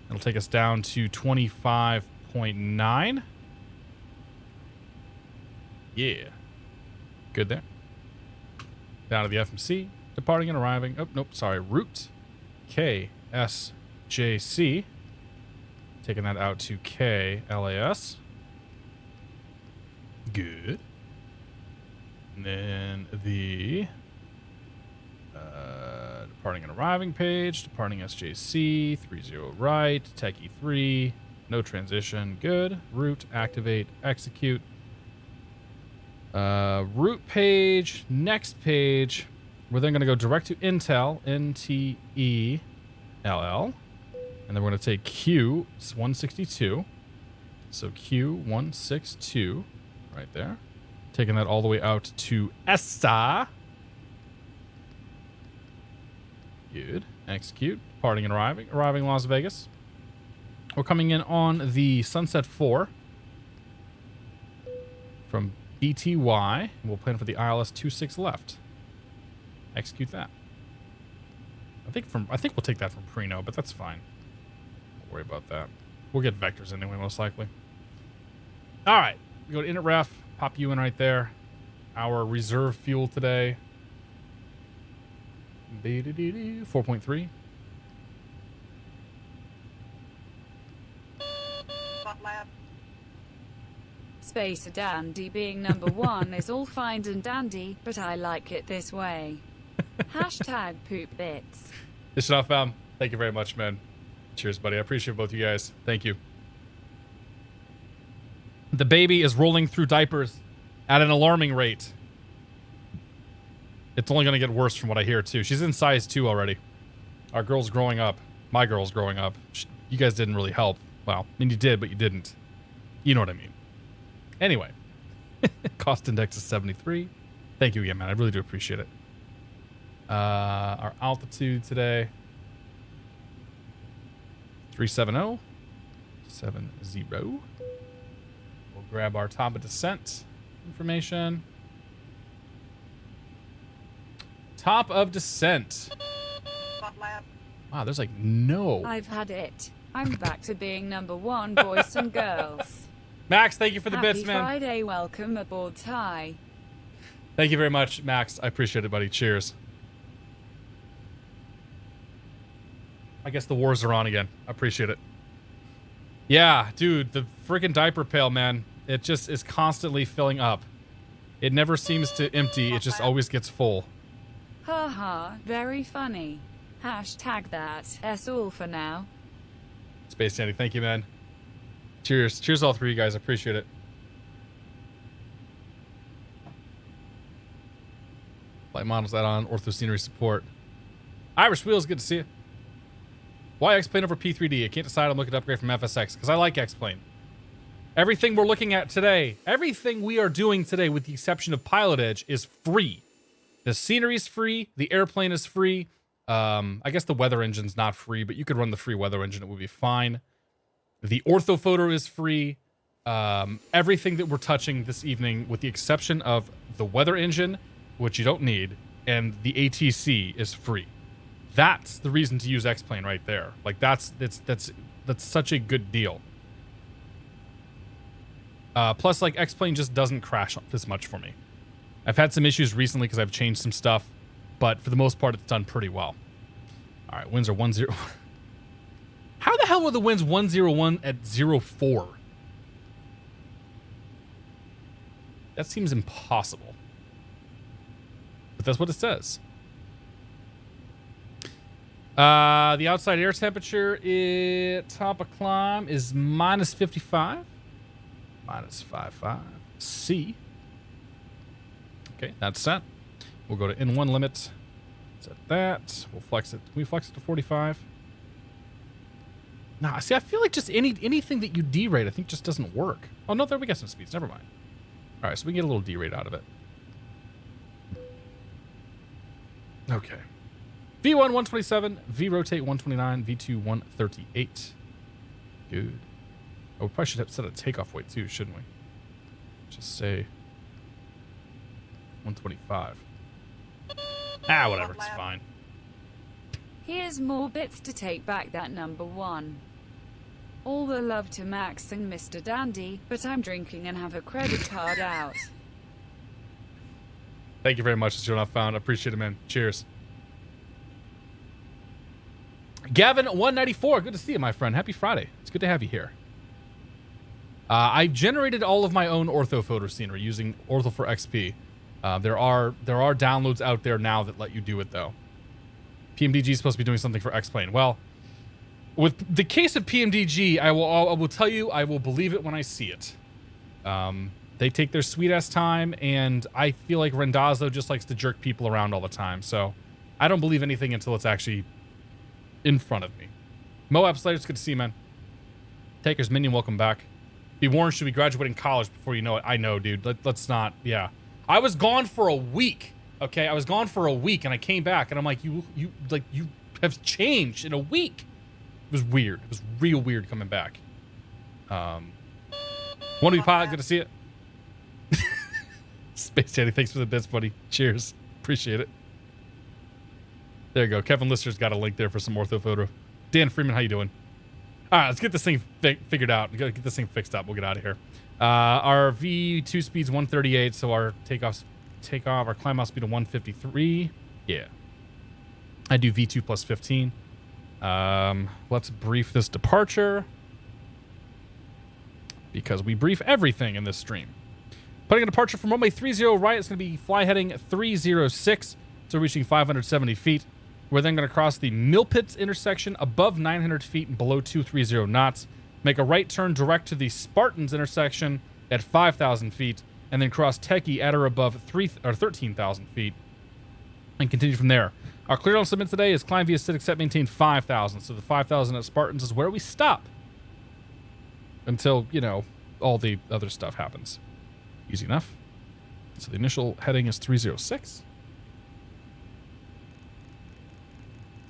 [SPEAKER 1] It'll take us down to 25.9. Yeah. Good there. Down to the FMC. Departing and arriving. Oh, nope. Sorry. Route KSJC. Taking that out to KLAS. Good. And then the departing and arriving page. Departing SJC. 30 right. Techie 3. No transition. Good. Route. Activate. Execute. Route page. Next page. We're then going to go direct to Intel. NTELL. And then we're going to take Q162. So Q162. Right there. Taking that all the way out to ESTA. Good. Execute. Departing and arriving. Arriving Las Vegas. We're coming in on the Sunset 4. From BTY. We'll plan for the ILS 26 left. Execute that. I think we'll take that from KRNO, but that's fine. Don't worry about that. We'll get vectors anyway, most likely. All right. We go to init ref. Pop you in right there. Our reserve fuel today. 4.3.
[SPEAKER 12] Spacer Dandy being number one is all fine and dandy, but I like it this way. Hashtag poop bits.
[SPEAKER 1] This is outbound. Thank you very much, man. Cheers, buddy. I appreciate both you guys. Thank you. The baby is rolling through diapers at an alarming rate. It's only going to get worse from what I hear, too. She's in size 2 already. Our girl's growing up. My girl's growing up. You guys didn't really help. Well, I mean, you did, but you didn't. You know what I mean. Anyway. Cost index is 73. Thank you again, man. I really do appreciate it. Our altitude today. 370. 70. We'll grab our top of descent information. Top of descent. Wow, there's like no.
[SPEAKER 12] I've had it. I'm back to being number one, boys and girls.
[SPEAKER 1] Max, thank you for the
[SPEAKER 12] Happy
[SPEAKER 1] bits, man.
[SPEAKER 12] Friday, welcome aboard, Ty.
[SPEAKER 1] Thank you very much, Max. I appreciate it, buddy. Cheers. I guess the wars are on again. I appreciate it. Yeah, dude, the freaking diaper pail, man. It just is constantly filling up. It never seems to empty. It just always gets full.
[SPEAKER 12] Haha, very funny. Hashtag that. That's all for now.
[SPEAKER 1] Space Dandy, thank you, man. Cheers. Cheers, all three of you guys. I appreciate it. Flight models add-on, ortho scenery support. Irish Wheels, good to see you. Why X-Plane over P3D? I can't decide. I'm looking to upgrade from FSX because I like X-Plane. Everything we're looking at today, everything we are doing today with the exception of PilotEdge is free. The scenery is free. The airplane is free. I guess the weather engine's not free, but you could run the free weather engine. It would be fine. The orthophoto is free. Everything that we're touching this evening, with the exception of the weather engine, which you don't need, and the ATC is free. That's the reason to use X-Plane right there. Like that's such a good deal. Plus, like, X-Plane just doesn't crash this much for me. I've had some issues recently because I've changed some stuff, but for the most part, it's done pretty well. All right, winds are 1-0. How the hell were the winds 101 at 0.4? That seems impossible. But that's what it says. The outside air temperature at top of climb is minus 55. Minus 55. C. Okay, that's set. We'll go to N1 limit. Set that. We'll flex it. Can we flex it to 45? Nah, see, I feel like just anything that you derate, I think just doesn't work. Oh, no, there we got some speeds. Never mind. All right, so we get a little derate out of it. Okay. V1 127, V rotate 129, V2 138. Good. Oh, we probably should have set a takeoff weight too, shouldn't we? Just say 125. Ah, whatever, it's fine.
[SPEAKER 12] Here's more bits to take back that number one. All the love to Max and Mr. Dandy, but I'm drinking and have a credit card out.
[SPEAKER 1] Thank you very much, it's not found. I appreciate it, man. Cheers. Gavin 194, good to see you, my friend. Happy Friday. It's good to have you here. I generated all of my own ortho photo scenery using Ortho for XP. There are downloads out there now that let you do it though. PMDG is supposed to be doing something for X-Plane. Well, with the case of PMDG, I will tell you, I will believe it when I see it. They take their sweet ass time, and I feel like Rendazzo just likes to jerk people around all the time. So I don't believe anything until it's actually in front of me. Moab Slater, it's good to see you, man. Taker's Minion, welcome back. Be warned, should be graduating college before you know it. I know, dude. Let's not. Yeah. I was gone for a week. Okay, I was gone for a week, and I came back, and I'm like, you have changed in a week. It was weird. It was real weird coming back. Want to be pilot? Good to see it. Space Daddy, thanks for the bits, buddy. Cheers. Appreciate it. There you go. Kevin Lister's got a link there for some ortho photo. Dan Freeman, how you doing? All right, let's get this thing figured out. We got to get this thing fixed up. We'll get out of here. Our V2 speed's 138, so our our climb out speed of 153. Yeah. I do V2 plus 15. Let's brief this departure, because we brief everything in this stream. Putting a departure from runway 30 right, it's going to be fly heading 306, so reaching 570 feet. We're then going to cross the Millpits intersection above 900 feet and below 230 knots. Make a right turn direct to the Spartans intersection at 5,000 feet, and then cross Techie at or above 13,000 feet, and continue from there. Our clearance limit today is climb via Citic set maintain 5,000, so the 5,000 at Spartans is where we stop until, you know, all the other stuff happens. Easy enough. So the initial heading is 306.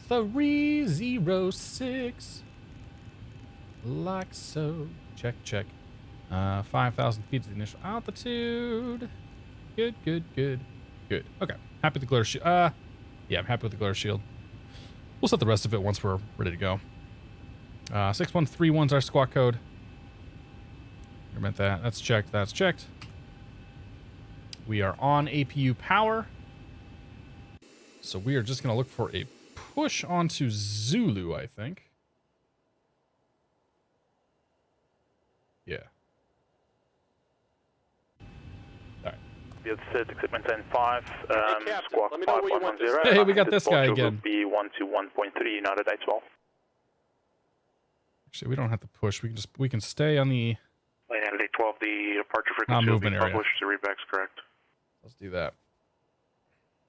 [SPEAKER 1] 306. Like so. Check, check. 5,000 feet is the initial altitude. Good, good, good, good. Okay. Happy with the glare shield. Yeah, I'm happy with the glare shield. We'll set the rest of it once we're ready to go. 6131 is our squawk code. I meant that. That's checked. That's checked. We are on APU power. So we are just going to look for a push onto Zulu, I think. Yeah. All right.
[SPEAKER 13] It's except 10-5, squawk 5110.
[SPEAKER 1] Hey, we got this guy again.
[SPEAKER 13] Will be 121.3 United 812.
[SPEAKER 1] Actually, we don't have to push. We can stay on the
[SPEAKER 13] United 812. The departure frequency will be
[SPEAKER 1] movement area.
[SPEAKER 13] Published. The readback's correct.
[SPEAKER 1] Let's do that.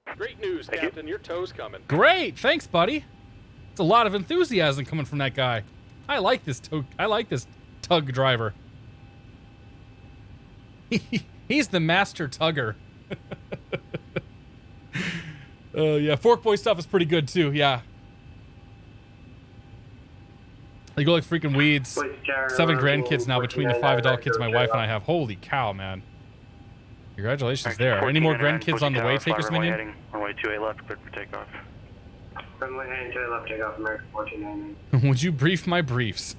[SPEAKER 6] Great news, Captain. Your tow's coming.
[SPEAKER 1] Great. Thanks, buddy. It's a lot of enthusiasm coming from that guy. I like this tug driver. He's the master tugger. Yeah, Fork Boy stuff is pretty good too. Yeah. They go like freaking weeds. 7 grandkids now between the 5 adult kids my wife and I have. Holy cow, man. Congratulations there. Any more grandkids on the way, Takers Minion?
[SPEAKER 13] Runway 28 left, cleared for takeoff.
[SPEAKER 3] Runway 28 left, takeoff, American 1499.
[SPEAKER 1] Would you brief my briefs?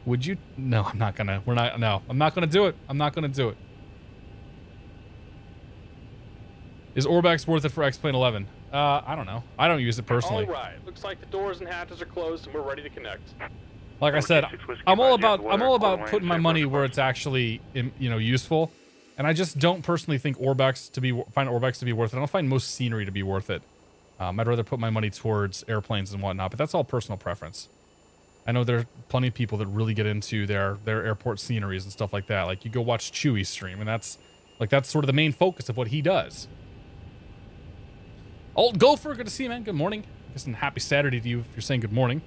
[SPEAKER 1] Would you? No, I'm not gonna. No, I'm not gonna do it. I'm not gonna do it. Is Orbex worth it for X-Plane 11? I don't know. I don't use it personally.
[SPEAKER 6] All right. Looks like the doors and hatches are closed and we're ready to connect.
[SPEAKER 1] Like I said, I'm all about putting my money where it's actually, useful, and I just don't personally think find Orbex to be worth it. I don't find most scenery to be worth it. I'd rather put my money towards airplanes and whatnot, but that's all personal preference. I know there are plenty of people that really get into their airport sceneries and stuff like that. Like you go watch Chewie's stream, and that's sort of the main focus of what he does. Old Gopher, good to see you, man. Good morning. I guess happy Saturday to you if you're saying good morning.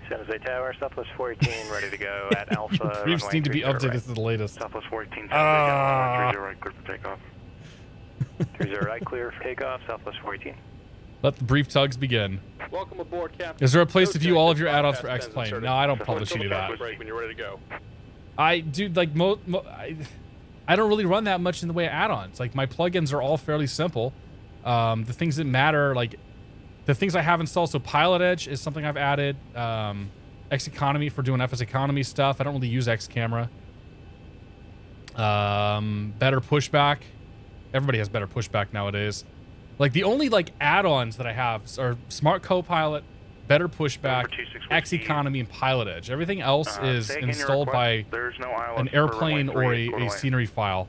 [SPEAKER 13] San Jose Tower, Southwest 418, ready to go at Alpha.
[SPEAKER 1] Briefs need to be updated to the latest.
[SPEAKER 13] Southwest 418, 30 right, clear for takeoff. 30 right, clear for takeoff, Southwest 418.
[SPEAKER 1] Let the brief tugs begin.
[SPEAKER 6] Welcome aboard, Captain.
[SPEAKER 1] Is there a place to view all of your add-ons for X-Plane? No, I don't publish any of that.
[SPEAKER 6] When you're ready to go.
[SPEAKER 1] I do, like, I don't really run that much in the way of add-ons. Like, my plugins are all fairly simple. The things that matter, like, the things I have installed, so PilotEdge is something I've added. X Economy for doing FS Economy stuff. I don't really use X Camera. Better pushback. Everybody has better pushback nowadays. Like the only like add-ons that I have are Smart Copilot, Better Pushback, X Economy, and PilotEdge. Everything else is installed by an airplane or a scenery file.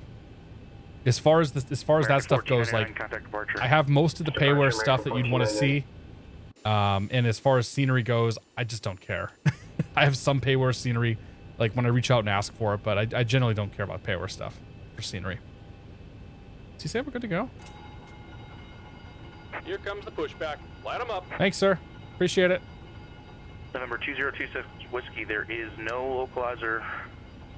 [SPEAKER 1] As far as that stuff goes, like I have most of the payware stuff that you'd want to see. And as far as scenery goes, I just don't care. I have some payware scenery, like when I reach out and ask for it, but I generally don't care about payware stuff for scenery. Does he say we're good to go?
[SPEAKER 6] Here comes the pushback. Light them up.
[SPEAKER 1] Thanks, sir. Appreciate it.
[SPEAKER 13] November 2026 Whiskey, there is no localizer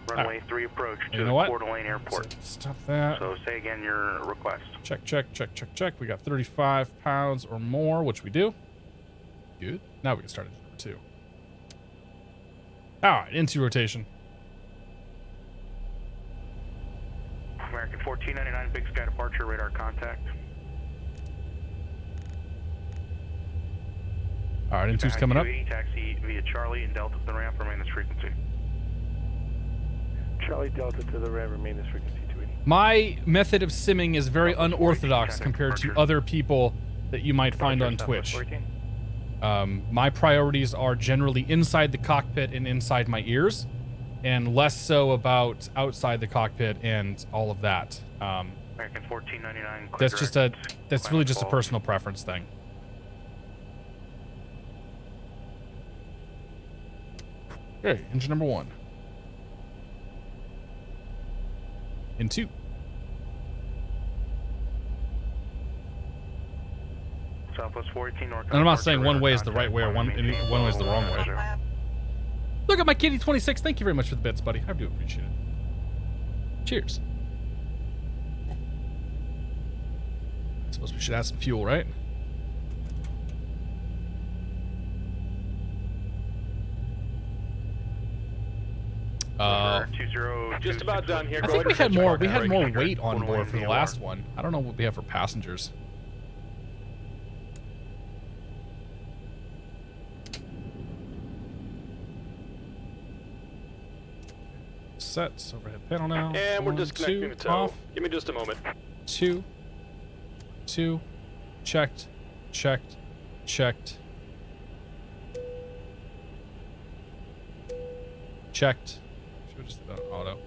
[SPEAKER 13] runway 3 approach to Coeur d'Alene Airport.
[SPEAKER 1] Stop that.
[SPEAKER 13] So say again your request.
[SPEAKER 1] Check. We got 35 pounds or more, which we do. Good. Now we can start engine number 2. All right, into rotation.
[SPEAKER 13] American 1499, Big Sky departure, radar contact.
[SPEAKER 1] All right, into's coming up.
[SPEAKER 13] Taxi via Charlie and Delta to the ramp, remain this frequency.
[SPEAKER 5] Charlie Delta to the ramp, remain this frequency 280.
[SPEAKER 1] My method of simming is very unorthodox compared to other people that you might find on Twitch. My priorities are generally inside the cockpit and inside my ears, and less so about outside the cockpit and all of that.
[SPEAKER 13] American 1499.
[SPEAKER 1] That's really just a personal preference thing. Okay, engine number 1. In 2.
[SPEAKER 13] Southwest 418 North.
[SPEAKER 1] And I'm not saying one way is the right way or one way is the wrong way. Look at my kitty 26. Thank you very much for the bits, buddy. I do appreciate it. Cheers. I suppose we should add some fuel, right?
[SPEAKER 6] Just about done here.
[SPEAKER 1] I think we had more weight on board for the last one. I don't know what we have for passengers. Sets overhead panel now.
[SPEAKER 6] And we're disconnecting the tow.
[SPEAKER 1] Off.
[SPEAKER 6] Give me just a moment.
[SPEAKER 1] 2. Checked. Checked. Checked. Checked. Should have just done auto.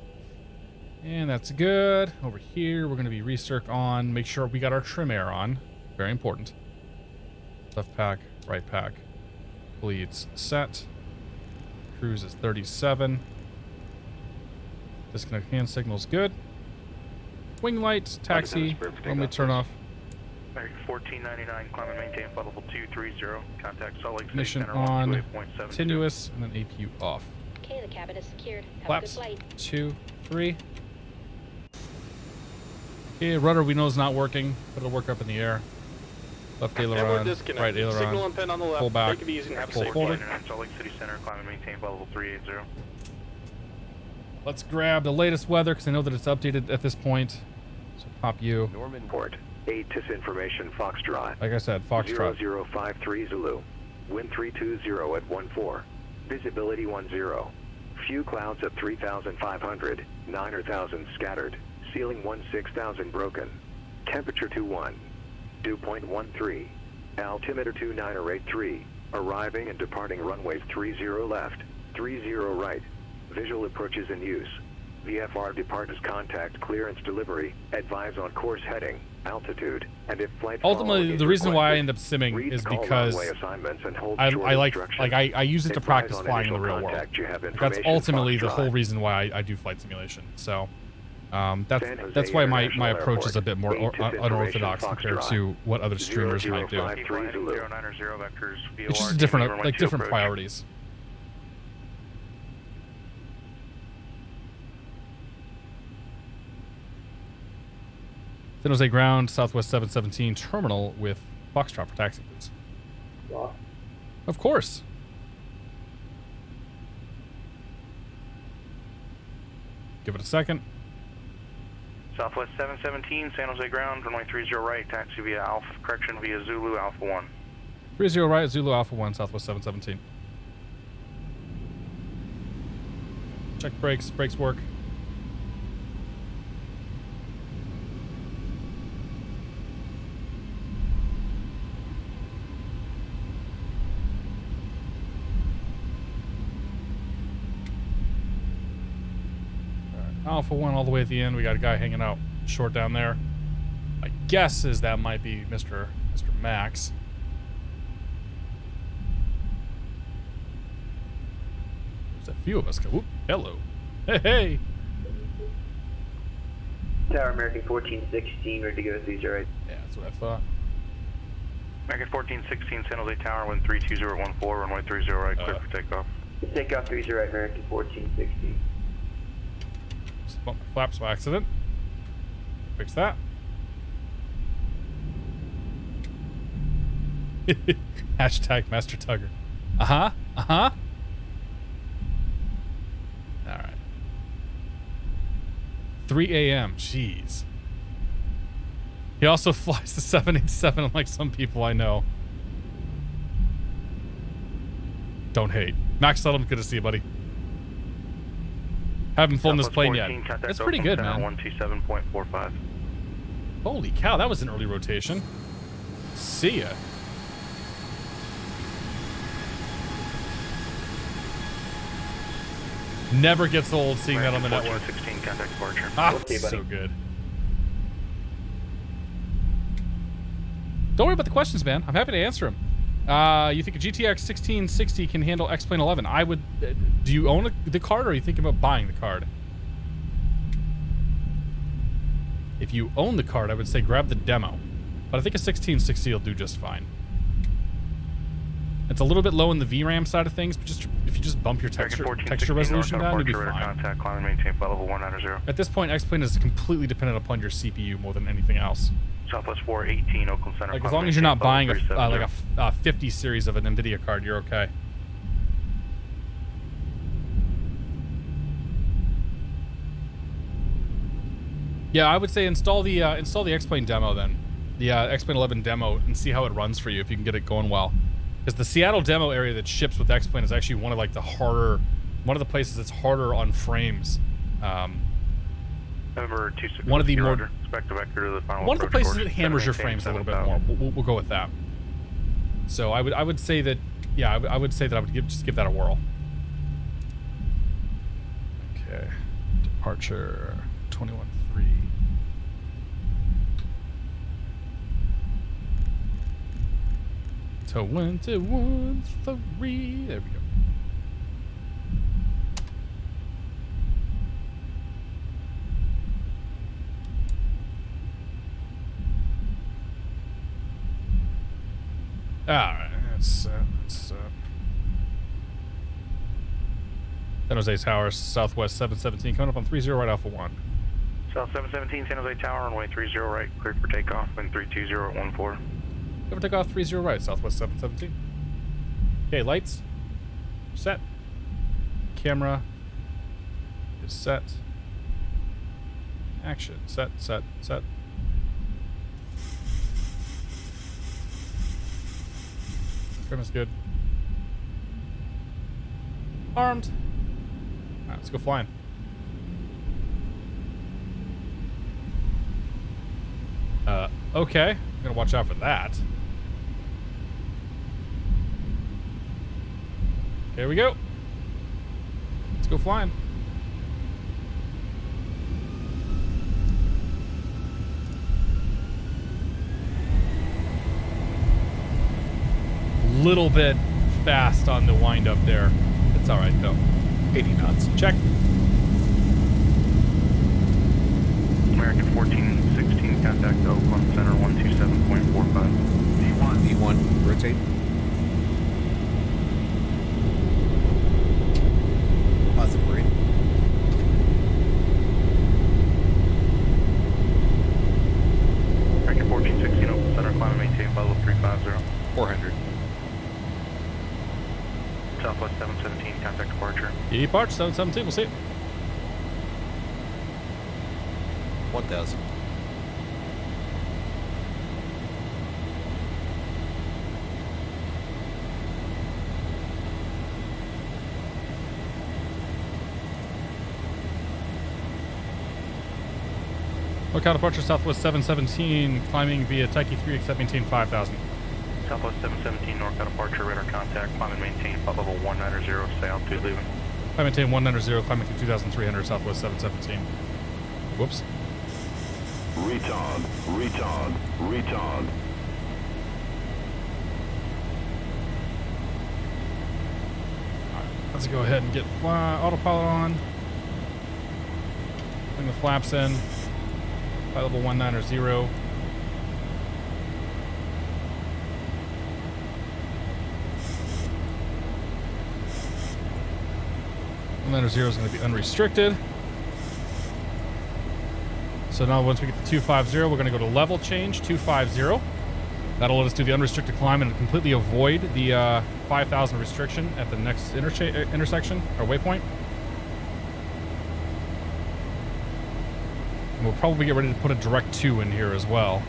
[SPEAKER 1] And that's good. Over here, we're going to be recirc on. Make sure we got our trim air on. Very important. Left pack, right pack. Bleeds set. Cruise is 37. Disconnect hand signal's good. Wing light, taxi, when we turn off.
[SPEAKER 13] 1499, climb and maintain flight level 230. Contact Salt Lake City
[SPEAKER 1] Mission
[SPEAKER 13] Center
[SPEAKER 1] on,
[SPEAKER 13] 28.72.
[SPEAKER 1] continuous, and then APU off.
[SPEAKER 14] Okay, the cabin is secured. Have
[SPEAKER 1] Flaps,
[SPEAKER 14] a good flight.
[SPEAKER 1] 2, 3. Okay, rudder we know is not working, but it'll work up in the air. Left aileron, right aileron,
[SPEAKER 6] Signal and pin on the left.
[SPEAKER 1] pull back,
[SPEAKER 6] Take it easy and have a
[SPEAKER 1] pull
[SPEAKER 6] safe
[SPEAKER 1] forward.
[SPEAKER 13] Salt Lake City Center, climb and maintain flight level 380.
[SPEAKER 1] Let's grab the latest weather because I know that it's updated at this point. So pop you.
[SPEAKER 2] Norman Port, ATIS information Foxtrot.
[SPEAKER 1] Like I said, Foxtrot.
[SPEAKER 2] 0053 Zulu. Wind 320 at 14. Visibility 10. Few clouds at 3,500. 9,000 scattered. Ceiling 16,000 broken. Temperature 21. Dew point 13. Altimeter 2983. Arriving and departing runways 30 left. 30 right. Visual approaches in use. VFR departures contact clearance delivery. Advise on course heading, altitude, and if flight.
[SPEAKER 1] Ultimately, the reason why I end up simming is because I use it to practice flying in the real world. That's ultimately the whole reason why I do flight simulation. So that's why my approach is a bit more unorthodox compared to what other streamers might do. It's just different priorities. San Jose ground, Southwest 717 terminal with Foxtrot for taxi, please.
[SPEAKER 15] Yeah.
[SPEAKER 1] Of course. Give it a second.
[SPEAKER 13] Southwest 717, San Jose ground, runway 30 right, taxi via Alpha, correction via Zulu Alpha 1.
[SPEAKER 1] 30 right, Zulu Alpha 1, Southwest 717. Check brakes, brakes work. Alpha 1 all the way at the end. We got a guy hanging out short down there. My guess is that might be Mr. Max. There's a few of us. Whoop, hello. Hey, hey.
[SPEAKER 3] Tower American 1416, ready to go 30 right.
[SPEAKER 1] Yeah, that's what I thought.
[SPEAKER 13] American 1416, San Jose Tower, wind 32014, runway 30 right, clear for takeoff.
[SPEAKER 3] Takeoff 30 right, American 1416.
[SPEAKER 1] Just bumped my flaps by accident. Fix that. Hashtag Master Tugger. Uh-huh. Uh-huh. All right. 3 a.m. Jeez. He also flies the 787 unlike some people I know. Don't hate. Max Settlement, good to see you, buddy. Haven't flown this plane yet. That's pretty good, man.
[SPEAKER 13] 127.45.
[SPEAKER 1] Holy cow, that was an early rotation. See ya. Never gets old seeing that on the network.
[SPEAKER 13] 16, contact departure.
[SPEAKER 1] Ah, so good. Don't worry about the questions, man. I'm happy to answer them. You think a GTX 1660 can handle X-Plane 11? I would. Do you own the card, or are you thinking about buying the card? If you own the card, I would say grab the demo. But I think a 1660 will do just fine. It's a little bit low in the VRAM side of things, but just if you just bump your texture resolution down, you'll be fine.
[SPEAKER 13] Contact, climb and maintain flight level 190.
[SPEAKER 1] At this point, X-Plane is completely dependent upon your CPU more than anything else.
[SPEAKER 13] Southwest 418, Oakland Center.
[SPEAKER 1] Like, as long as you're not buying a 50 series of an NVIDIA card, you're okay. Yeah, I would say install the X-Plane demo then. The X-Plane 11 demo, and see how it runs for you if you can get it going well. Because the Seattle demo area that ships with X-Plane is actually one of like the harder, one of the places that's harder on frames. One of the more, one of the places that hammers your frames a little bit more. We'll go with that. So I would say that, yeah, I would say that I would just give that a whirl. Okay, departure 21.3. To 1-1-3. There we go. Alright, San Jose Tower, Southwest 717, coming up on 30 right Alpha 1.
[SPEAKER 13] South 717, San Jose Tower, runway 30 right, cleared for takeoff, wind 320 at 14.
[SPEAKER 1] Cleared for takeoff 30 right, Southwest 717. Okay, lights. Set. Camera is set. Action. Set. Trim is good. Armed. Alright, let's go flying. Okay. I'm gonna watch out for that. Here we go. Let's go flying. Little bit fast on the wind up there. It's all right though. 80 knots. Check.
[SPEAKER 13] American 1416, contact Oakland Center 127.45.
[SPEAKER 15] V1, rotate. Positive read.
[SPEAKER 13] American 1416, Oakland Center, climb and maintain level 350.
[SPEAKER 15] 400.
[SPEAKER 13] Southwest 717, contact departure.
[SPEAKER 1] Depart 717, we'll see it.
[SPEAKER 15] 1000.
[SPEAKER 1] Lookout departure Southwest 717, climbing via Taiki 3, except maintain 5000.
[SPEAKER 13] Southwest 717, northbound departure, radar contact, climb and maintain flight level 190, stay altitude leaving.
[SPEAKER 1] Climb maintain 190, climbing through 2300, Southwest 717. Whoops.
[SPEAKER 8] Retard.
[SPEAKER 1] Alright, let's go ahead and get autopilot on. Bring the flaps in. Flight level 190. Zero is going to be unrestricted. So now once we get to 250, we're going to go to level change, 250. That'll let us do the unrestricted climb and completely avoid the 5,000 restriction at the next intersection or waypoint. And we'll probably get ready to put a direct 2 in here as well.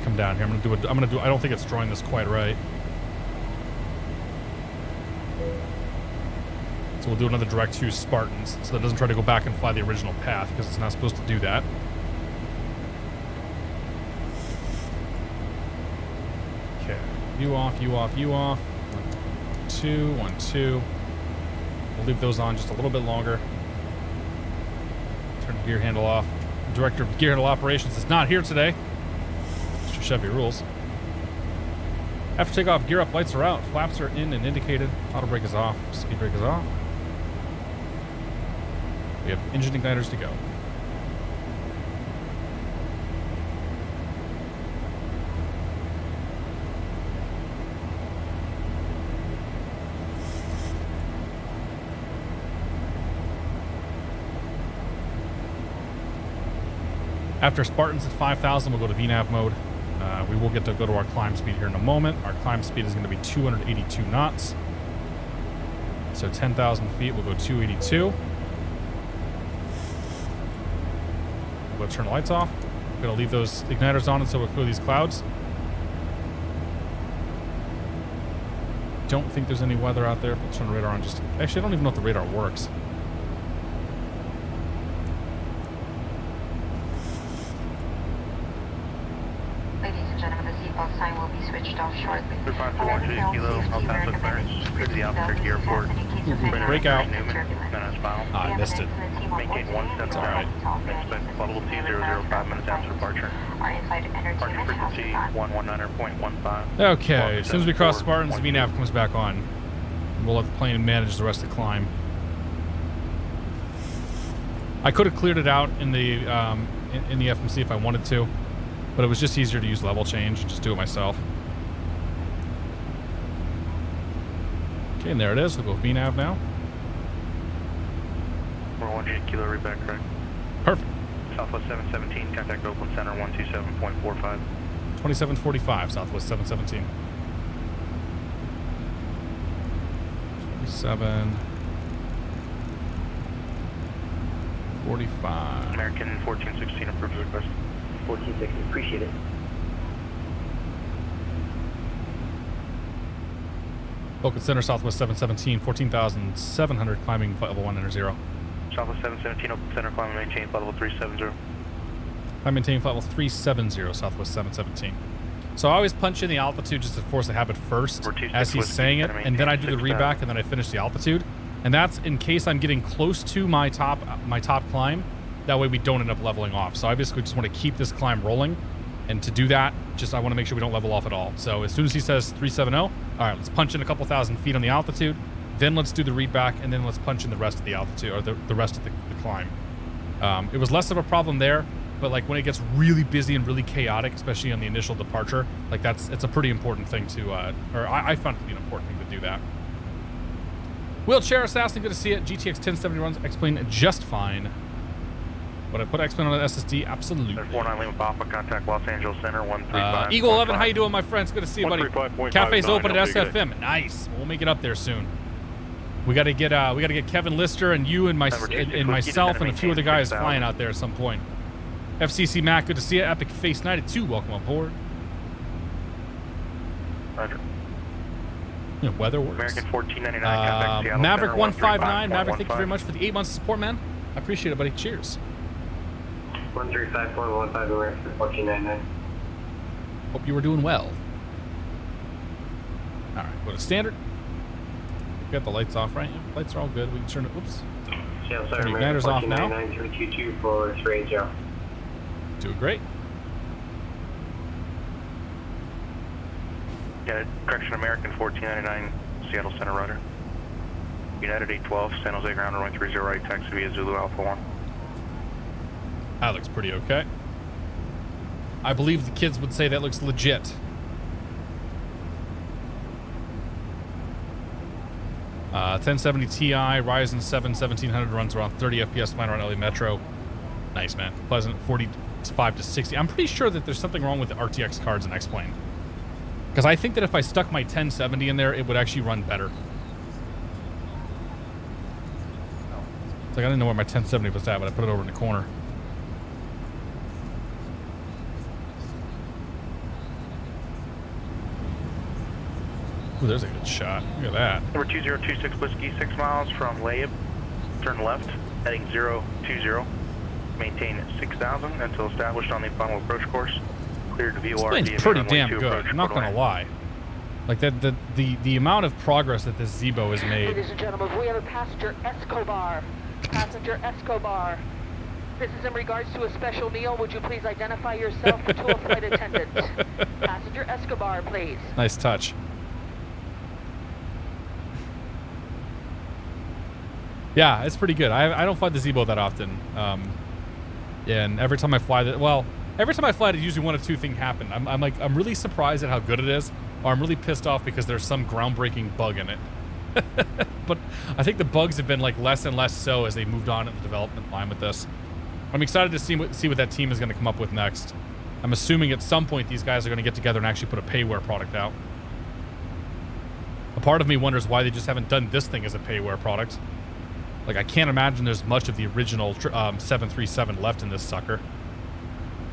[SPEAKER 1] Come down here. I'm gonna do I don't think it's drawing this quite right. So we'll do another direct 2 Spartans so that it doesn't try to go back and fly the original path because it's not supposed to do that. Okay. You off. 1, 2, 1, 2. We'll leave those on just a little bit longer. Turn the gear handle off. The Director of Gear Handle Operations is not here today. Chevy rules. After takeoff, gear up, lights are out, flaps are in and indicated, auto brake is off, speed brake is off. We have engine igniters to go. After Spartans at 5,000, we'll go to VNAV mode. We will get to go to our climb speed here in a moment. Our climb speed is going to be 282 knots. So 10,000 feet, we'll go 282. We'll go turn the lights off. We're going to leave those igniters on until we clear these clouds. Don't think there's any weather out there. We'll turn the radar on just... Actually, I don't even know if the radar works.
[SPEAKER 7] Sign will be switched off shortly.
[SPEAKER 13] Response to 1 Kilo, Alpha clearance. Clear to the altitude airport.
[SPEAKER 1] Break out.
[SPEAKER 13] Newman, final.
[SPEAKER 1] I missed it.
[SPEAKER 13] Maintain 17.
[SPEAKER 1] Alright.
[SPEAKER 13] Expect level 2005 minutes after departure. Departure frequency 119.15.
[SPEAKER 1] Okay, as soon as we cross Spartans, VNAV comes back on. We'll let the plane manage the rest of the climb. I could have cleared it out in the FMC if I wanted to, but it was just easier to use level change and just do it myself. Okay, and there it is. We'll go VNAV now.
[SPEAKER 13] 418 Kilo, read back, correct.
[SPEAKER 1] Perfect.
[SPEAKER 13] Southwest 717, contact Oakland Center 127.45.
[SPEAKER 1] 2745, Southwest 717. 2745.
[SPEAKER 13] American 1416, approved request.
[SPEAKER 3] 1460, appreciate it.
[SPEAKER 1] Oakland Center, Southwest 717, 14,700, climbing level 1 enter 0.
[SPEAKER 13] Southwest 717, Oakland Center, climb and maintain flight level 370.
[SPEAKER 1] Climb maintain flight level 370, Southwest 717. So I always punch in the altitude just to force the habit first as he's saying it, and then I do the readback, and then I finish the altitude. And that's in case I'm getting close to my top climb. That way we don't end up leveling off. So I basically just want to keep this climb rolling. And to do that, I want to make sure we don't level off at all. So as soon as he says 370, all right, let's punch in a couple thousand feet on the altitude. Then let's do the readback, and then let's punch in the rest of the altitude, or the rest of the climb. It was less of a problem there, but like when it gets really busy and really chaotic, especially on the initial departure, like it's a pretty important thing to, I found it to be an important thing to do that. Wheelchair Assassin, good to see it. GTX 1070 runs X-Plane just fine. Would I put X-Plane on an SSD? Absolutely.
[SPEAKER 13] 49 Lima Papa, contact Los Angeles Center 135.
[SPEAKER 1] Eagle 11, how you doing, my friends? Good to see you, buddy. Cafe's open at SFM. Nice. We'll make it up there soon. We got to get Kevin Lister and you and myself and a few other guys flying out there at some point. FCC Mac, good to see you. Epic Face 92, welcome aboard.
[SPEAKER 13] Roger.
[SPEAKER 1] Yeah, weather works.
[SPEAKER 13] American 1499, contact Seattle
[SPEAKER 1] Maverick
[SPEAKER 13] Center,
[SPEAKER 1] 159. Maverick, thank you very
[SPEAKER 13] 115.
[SPEAKER 1] much for the 8 months of support, man. I appreciate it, buddy. Cheers.
[SPEAKER 3] 135.15 American 1499.
[SPEAKER 1] Hope you were doing well. All right, go to standard. We got the lights off, right? Yeah, lights are all good. We can turn it. Oops.
[SPEAKER 3] Seattle
[SPEAKER 1] Turn
[SPEAKER 3] Center,
[SPEAKER 1] the igniters off now.
[SPEAKER 3] 322 for 380.
[SPEAKER 1] Doing great.
[SPEAKER 13] Yeah, correction, American 1499, Seattle Center, Roger. United 812, San Jose ground runway 30 right, taxi via Zulu Alpha 1.
[SPEAKER 1] That looks pretty okay. I believe the kids would say that looks legit. 1070 Ti, Ryzen 7 1700 runs around 30 FPS, flying around LA Metro. Nice, man. Pleasant, 45 to 60. I'm pretty sure that there's something wrong with the RTX cards in X-Plane. Because I think that if I stuck my 1070 in there, it would actually run better. It's like I didn't know where my 1070 was at, but I put it over in the corner. Ooh, there's a good shot. Look at that.
[SPEAKER 13] Number 2026 Whiskey, 6 miles from Layab. Turn left, heading 020. Maintain 6,000 until established on the final approach course. Cleared to VOR.
[SPEAKER 1] This plane's pretty damn good. I'm not going to lie. Like the amount of progress that this Zebo has made.
[SPEAKER 16] Ladies and gentlemen, we have a passenger Escobar. Passenger Escobar. This is in regards to a special meal. Would you please identify yourself to a flight attendant? Passenger Escobar, please.
[SPEAKER 1] Nice touch. Yeah, it's pretty good. I don't fly the Zebo that often. And every time I fly it, usually one of two things happen. I'm really surprised at how good it is, or I'm really pissed off because there's some groundbreaking bug in it. But I think the bugs have been like less and less so as they moved on in the development line with this. I'm excited to see what that team is going to come up with next. I'm assuming at some point these guys are going to get together and actually put a payware product out. A part of me wonders why they just haven't done this thing as a payware product. Like, I can't imagine there's much of the original 737 left in this sucker.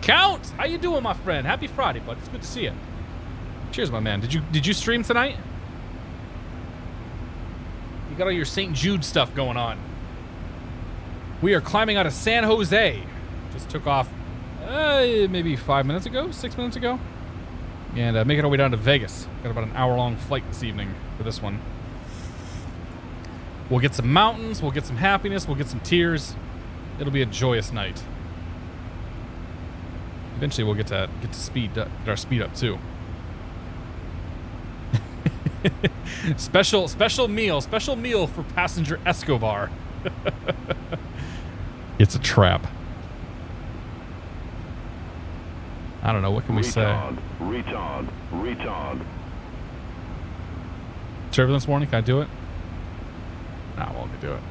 [SPEAKER 1] Count! How you doing, my friend? Happy Friday, bud. It's good to see you. Cheers, my man. Did you stream tonight? You got all your St. Jude stuff going on. We are climbing out of San Jose. Just took off maybe 5 minutes ago, 6 minutes ago. And making our way down to Vegas. Got about an hour-long flight this evening for this one. We'll get some mountains. We'll get some happiness. We'll get some tears. It'll be a joyous night. Eventually, we'll get our speed up too. special meal for passenger Escobar. It's a trap. I don't know. What can we say?
[SPEAKER 8] Retard.
[SPEAKER 1] Turbulence warning. Can I do it? No, I won't do it.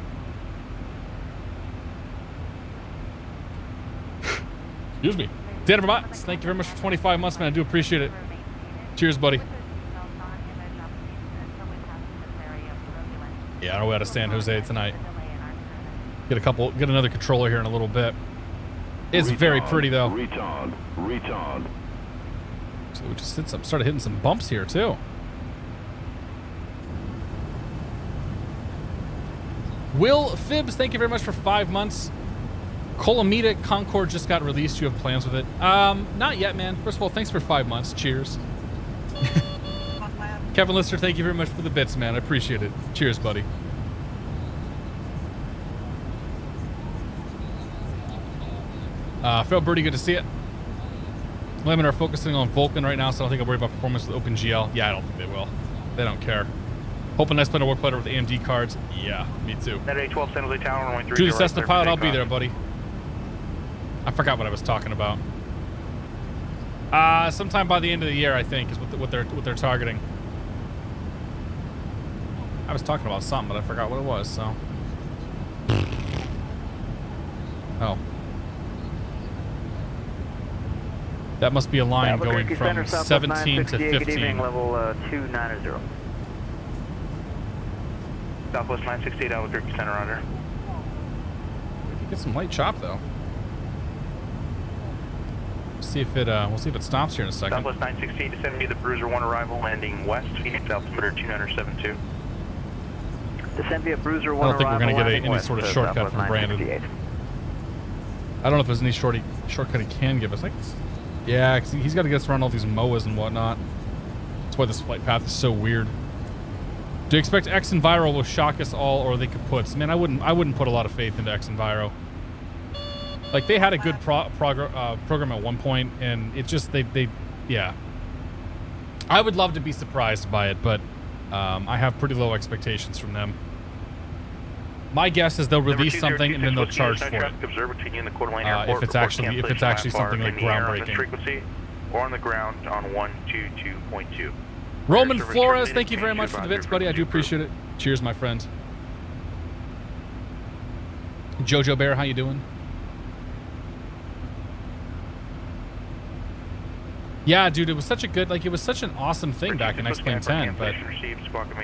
[SPEAKER 1] Excuse me. Dan Vermont, thank you very much for 25 months, man. I do appreciate it. Cheers, buddy. Yeah, I know we out of San Jose tonight. Get another controller here in a little bit. It's very pretty though.
[SPEAKER 8] Retard.
[SPEAKER 1] So we just started hitting some bumps here too. Will Phibbs, thank you very much for 5 months. Colamita Concord just got released. You have plans with it? Not yet, man. First of all, thanks for 5 months. Cheers. Kevin Lister, thank you very much for the bits, man. I appreciate it. Cheers, buddy. Phil Birdie, good to see it. Lemon are focusing on Vulcan right now, so I don't think I'll worry about performance with OpenGL. Yeah, I don't think they will. They don't care. Hoping next plan to work better with AMD cards. Yeah, me too.
[SPEAKER 13] That A12 San Jose Tower, runway 30
[SPEAKER 1] Judy
[SPEAKER 13] right
[SPEAKER 1] Cessna
[SPEAKER 13] there,
[SPEAKER 1] pilot, I'll be there, buddy. I forgot what I was talking about. Sometime by the end of the year, I think, is what they're targeting. I was talking about something, but I forgot what it was. So. Oh. That must be a line going from 17 to 15.
[SPEAKER 13] Level 290. Southwest 968, Albuquerque Center, Roger.
[SPEAKER 1] Get some light chop though. See if it we'll see if it stops here in a second.
[SPEAKER 13] Southwest 916, descend me the Bruiser 1 arrival, landing west, Phoenix altimeter 2972. Descend via Bruiser 1
[SPEAKER 1] I don't think we're going to get any sort of shortcut from Brandon. I don't know if there's any shortcut he can give us. Yeah, because he's got to get us around all these MOAs and whatnot. That's why this flight path is so weird. Do you expect X Enviro will shock us all, or they could put? Man, I wouldn't put a lot of faith into X Enviro. Like, they had a good program at one point, and it just yeah. I would love to be surprised by it, but I have pretty low expectations from them. My guess is they'll release something and then they'll charge for it. If it's actually something like groundbreaking.
[SPEAKER 13] Or on the ground on 122.2.
[SPEAKER 1] Roman Flores, thank you very much for the bits, buddy. I do appreciate it. Cheers, my friend. Jojo Bear, how you doing? Yeah, dude, it was such a good, it was such an awesome thing back in X-Plane 10, but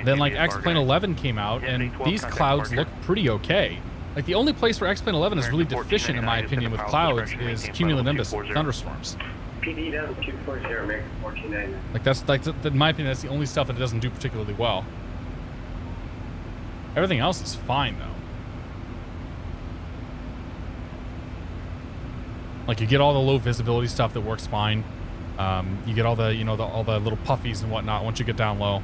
[SPEAKER 1] then, X-Plane 11 came out, and these clouds look pretty okay. Like, the only place where X-Plane 11 is really deficient, in my opinion, with clouds is cumulonimbus thunderstorms.
[SPEAKER 17] PD down 240, make 1490.
[SPEAKER 1] In my opinion, that's the only stuff that it doesn't do particularly well. Everything else is fine, though. Like, you get all the low visibility stuff that works fine. You get all the, all the little puffies and whatnot once you get down low.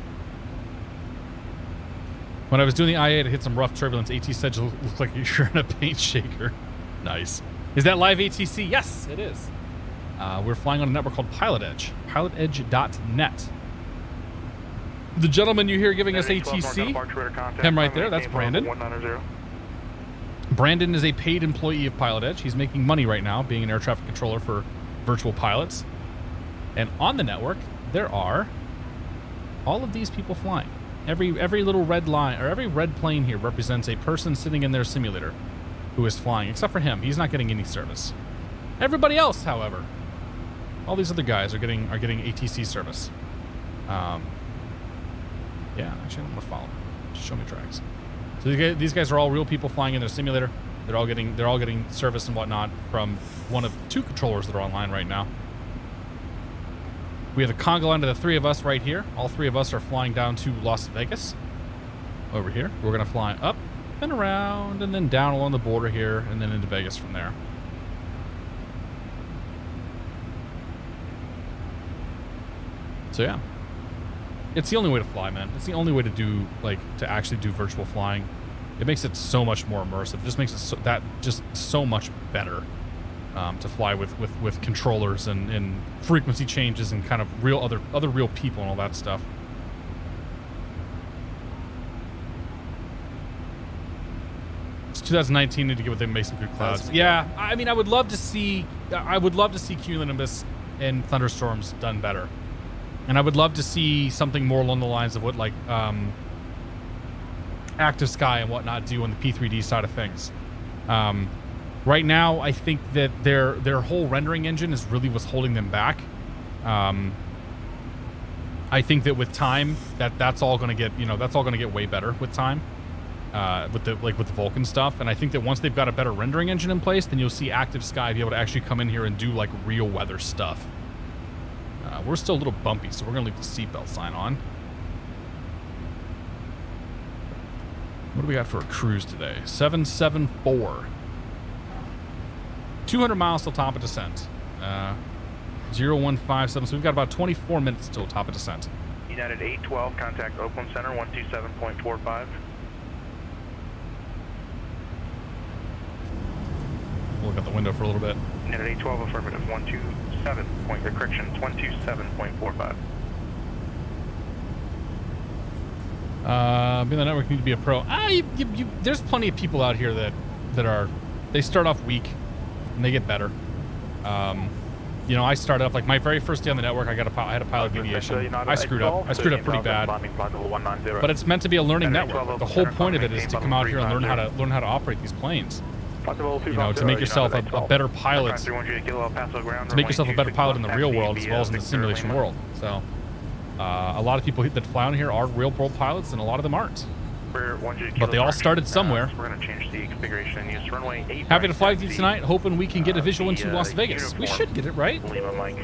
[SPEAKER 1] When I was doing the IA to hit some rough turbulence, AT said you look like you're in a paint shaker. Nice. Is that live ATC? Yes, it is. We're flying on a network called PilotEdge. PilotEdge.net. The gentleman you hear giving us ATC, him right there, that's Brandon. Brandon is a paid employee of PilotEdge. He's making money right now being an air traffic controller for virtual pilots. And on the network, there are all of these people flying. Every little red line, or every red plane here represents a person sitting in their simulator who is flying, except for him. He's not getting any service. Everybody else, however, all these other guys are getting ATC service. Yeah, actually, I'm gonna follow. Just show me tracks. So these guys are all real people flying in their simulator. They're all getting service and whatnot from one of two controllers that are online right now. We have the conga line to the three of us right here. All three of us are flying down to Las Vegas. Over here. We're going to fly up and around and then down along the border here and then into Vegas from there. So yeah. It's the only way to fly, man. It's the only way to do, to actually do virtual flying. It makes it so much more immersive. It just makes it so much better to fly with controllers and frequency changes and kind of real other real people and all that stuff. It's 2019. Need to get what they make some good clouds. Yeah, I mean, I would love to see cumulonimbus and thunderstorms done better, and I would love to see something more along the lines of what like active sky and whatnot do on the P3D side of things. Right now, I think that their whole rendering engine is really what's holding them back. I think that with time, that's all going to get way better with time, with the Vulkan stuff. And I think that once they've got a better rendering engine in place, then you'll see active sky be able to actually come in here and do like real weather stuff. We're still a little bumpy, so we're going to leave the seatbelt sign on. What do we got for a cruise today? 774. 200 miles till top of descent. 0157. So we've got about 24 minutes till top of descent.
[SPEAKER 13] United 812, contact Oakland Center 127.45.
[SPEAKER 1] We'll look out the window for a little bit.
[SPEAKER 13] United 812, affirmative 127. Correction, 127.45.
[SPEAKER 1] Being the network need to be a pro. There's plenty of people out here that they start off weak and they get better. You know, I started off like my very first day on the network. I had a pilot deviation. I screwed up. I screwed up pretty bad. But it's meant to be a learning network. The whole point of it is to come out here and learn how to operate these planes. You know, to make yourself a better pilot. To make yourself a better pilot in the real world as well as in the simulation world. So. A lot of people that fly on here are real world pilots, and a lot of them aren't. But they all started somewhere.
[SPEAKER 13] We're going to change the configuration and use runway 8.
[SPEAKER 1] Happy to fly with you tonight, hoping we can get a visual into Las Vegas. We should get it, right?
[SPEAKER 13] Lima Mike.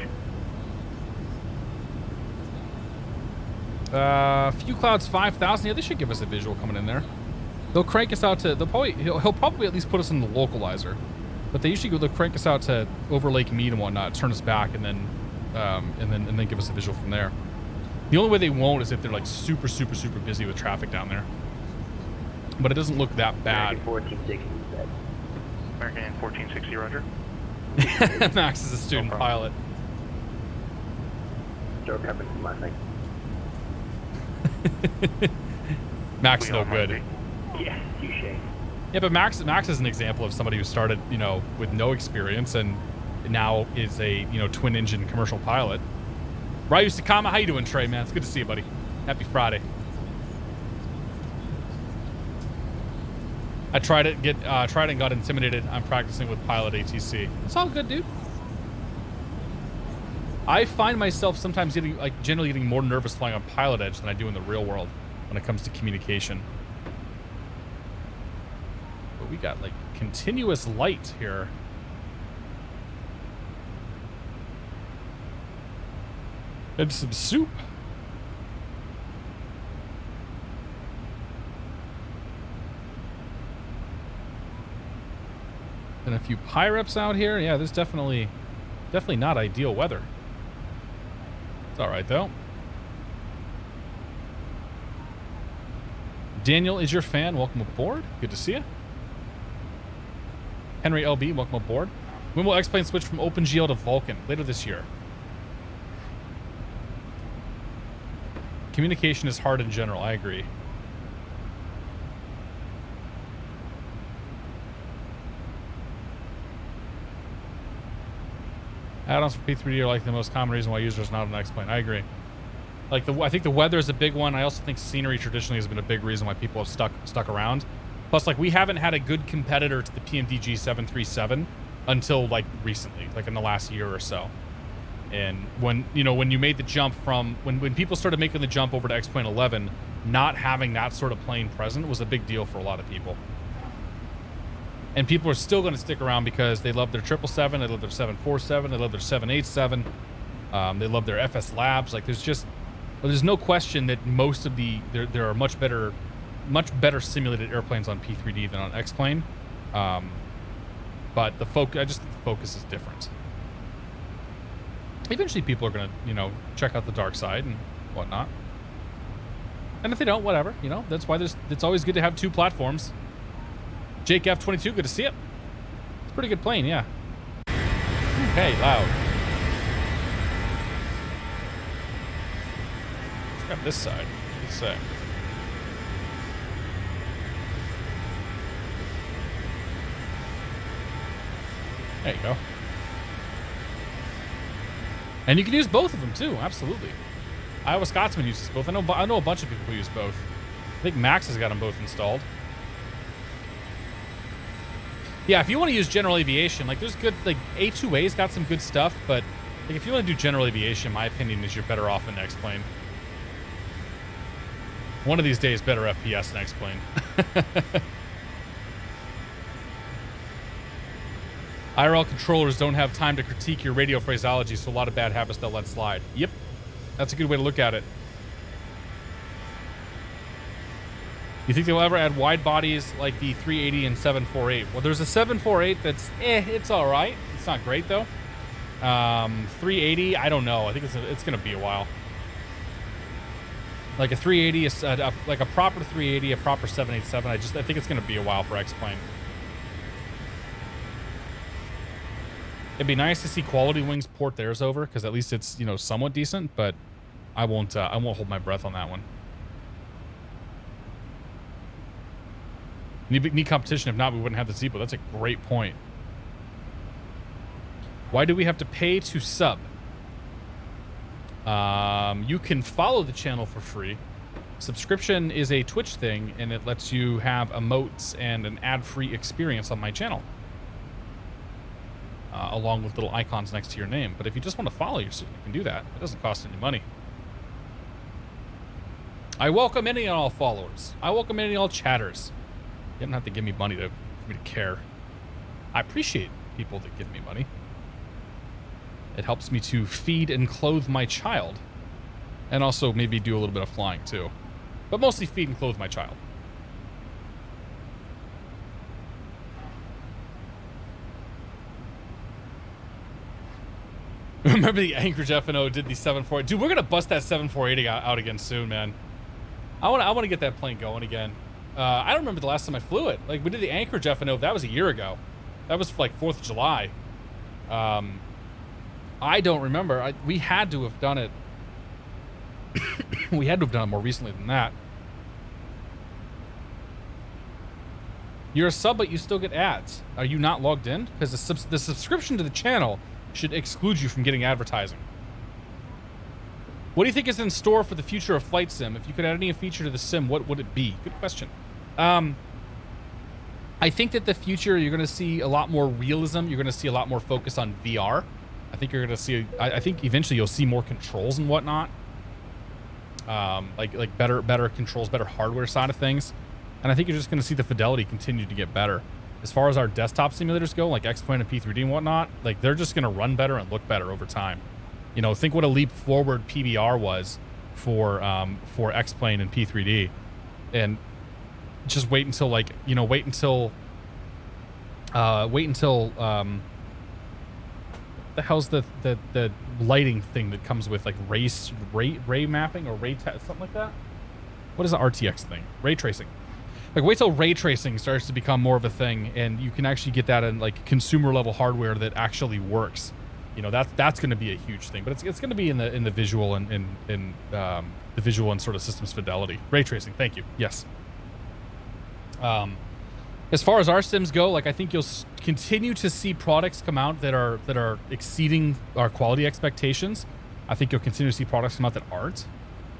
[SPEAKER 1] Few Clouds 5,000. Yeah, they should give us a visual coming in there. They'll crank us out to. He'll probably at least put us in the localizer. But they usually they'll crank us out to over Lake Mead and whatnot, turn us back, and then give us a visual from there. The only way they won't is if they're like super busy with traffic down there. But it doesn't look that bad.
[SPEAKER 13] American 1460, roger.
[SPEAKER 1] Max is a student pilot. Max is no good.
[SPEAKER 3] Yeah, touche.
[SPEAKER 1] Yeah, but Max is an example of somebody who started, you know, with no experience and now is a, you know, twin engine commercial pilot. Ryu Sakama, how you doing, Trey, man? It's good to see you, buddy. Happy Friday. I tried it and got intimidated. I'm practicing with pilot ATC. It's all good, dude. I find myself sometimes generally getting more nervous flying on PilotEdge than I do in the real world when it comes to communication. But we got like continuous light here. And some soup. And a few pyreps out here. Yeah, this definitely not ideal weather. It's all right though. Daniel is your fan. Welcome aboard. Good to see you. Henry LB, welcome aboard. When will X-Plane switch from OpenGL to Vulkan? Later this year. Communication is hard in general. I agree. Add-ons for P3D are like the most common reason why users are not on X-Plane. I agree. Like I think the weather is a big one. I also think scenery traditionally has been a big reason why people have stuck around. Plus, like we haven't had a good competitor to the PMDG 737 until like recently, like in the last year or so. And when you made the jump from when people started making the jump over to X-Plane 11, not having that sort of plane present was a big deal for a lot of people. And people are still going to stick around because they love their 777, they love their 747, they love their 787, they love their FS Labs. Like there's no question that most of there are much better simulated airplanes on P3D than on X-Plane. But I just think the focus is different. Eventually people are going to, check out the dark side and whatnot. And if they don't, whatever, that's why it's always good to have two platforms. Jake F22, good to see it. It's a pretty good plane, yeah. Okay, loud. Let's grab this side. Let's say. There you go. And you can use both of them too, absolutely. Iowa Scotsman uses both. I know a bunch of people who use both. I think Max has got them both installed. Yeah, if you want to use general aviation, like there's good, like A2A's got some good stuff, but like if you want to do general aviation, my opinion is you're better off in X-Plane. One of these days, better FPS in X-Plane. IRL controllers don't have time to critique your radio phraseology, so a lot of bad habits they'll let slide. Yep, that's a good way to look at it. You think they'll ever add wide bodies like the 380 and 748? Well, there's a 748 that's it's all right. It's not great though. 380, I don't know. I think it's gonna be a while. Like a 380, like a proper 380, a proper 787. I think it's gonna be a while for X-Plane. It'd be nice to see Quality Wings port theirs over, because at least it's, you know, somewhat decent, but I won't hold my breath on that one. Need competition. If not, we wouldn't have the Zeepo. That's a great point. Why do we have to pay to sub? You can follow the channel for free. Subscription is a Twitch thing, and it lets you have emotes and an ad-free experience on my channel. Along with little icons next to your name. But if you just want to follow, you can do that. It doesn't cost any money. I welcome any and all followers. I welcome any and all chatters. You don't have to give me money for me to care. I appreciate people that give me money. It helps me to feed and clothe my child. And also maybe do a little bit of flying too. But mostly feed and clothe my child. Remember the Anchorage FNO did the 748? Dude, we're gonna bust that 748 out again soon, man. I want to get that plane going again. I don't remember the last time I flew it. Like, we did the Anchorage FNO. That was a year ago. That was like 4th of July. I don't remember. We had to have done it. We had to have done it more recently than that. You're a sub, but you still get ads. Are you not logged in? Because the subscription to the channel should exclude you from getting advertising. What do you think is in store for the future of Flight Sim? If you could add any feature to the sim, what would it be? Good question. I think that the future, you're going to see a lot more realism. You're going to see a lot more focus on VR. I think you're going to see, I think eventually you'll see more controls and whatnot. Like better controls, better hardware side of things. And I think you're just going to see the fidelity continue to get better. As far as our desktop simulators go, like X-Plane and P3D and whatnot, like they're just going to run better and look better over time. You know, think what a leap forward PBR was for X-Plane and P3D, and just wait until wait until the hell's the lighting thing that comes with like ray mapping or something like that. What is the RTX thing? Ray tracing. Like, wait till ray tracing starts to become more of a thing, and you can actually get that in like consumer level hardware that actually works. You know, that's going to be a huge thing, but it's going to be in the visual and in the visual and sort of systems fidelity. Ray tracing. Thank you. Yes. As far as our sims go, like I think you'll continue to see products come out that are exceeding our quality expectations. I think you'll continue to see products come out that aren't.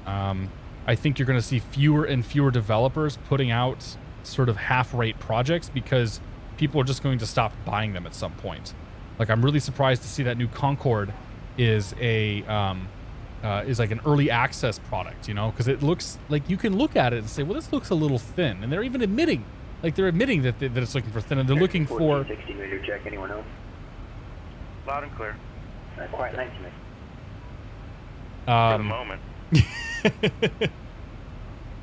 [SPEAKER 1] I think you're going to see fewer and fewer developers putting out sort of half-rate projects because people are just going to stop buying them at some point. Like, I'm really surprised to see that new Concorde is like an early access product, you know, because it looks like you can look at it and say, well, this looks a little thin, and they're even admitting that it's looking for thin, and they're looking for
[SPEAKER 3] 60 meter check. Anyone else?
[SPEAKER 13] Loud and clear.
[SPEAKER 3] Quiet night to me.
[SPEAKER 13] For the moment.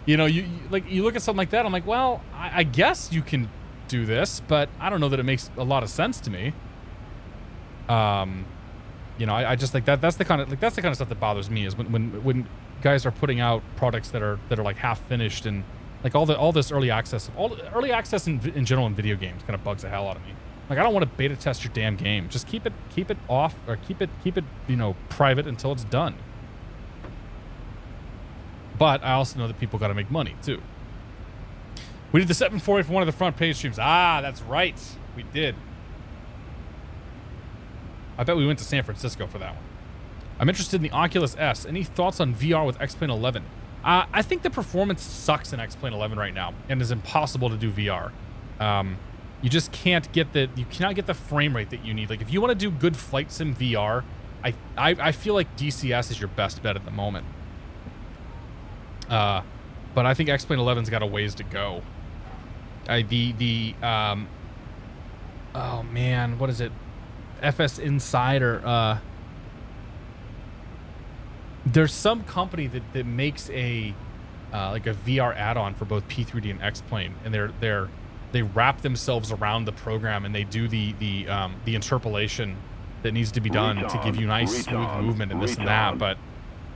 [SPEAKER 1] You know, you look at something like that, I'm like, well, I guess you can do this, but I don't know that it makes a lot of sense to me. You know, I just like that's the kind of stuff that bothers me is when guys are putting out products that are like half finished and Like all this early access in general in video games kind of bugs the hell out of me. Like I don't want to beta test your damn game. Just keep it off or keep it private until it's done. But I also know that people got to make money too. We did the 748 for one of the front page streams. Ah, that's right. We did. I bet we went to San Francisco for that one. I'm interested in the Oculus S. Any thoughts on VR with X-Plane 11? I think the performance sucks in X-Plane 11 right now and is impossible to do VR. You just can't get you cannot get the frame rate that you need. Like if you want to do good flight sim VR, I feel like DCS is your best bet at the moment. But I think X-Plane 11's got a ways to go. Oh man, what is it? FS Insider. There's some company that makes a like a VR add-on for both P3D and X-Plane, and they wrap themselves around the program and they do the interpolation that needs to be done to give you nice smooth movement and this and that. But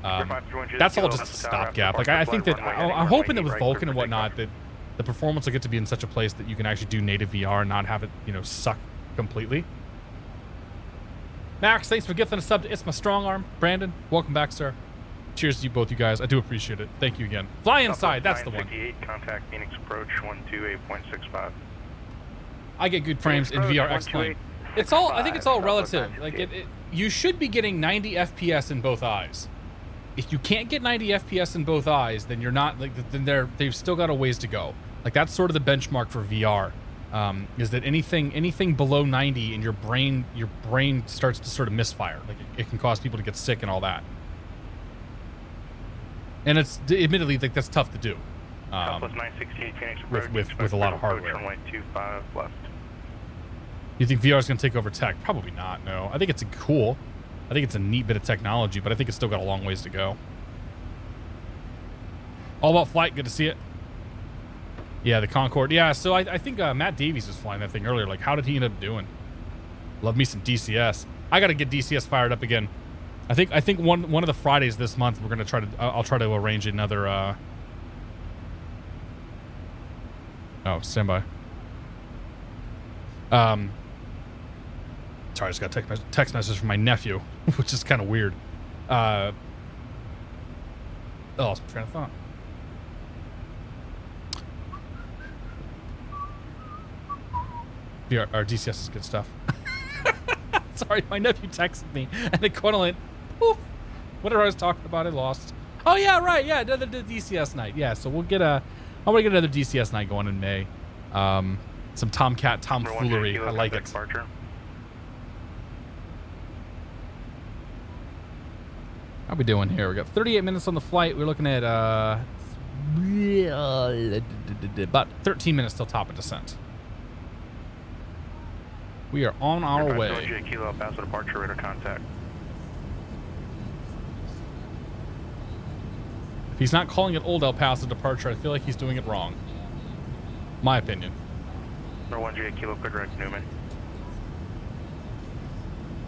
[SPEAKER 1] that's all just a stopgap. Like I think that I'm hoping that with Vulkan and whatnot that the performance will get to be in such a place that you can actually do native VR and not have it suck completely. Max, thanks for gifting a sub to It's My Strong Arm. Brandon, welcome back, sir. Cheers to you both, you guys. I do appreciate it. Thank you again. Fly inside, that's the one.
[SPEAKER 13] Contact Phoenix approach 128.65.
[SPEAKER 1] I get good frames in VR X-Plane. It's all, I think it's all relative. Like you should be getting 90 FPS in both eyes. If you can't get 90 FPS in both eyes, then you're not like they've still got a ways to go. Like that's sort of the benchmark for VR. Is that anything below 90 in your brain starts to sort of misfire. Like it can cause people to get sick and all that. And it's admittedly like that's tough to do. With a lot of hardware. You think VR is going to take over tech? Probably not. No, I think it's cool. I think it's a neat bit of technology, but I think it's still got a long ways to go. All About Flight, good to see it. Yeah, the Concorde. Yeah, so I think Matt Davies was flying that thing earlier. Like, how did he end up doing? Love me some DCS. I got to get DCS fired up again. I think one of the Fridays this month we're gonna try to. I'll try to arrange another. Oh, stand by. Sorry, I just got a text message from my nephew, which is kind of weird. Oh, I was trying to thought. VR or DCS is good stuff. Sorry, my nephew texted me and it kind of went, poof. Whatever I was talking about, I lost. Oh yeah, right, yeah, another DCS night. Yeah, so we'll get I want to get another DCS night going in May. Some Tomcat tomfoolery. I like it. Departure. How we doing here? We got 38 minutes on the flight. We're looking at about 13 minutes till top of descent. We are on our way.
[SPEAKER 13] Kilo Paso departure radar contact.
[SPEAKER 1] If he's not calling it Old El Paso departure, I feel like he's doing it wrong. My opinion.
[SPEAKER 13] Number 1 Kilo clear direct Newman.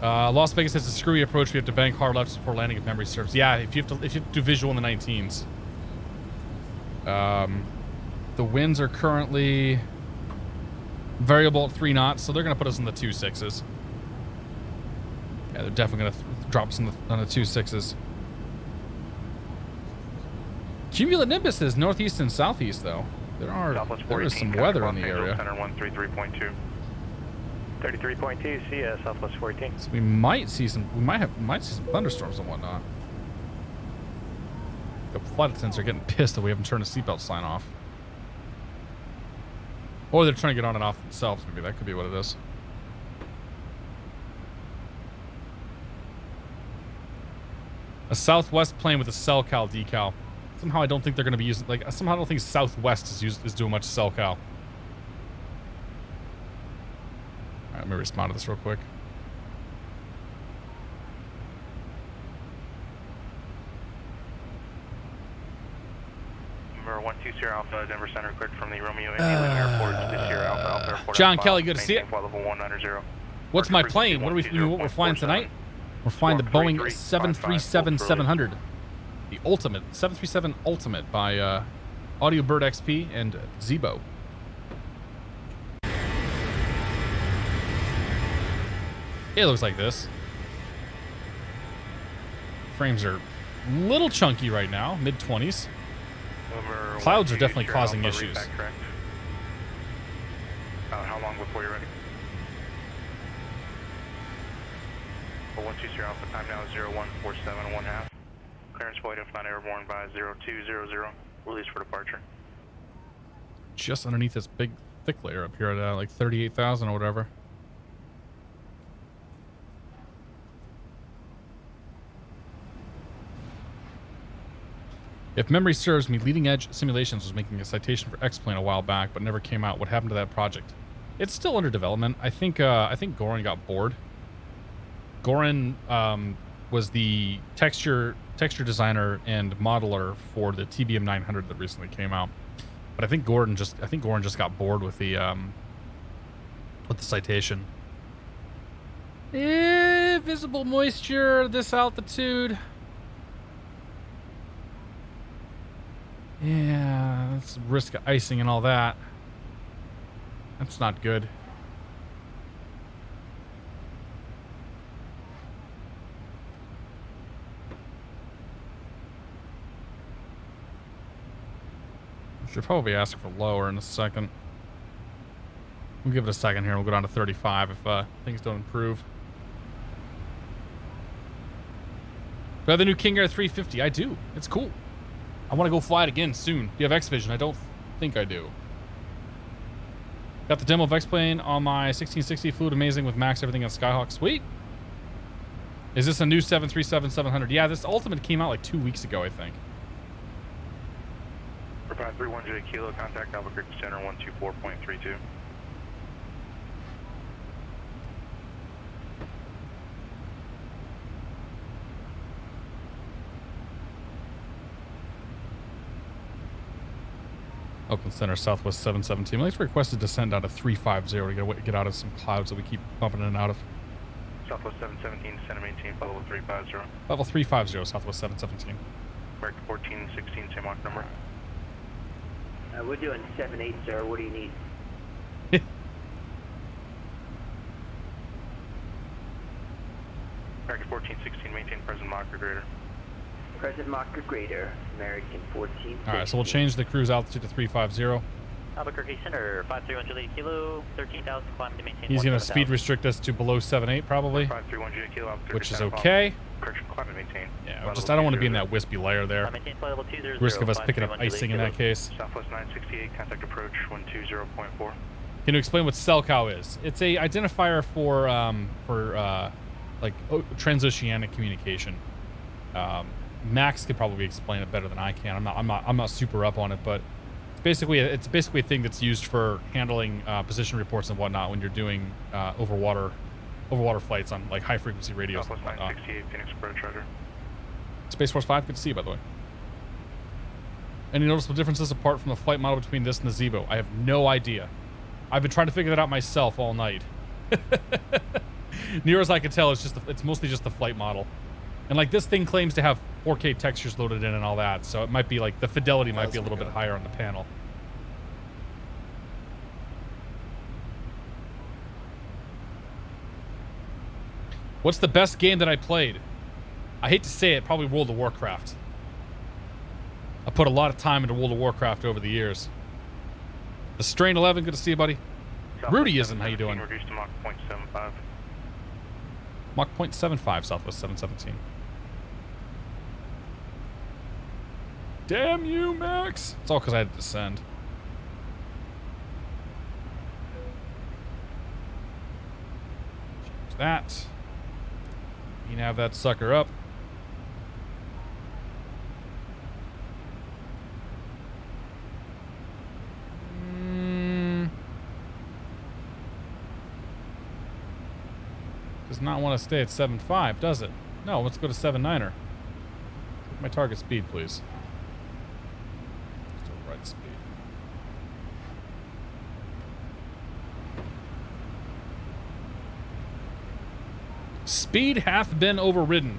[SPEAKER 1] Las Vegas has a screwy approach. We have to bank hard left before landing if memory serves. Yeah, if you have to do visual in the 19s. The winds are currently variable at 3 knots, so they're going to put us in the 2.6s. Yeah, they're definitely going to drop us on the 2.6s. Cumulonimbus is northeast and southeast, though. There is some weather in the area.
[SPEAKER 13] Center 133.2. 33.2, CS Southwest 14.
[SPEAKER 1] So we might see some thunderstorms and whatnot. The flight attendants are getting pissed that we haven't turned the seatbelt sign off. Or they're trying to get on and off themselves. Maybe that could be what it is. A Southwest plane with a Cell-Cal decal. Somehow I don't think they're going to be using, like, somehow I don't think Southwest is doing much Cell-Cal. All right, let me respond to this real quick.
[SPEAKER 13] Number 120 Alpha, Denver Center, cleared from the Romeo Indy Airport to Sierra Alpha Airport.
[SPEAKER 1] John Kelly, good to see you.
[SPEAKER 13] Level 190.
[SPEAKER 1] What's my plane? What we're flying tonight? We're flying the Boeing 737-700. The Ultimate, 737 Ultimate by AudioBirdXP, and Zebo. It looks like this. Frames are a little chunky right now, mid-20s. Clouds are definitely causing issues.
[SPEAKER 13] How long before you're ready? For 120 Alpha, time now is 0147.5. Clearance flight if not airborne by 0200. Release for departure.
[SPEAKER 1] Just underneath this big thick layer up here at like 38,000 or whatever. If memory serves me, Leading Edge Simulations was making a citation for X-Plane a while back, but never came out. What happened to that project? It's still under development. I think Goran got bored. Goran was the texture designer and modeler for the TBM 900 that recently came out. But I think Goran just got bored with the citation. Visible moisture, this altitude. Yeah, that's risk of icing and all that. That's not good. Should probably ask for lower in a second. We'll give it a second here. We'll go down to 35 if things don't improve. Do I have the new King Air 350? I do. It's cool. I want to go fly it again soon. Do you have X-Vision? I don't think I do. Got the demo of X-Plane on my 1660 Fluid Amazing with max everything on Skyhawk. Sweet. Is this a new 737-700? Yeah, this Ultimate came out like 2 weeks ago, I think.
[SPEAKER 13] For 531J Kilo, contact Albuquerque Center 124.32.
[SPEAKER 1] Oakland Center, Southwest 717. Let's request a descent down to 350 to get out of some clouds that we keep bumping in and out of.
[SPEAKER 13] Southwest 717, descend and maintain level 350.
[SPEAKER 1] Level 350, Southwest 717.
[SPEAKER 13] American 1416, same Mach number.
[SPEAKER 3] We're doing 7-8, sir. What do you need?
[SPEAKER 13] American 1416, maintain present Mach or greater.
[SPEAKER 3] Present Mach or greater. American 14.
[SPEAKER 1] All right, so we'll change the cruise altitude to 350.
[SPEAKER 18] Albuquerque Center, 531 Juliet Kilo, 13,000, climb to maintain.
[SPEAKER 1] He's going to speed restrict us to below 78 probably,
[SPEAKER 13] 531 Juliet Kilo,
[SPEAKER 1] which is okay.
[SPEAKER 13] Correction, climb to maintain.
[SPEAKER 1] Yeah, I don't want to be in that wispy layer there.
[SPEAKER 18] Maintain flight level 200.
[SPEAKER 1] Risk of us picking up icing in that case.
[SPEAKER 13] Southwest 968, contact approach 120.4.
[SPEAKER 1] Can you explain what CellCow is? It's a identifier for like transoceanic communication. Max could probably explain it better than I can. I'm not super up on it, but it's basically a thing that's used for handling position reports and whatnot when you're doing over water flights on like high frequency radios.
[SPEAKER 13] Southwest 968, Phoenix approach, roger.
[SPEAKER 1] Space Force 5, good to see you, by the way. Any noticeable differences apart from the flight model between this and the Zebo? I have no idea. I've been trying to figure that out myself all night. Near as I can tell, it's mostly just the flight model. And like this thing claims to have 4K textures loaded in and all that, so it might be like the fidelity might be a little bit higher on the panel. What's the best game that I played? I hate to say it, probably World of Warcraft. I put a lot of time into World of Warcraft over the years. The Strain 11, good to see you, buddy. Rudy isn't, how you doing?
[SPEAKER 13] Reduced to Mach 0.75.
[SPEAKER 1] Mach 0.75, Southwest 717. Damn you, Max! It's all because I had to descend. Change that. You can have that sucker up. Does not want to stay at 7.5, does it? No, let's go to 7.9er. My target speed, please. Still right speed. Speed hath been overridden.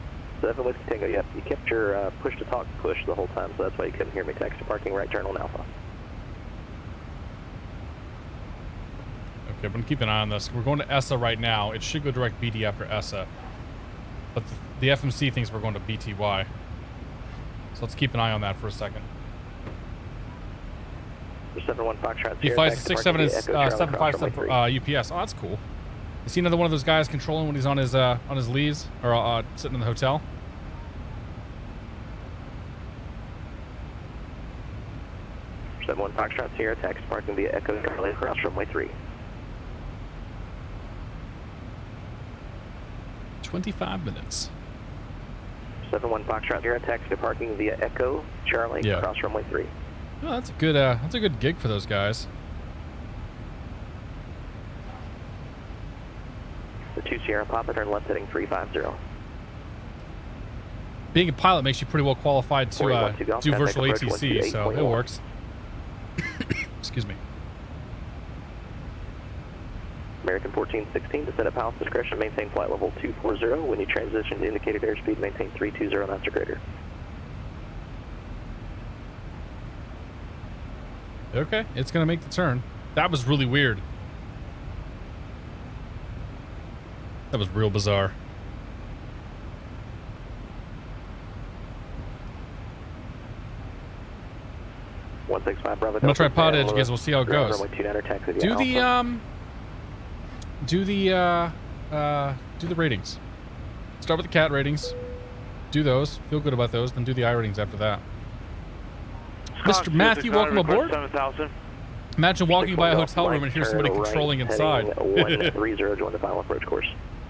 [SPEAKER 3] 7 Whiskey Tango, yep. You kept your push to talk push the whole time, so that's why you couldn't hear me text to parking right turn on Alpha.
[SPEAKER 1] Okay, I'm going to keep an eye on this. We're going to ESSA right now. It should go direct BD after ESSA. But the FMC thinks we're going to BTY. So let's keep an eye on that for a second.
[SPEAKER 3] 71 Foxtrot.
[SPEAKER 1] B567 is 757 UPS. Oh, that's cool. You see another one of those guys controlling when he's on his leaves or sitting in the hotel?
[SPEAKER 3] One Foxtrot Sierra, taxi parking via Echo Charlie across runway 3.
[SPEAKER 1] 25 minutes.
[SPEAKER 3] 71 Foxtrot Sierra, taxi parking via Echo Charlie across runway 3.
[SPEAKER 1] Oh, that's a good gig for those guys.
[SPEAKER 3] The 2 Sierra Papa, turn left heading 350.
[SPEAKER 1] Being a pilot makes you pretty well qualified to do virtual ATC, so it works. Excuse me.
[SPEAKER 3] American 1416 to set up house discretion, maintain flight level 240. When you transition to indicated airspeed, maintain 320 knots or greater.
[SPEAKER 1] Okay, it's going to make the turn. That was really weird. That was real bizarre. I'm gonna try pod edge, guys. We'll see how it goes. Do the ratings. Start with the cat ratings. Do those. Feel good about those. Then do the I ratings after that. Mr. Matthew, welcome aboard. Imagine walking by a hotel room and hear somebody controlling inside.
[SPEAKER 3] 130 join the final approach course.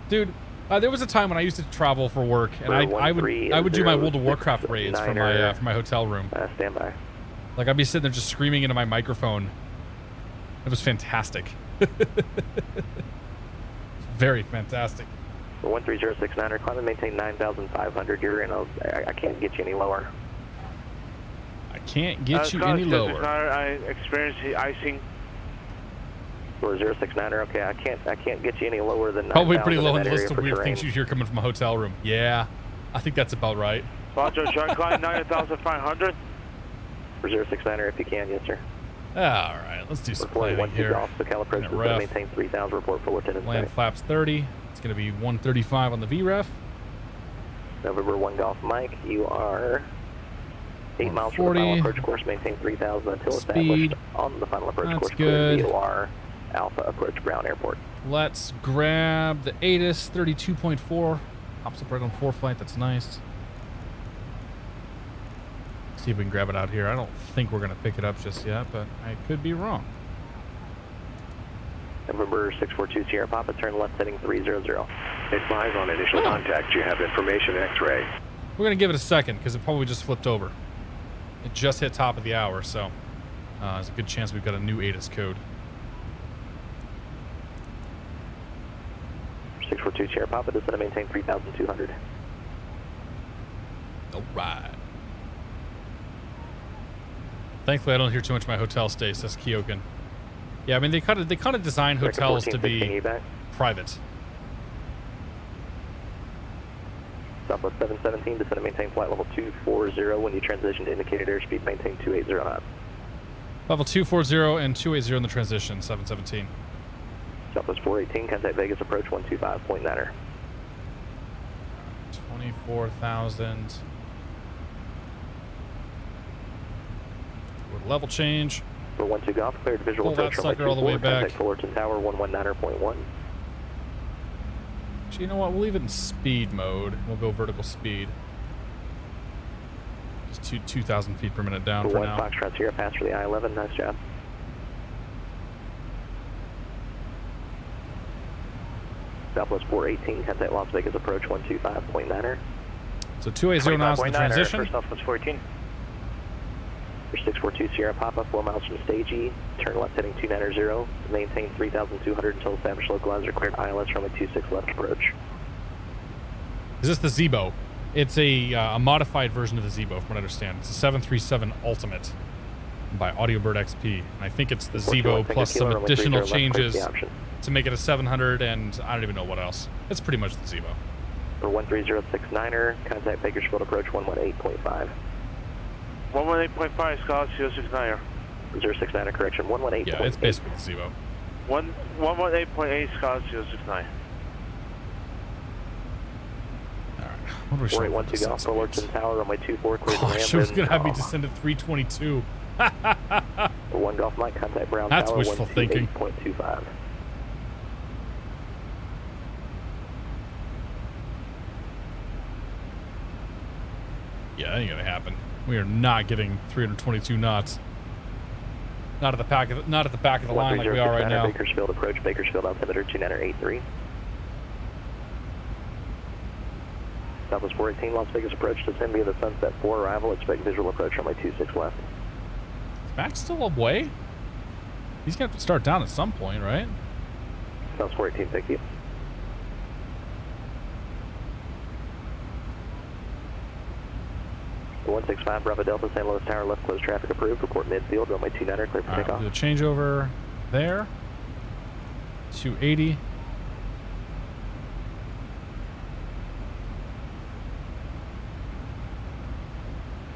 [SPEAKER 1] Dude, there was a time when I used to travel for work, and I would do my World of Warcraft raids from my hotel room.
[SPEAKER 3] Stand by.
[SPEAKER 1] Like, I'd be sitting there just screaming into my microphone. It was fantastic. Very fantastic.
[SPEAKER 3] 13069er, climb and maintain 9,500. You're in I can't get you any lower.
[SPEAKER 1] I can't get you any lower.
[SPEAKER 19] I experienced icing.
[SPEAKER 3] 069er, okay, I can't get you any lower than 9,000.
[SPEAKER 1] Probably pretty low on the list of weird things you hear coming from a hotel room. Yeah, I think that's about right.
[SPEAKER 19] Roger, should I climb 9,500?
[SPEAKER 3] 069er, if you can, yes, sir.
[SPEAKER 1] All right, let's do some planning here.
[SPEAKER 3] Maintain 3,000. Report for attendance.
[SPEAKER 1] Land flaps 30. It's going to be 135 on the VREF.
[SPEAKER 3] November 1 Golf Mike, you are 8 miles from the final approach course. Maintain 3,000 until established on the final approach course.
[SPEAKER 1] Good.
[SPEAKER 3] VOR Alpha approach Brown Airport.
[SPEAKER 1] Let's grab the ATIS 32.4. Hops up right on 4 flight. That's nice. See if we can grab it out here. I don't think we're going to pick it up just yet, but I could be wrong.
[SPEAKER 3] November 642 Sierra Papa, turn left heading 300.
[SPEAKER 2] Advise on initial contact. You have information X-ray.
[SPEAKER 1] We're going to give it a second because it probably just flipped over. It just hit top of the hour, so there's a good chance we've got a new ATIS code.
[SPEAKER 3] 642 Sierra Papa, descend and maintain 3,200.
[SPEAKER 1] All right. Thankfully, I don't hear too much of my hotel stay, says Kyokan. Yeah, I mean, they kind of design hotels to be private.
[SPEAKER 3] Southwest 717, descend and maintain flight level 240. When you transition to indicated airspeed, maintain 280 knots.
[SPEAKER 1] Level 240 and 280 in the transition, 717.
[SPEAKER 3] Southwest 418, contact Vegas approach 125.9er.
[SPEAKER 1] 24,000. Level change.
[SPEAKER 3] For 12 Golf, cleared visual
[SPEAKER 1] approach that sucker all the way back.
[SPEAKER 3] Contact Fullerton Tower 119.1.
[SPEAKER 1] Actually, you know what? We'll leave it in speed mode. We'll go vertical speed. Just 2,000 feet per minute down for now.
[SPEAKER 3] Foxtrot Sierra, pass for the I-11. Nice job. Southwest 418, contact Las Vegas approach 125.9er.
[SPEAKER 1] So 280 knots in the transition.
[SPEAKER 19] For Southwest 418.
[SPEAKER 3] For 642 Sierra Papa, 4 miles from stage E, turn left heading 290, maintain 3,200 until established localizer cleared ILS runway 26 left approach.
[SPEAKER 1] Is this the Zebo? It's a modified version of the Zebo, from what I understand. It's a 737 Ultimate by AudioBirdXP, and I think it's the Zebo plus some additional changes to make it a 700, and I don't even know what else. It's pretty much the Zebo.
[SPEAKER 3] For 13069er, contact Bakersfield approach 118.5.
[SPEAKER 19] 118.5, Scott 069er.
[SPEAKER 3] 069er, correction, 118.8.
[SPEAKER 1] Yeah, it's basically the Zebo.
[SPEAKER 19] 118.8, Scott 069.
[SPEAKER 1] What do we show?
[SPEAKER 3] 4812 Golf, Fullerton Tower, runway 24, clear to land.
[SPEAKER 1] She was going to have me descend at 322.
[SPEAKER 3] 1 Golf Mike, contact Brown
[SPEAKER 1] That's
[SPEAKER 3] Tower,
[SPEAKER 1] wishful thinking.
[SPEAKER 3] 128.25.
[SPEAKER 1] Yeah, that ain't going to happen. We are not getting 322 knots. Not at the back of the line like we are right now.
[SPEAKER 3] Bakersfield approach, Bakersfield altimeter 2983. Southwest 418, Las Vegas approach, descend via the Sunset 4 arrival, expect visual approach runway 26 left.
[SPEAKER 1] Is Max still away? He's going to have to start down at some point, right?
[SPEAKER 3] Southwest 418, thank you. The 165 Bravo Delta, San Luis Tower, left closed traffic approved, report midfield, runway 29er, clear for takeoff.
[SPEAKER 1] Do the changeover there. 280.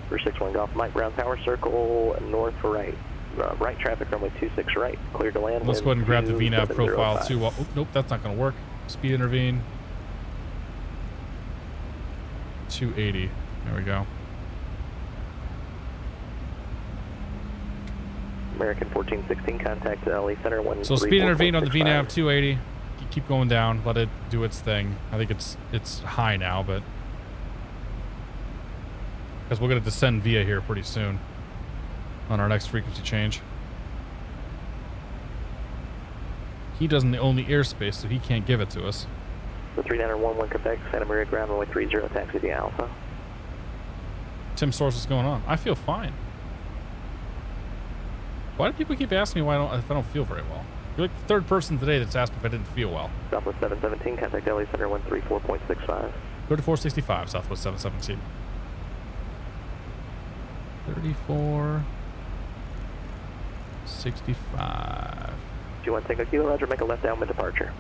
[SPEAKER 3] For 61 Golf Mike, Brown Tower, circle north for right. Right traffic, runway 26 right, clear to land.
[SPEAKER 1] Let's go ahead and grab the VNAV profile too. Oh, nope, that's not going to work. Speed intervene. 280. There we go.
[SPEAKER 3] American 1416, contact LA Center 1.
[SPEAKER 1] So speed intervene on the VNAV 280. Keep going down. Let it do its thing. I think it's high now, but because we're going to descend via here pretty soon on our next frequency change. He doesn't own the airspace, so he can't give it to us.
[SPEAKER 3] The 3911 Quebec, Santa Maria ground runway 30, taxi via Alpha.
[SPEAKER 1] Tim Source, what's going on? I feel fine. Why do people keep asking me if I don't feel very well? You're like the third person today that's asked me if I didn't feel well.
[SPEAKER 3] Southwest 717, contact LA Center 134.65.
[SPEAKER 1] 3465, Southwest 717. 3465.
[SPEAKER 3] Do you want to take a kilo, Roger? Make a left downwind departure.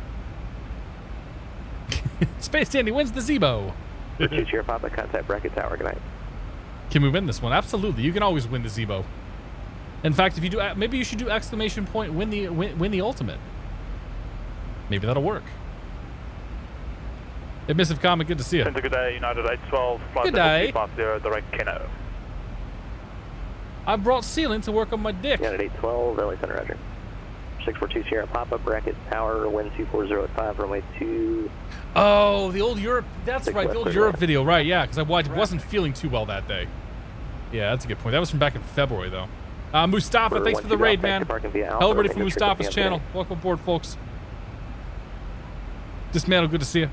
[SPEAKER 1] Space Dandy wins the Zebo.
[SPEAKER 3] For 2 Sierra Papa, contact Bracket Tower. Good night.
[SPEAKER 1] Can we win this one? Absolutely. You can always win the Zebo. In fact, if you do, maybe you should do exclamation point win the ultimate. Maybe that'll work. Hey, Missive Comic, good to see you.
[SPEAKER 19] Good day, United 812, flight
[SPEAKER 1] good day.
[SPEAKER 19] 250, direct KRNO.
[SPEAKER 1] I brought sealing to work on my dick.
[SPEAKER 3] United 812, LA Center, Roger. 642 Sierra Papa, Bracket Tower, wind 240 runway 2.
[SPEAKER 1] Oh, the old Europe. That's right, the old Europe video, right? Yeah, because I wasn't feeling too well that day. Yeah, that's a good point. That was from back in February, though. Mustafa, thanks for the raid, man. Hello, everybody from Mustafa's channel. Welcome aboard, folks. Dismantle, good to see you.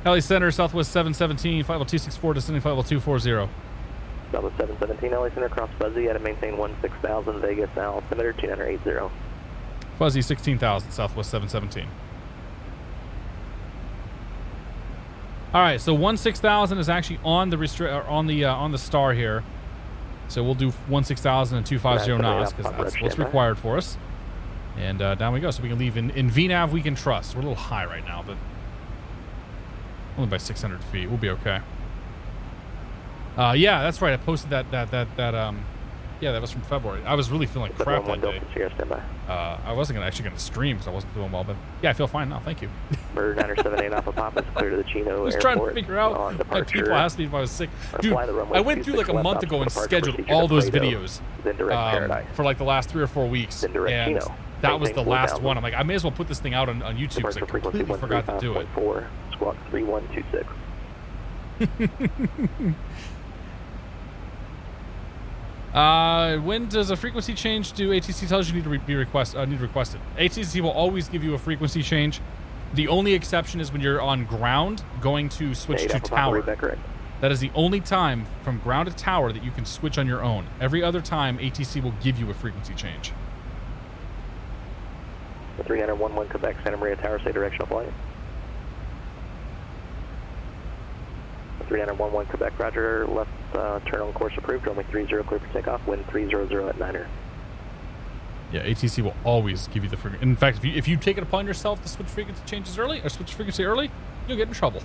[SPEAKER 1] LA Center, Southwest 717, flight level 264, descending flight level 240.
[SPEAKER 3] Southwest 717, LA Center, cross Fuzzy, at a maintain 16,000, Vegas, altimeter 2980.
[SPEAKER 1] Fuzzy 16,000, Southwest 717. All right, so 16,000 is actually on the on the star here. So we'll do 16,000 and 250 knots because that's what's required for us. And down we go. So we can leave in VNAV we can trust. We're a little high right now, but only by 600 feet. We'll be okay. Yeah, that's right. I posted that yeah, that was from February. I was really feeling like crap that day. I wasn't actually going to stream because I wasn't feeling well, but yeah, I feel fine now. Thank you.
[SPEAKER 3] Bird 978 Alpha Papa is clear to the Chino
[SPEAKER 1] I was trying to figure out why people asked me if I was sick. Dude, I went through like a month ago and scheduled all those videos for like the last 3 or 4 weeks, and that was the last one. I'm like, I may as well put this thing out on YouTube because I completely forgot to do it.
[SPEAKER 3] Squawk 3126.
[SPEAKER 1] When does a frequency change do ATC tells you need to be requested? ATC will always give you a frequency change. The only exception is when you're on ground going to switch to tower. That is the only time from ground to tower that you can switch on your own. Every other time, ATC will give you a frequency change.
[SPEAKER 3] 3911 Quebec, Santa Maria Tower, say directional flight. 3911 Quebec, Roger, left turn on course approved, runway 30 clear for takeoff, wind 300 at 9er.
[SPEAKER 1] Yeah, ATC will always give you the frequency. In fact, if you take it upon yourself to switch frequency changes early, or switch frequency early, you'll get in trouble.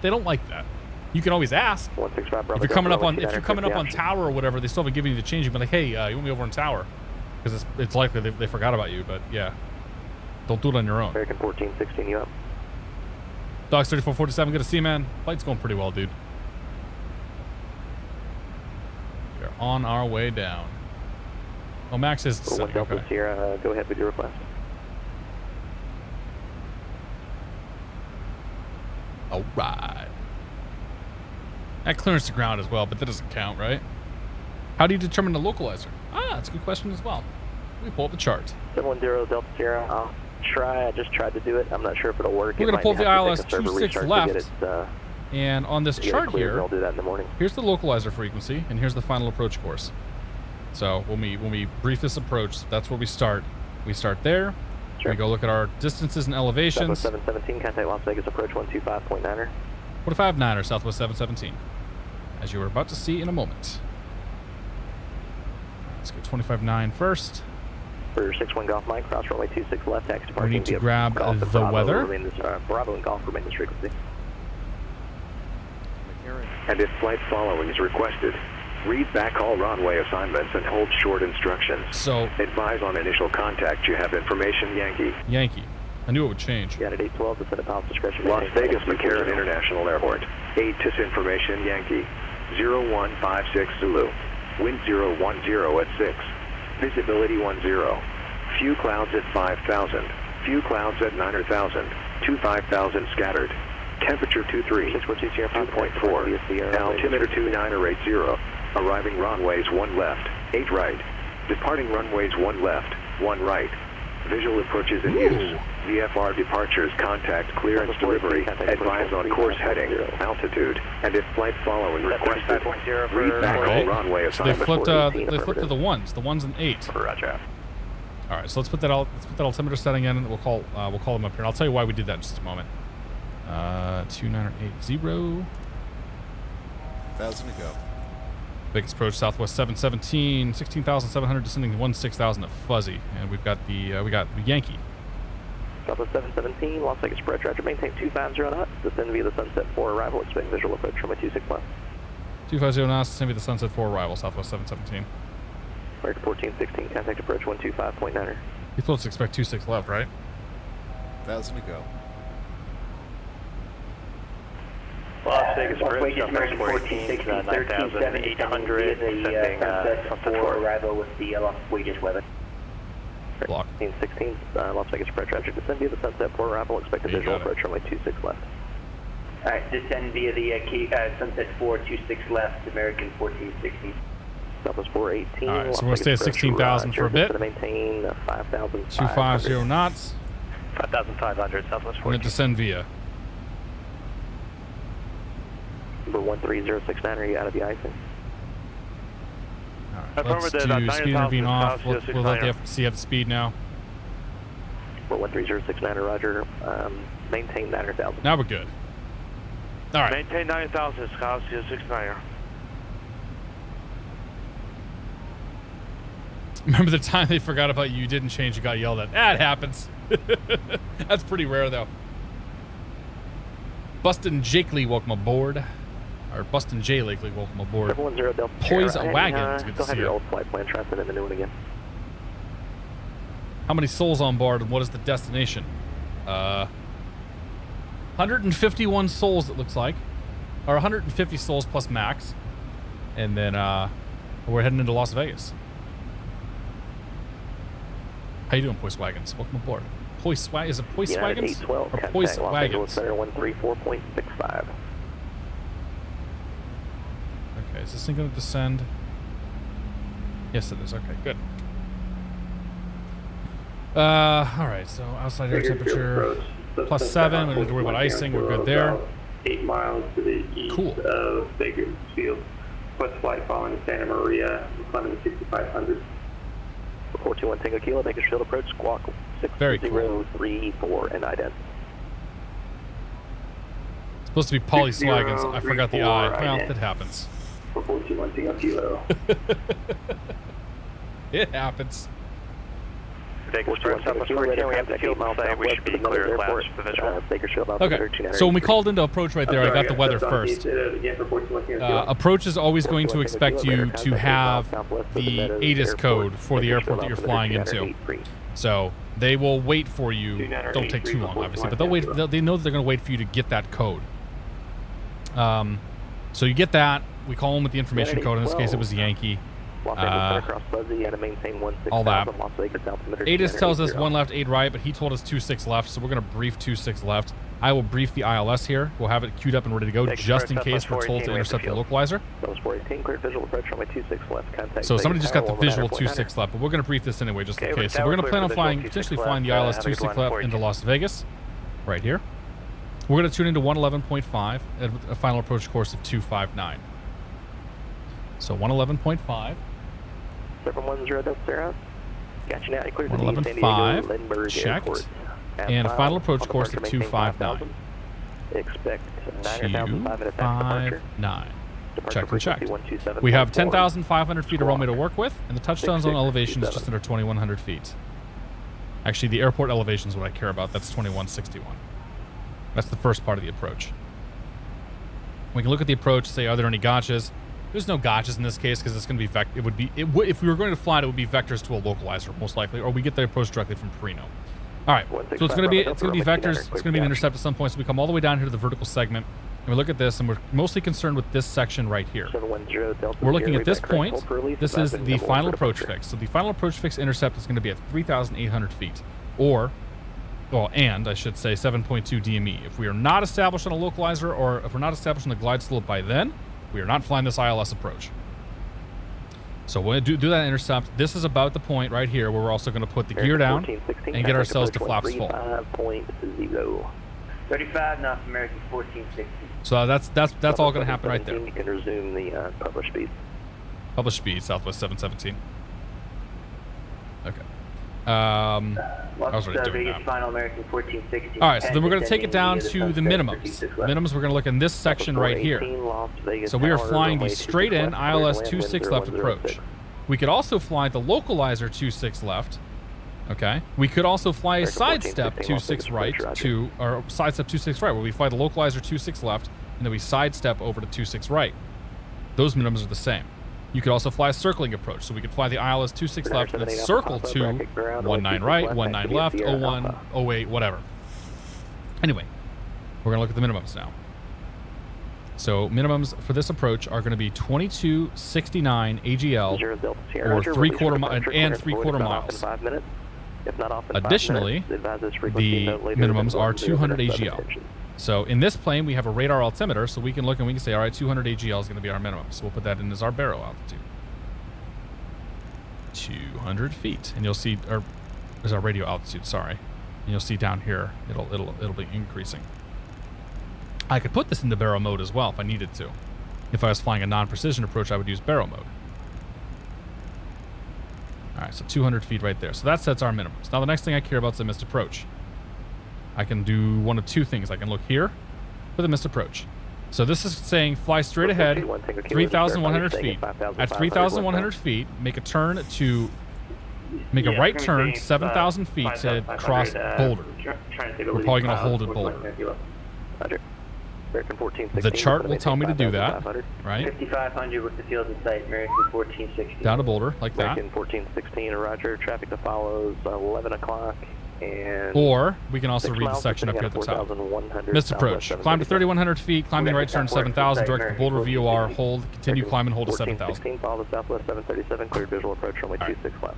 [SPEAKER 1] They don't like that. You can always ask.
[SPEAKER 3] 165
[SPEAKER 1] If you're coming up on tower or whatever, they still haven't given you the change. You can be like, hey, you want me over on tower? Because it's likely they forgot about you. But yeah, don't do it on your own.
[SPEAKER 3] American 1416, you up?
[SPEAKER 1] Dogs 3447, good to see you, man. Flight's going pretty well, dude. We're on our way down. Oh, Max is
[SPEAKER 3] One Delta Sierra, go ahead with your request.
[SPEAKER 1] All right. That clearance to ground as well, but that doesn't count, right? How do you determine the localizer? Ah, that's a good question as well. We pull up the chart.
[SPEAKER 3] 710 Delta Sierra. I'll try. I just tried to do it. I'm not sure if it'll work.
[SPEAKER 1] We're going to pull up the ILS 26 left. And on this chart here,
[SPEAKER 3] I'll do that in the morning.
[SPEAKER 1] Here's the localizer frequency, and here's the final approach course. So when we brief this approach, that's where we start. We start there. Sure. We go look at our distances and elevations.
[SPEAKER 3] Southwest 717, contact Las Vegas approach 125.9er.
[SPEAKER 1] 45.9er, Southwest 717. As you were about to see in a moment. Let's go 25.9 first.
[SPEAKER 3] For 61 Golf Mike, cross runway 26 left, taxi
[SPEAKER 1] We
[SPEAKER 3] parking.
[SPEAKER 1] need to grab the weather.
[SPEAKER 3] Bravo and Golf remain this frequency.
[SPEAKER 2] And if flight following is requested, read back all runway assignments and hold short instructions.
[SPEAKER 1] So
[SPEAKER 2] advise on initial contact. You have information, Yankee.
[SPEAKER 1] Yankee. I knew it would change.
[SPEAKER 3] You got it 812 to set a pilot's discretion.
[SPEAKER 2] Las Vegas McCarran International Airport. ATIS information, Yankee. 0156 Zulu. Wind 010 at 6. Visibility 10. Few clouds at 5,000. Few clouds at 9,000. 25,000 scattered. Temperature 23. 2.4. Altimeter 2980. Arriving runways 1 left, 8 right. Departing runways 1 left, 1 right. Visual approaches in use. VFR departures, contact, clearance, delivery. Advise on course heading, altitude, and if flight following requested. Read back all runway assignments.
[SPEAKER 1] They flipped to the ones and 8.
[SPEAKER 3] Roger.
[SPEAKER 1] All right, so let's put that altimeter setting in. We'll call them up here. And I'll tell you why we did that in just a moment. 2980.
[SPEAKER 15] 1,000 to go.
[SPEAKER 1] Biggest approach, Southwest 717, 16,700 descending to 16,000 at fuzzy, and we've got the Yankee.
[SPEAKER 3] Southwest 717, Las Vegas approach, Roger, maintain 250 knots, descend via the Sunset 4 arrival, expect visual approach from a 26 left.
[SPEAKER 1] 250 knots, descend via the Sunset 4 arrival, Southwest 717.
[SPEAKER 3] American 1416, contact approach 125.9er.
[SPEAKER 1] You told us to expect 26 left, right?
[SPEAKER 15] 1,000 to go.
[SPEAKER 18] Las Vegas approach, American 1416, 9,800, descending Sunset 4
[SPEAKER 3] arrival with the Las Vegas weather.
[SPEAKER 1] Block.
[SPEAKER 3] 16, Las Vegas approach, Roger, descend via the Sunset 4 arrival, expect a visual approach from a 26 left.
[SPEAKER 20] Alright, descend via the Sunset 4, 26 left, American 1416.
[SPEAKER 3] Southwest 418.
[SPEAKER 1] Alright, so we're going to stay at 16,000 for a bit.
[SPEAKER 3] To maintain 5,000.
[SPEAKER 1] 250 knots.
[SPEAKER 18] 5,500, Southwest 4.
[SPEAKER 1] We're going to descend via.
[SPEAKER 3] Number 13069, are you out of the icing?
[SPEAKER 1] Alright, let's do speed intervene off. We'll let the FCC have the speed now.
[SPEAKER 3] Number 13069, Roger. Maintain 9,000.
[SPEAKER 1] Now we're good. Alright.
[SPEAKER 19] Maintain 9,000, Scott, 69.
[SPEAKER 1] Remember the time they forgot about you didn't change, you got yelled at. That happens. That's pretty rare, though. Bustin' Jakely, welcome aboard. Or Bustin' J. Lakely, welcome aboard. Poise Wagon, good to see you.
[SPEAKER 3] Old flight plan, try sending the new one again.
[SPEAKER 1] How many souls on board, and what is the destination? 151 souls, it looks like. Or 150 souls plus max. And then we're heading into Las Vegas. How you doing, Poise Wagons? Welcome aboard. Poise Wagons? Is it Poise Wagons? Or Poise Wagons?
[SPEAKER 3] Center 134.65.
[SPEAKER 1] Okay, is this thing going to descend? Yes, it is. Okay, good. Alright, so outside air temperature +7. We don't need to worry about icing. We're good there.
[SPEAKER 17] 8 miles to the east of Bakersfield. West flight following Santa Maria, climbing to 6,500.
[SPEAKER 3] 421 Tango Kilo, Bakersfield approach, squawk 6034 and ident.
[SPEAKER 1] It's supposed to be Polly Swagons. I forgot the I. Well, it happens.
[SPEAKER 17] 421 Tango Kilo.
[SPEAKER 1] It happens.
[SPEAKER 13] Vegas Star, Southwest 14, we have the field site. We should be clear of class for the visual.
[SPEAKER 1] Okay, so when we called into approach right there, I got the weather first. Approach is always going to expect you to have the ATIS code for the airport that you're flying into. So they will wait for you. Don't take too long, obviously, but they'll wait. They know that they're going to wait for you to get that code. So you get that. We call them with the information code. In this case, it was Yankee. All that. ATIS tells us 1 left, 8 right, but he told us 26 left, so we're going to brief 26 left. I will brief the ILS here. We'll have it queued up and ready to go just in case we're told to intercept the localizer. So somebody just got the visual 26 left, but we're going to brief this anyway just in case. So we're going to plan on potentially flying the ILS 26 left into Las Vegas, right here. We're going to tune into 111.5 at a final approach course of 259. So 111.5.
[SPEAKER 20] 710 Delta Sierra. Got you now. Clear to
[SPEAKER 1] 111.5. Checked. And a final approach course of 259.
[SPEAKER 20] Expect 9,500
[SPEAKER 1] Checked and checked. We have 10,500 feet of runway to work with, and the touchdown zone elevation is just under 2,100 feet. Actually, the airport elevation is what I care about. That's 2,161. That's the first part of the approach. We can look at the approach, say, are there any gotchas? There's no gotchas in this case because it's going to be if we were going to fly it, it would be vectors to a localizer most likely, or we get the approach directly from KRNO. All right, so it's going to be vectors. It's going to be an intercept at some point. So we come all the way down here to the vertical segment, and we look at this, and we're mostly concerned with this section right here. We're looking at this point. This is the final approach fix. So the final approach fix intercept is going to be at 3,800 feet, or, well, and I should say 7.2 DME. If we are not established on a localizer, or if we're not established on the glide slope by then, we are not flying this ILS approach. So we'll do that intercept. This is about the point right here where we're also going to put the gear down and get ourselves to flaps full.
[SPEAKER 3] 35 knots, American 1460.
[SPEAKER 1] So that's all going to happen right there.
[SPEAKER 20] You can resume the published speed.
[SPEAKER 1] Published speed, Southwest 717. Okay. I was already doing that.
[SPEAKER 3] Final American 1460.
[SPEAKER 1] All right, so then we're going to take it down to the minimums. Minimums, we're going to look in this section right here. So we are flying the straight-in ILS 26 left approach. We could also fly the localizer 26 left. Okay. We could also fly a sidestep 26 right to, or sidestep 26 right, where we fly the localizer 26 left, and then we sidestep over to 26 right. Those minimums are the same. You could also fly a circling approach. So we could fly the ILS 26 left and then circle to 19 right, 19 left, 01, 08, whatever. Anyway, we're going to look at the minimums now. So minimums for this approach are going to be 2269 AGL or 3/4 miles. Additionally, the minimums are 200 AGL. So in this plane, we have a radar altimeter, so we can look and we can say, all right, 200 AGL is going to be our minimum. So we'll put that in as our baro altitude. 200 feet. And you'll see, or is our radio altitude, sorry. And you'll see down here, it'll be increasing. I could put this into baro mode as well if I needed to. If I was flying a non-precision approach, I would use baro mode. All right, so 200 feet right there. So that sets our minimums. Now the next thing I care about is the missed approach. I can do one of two things. I can look here for the missed approach. So this is saying fly straight ahead, 3,100 feet. At 3,100 feet, make a turn to, make a right turn, 7,000 feet to cross Boulder. We're probably going to hold at Boulder. The chart will tell me to do that, right?
[SPEAKER 3] 5,500 with the field in sight, American 1460.
[SPEAKER 1] Down to Boulder, like that.
[SPEAKER 20] American 1416, roger. Traffic that follows 11 o'clock. And
[SPEAKER 1] or we can also read the section up here at the top. Missed approach. Climb to 3,100 feet, climbing right turn 7,000, direct to Boulder VOR, hold, continue climbing, hold to 7,000.
[SPEAKER 20] Follow the southwest 737, cleared visual approach, runway 26 left.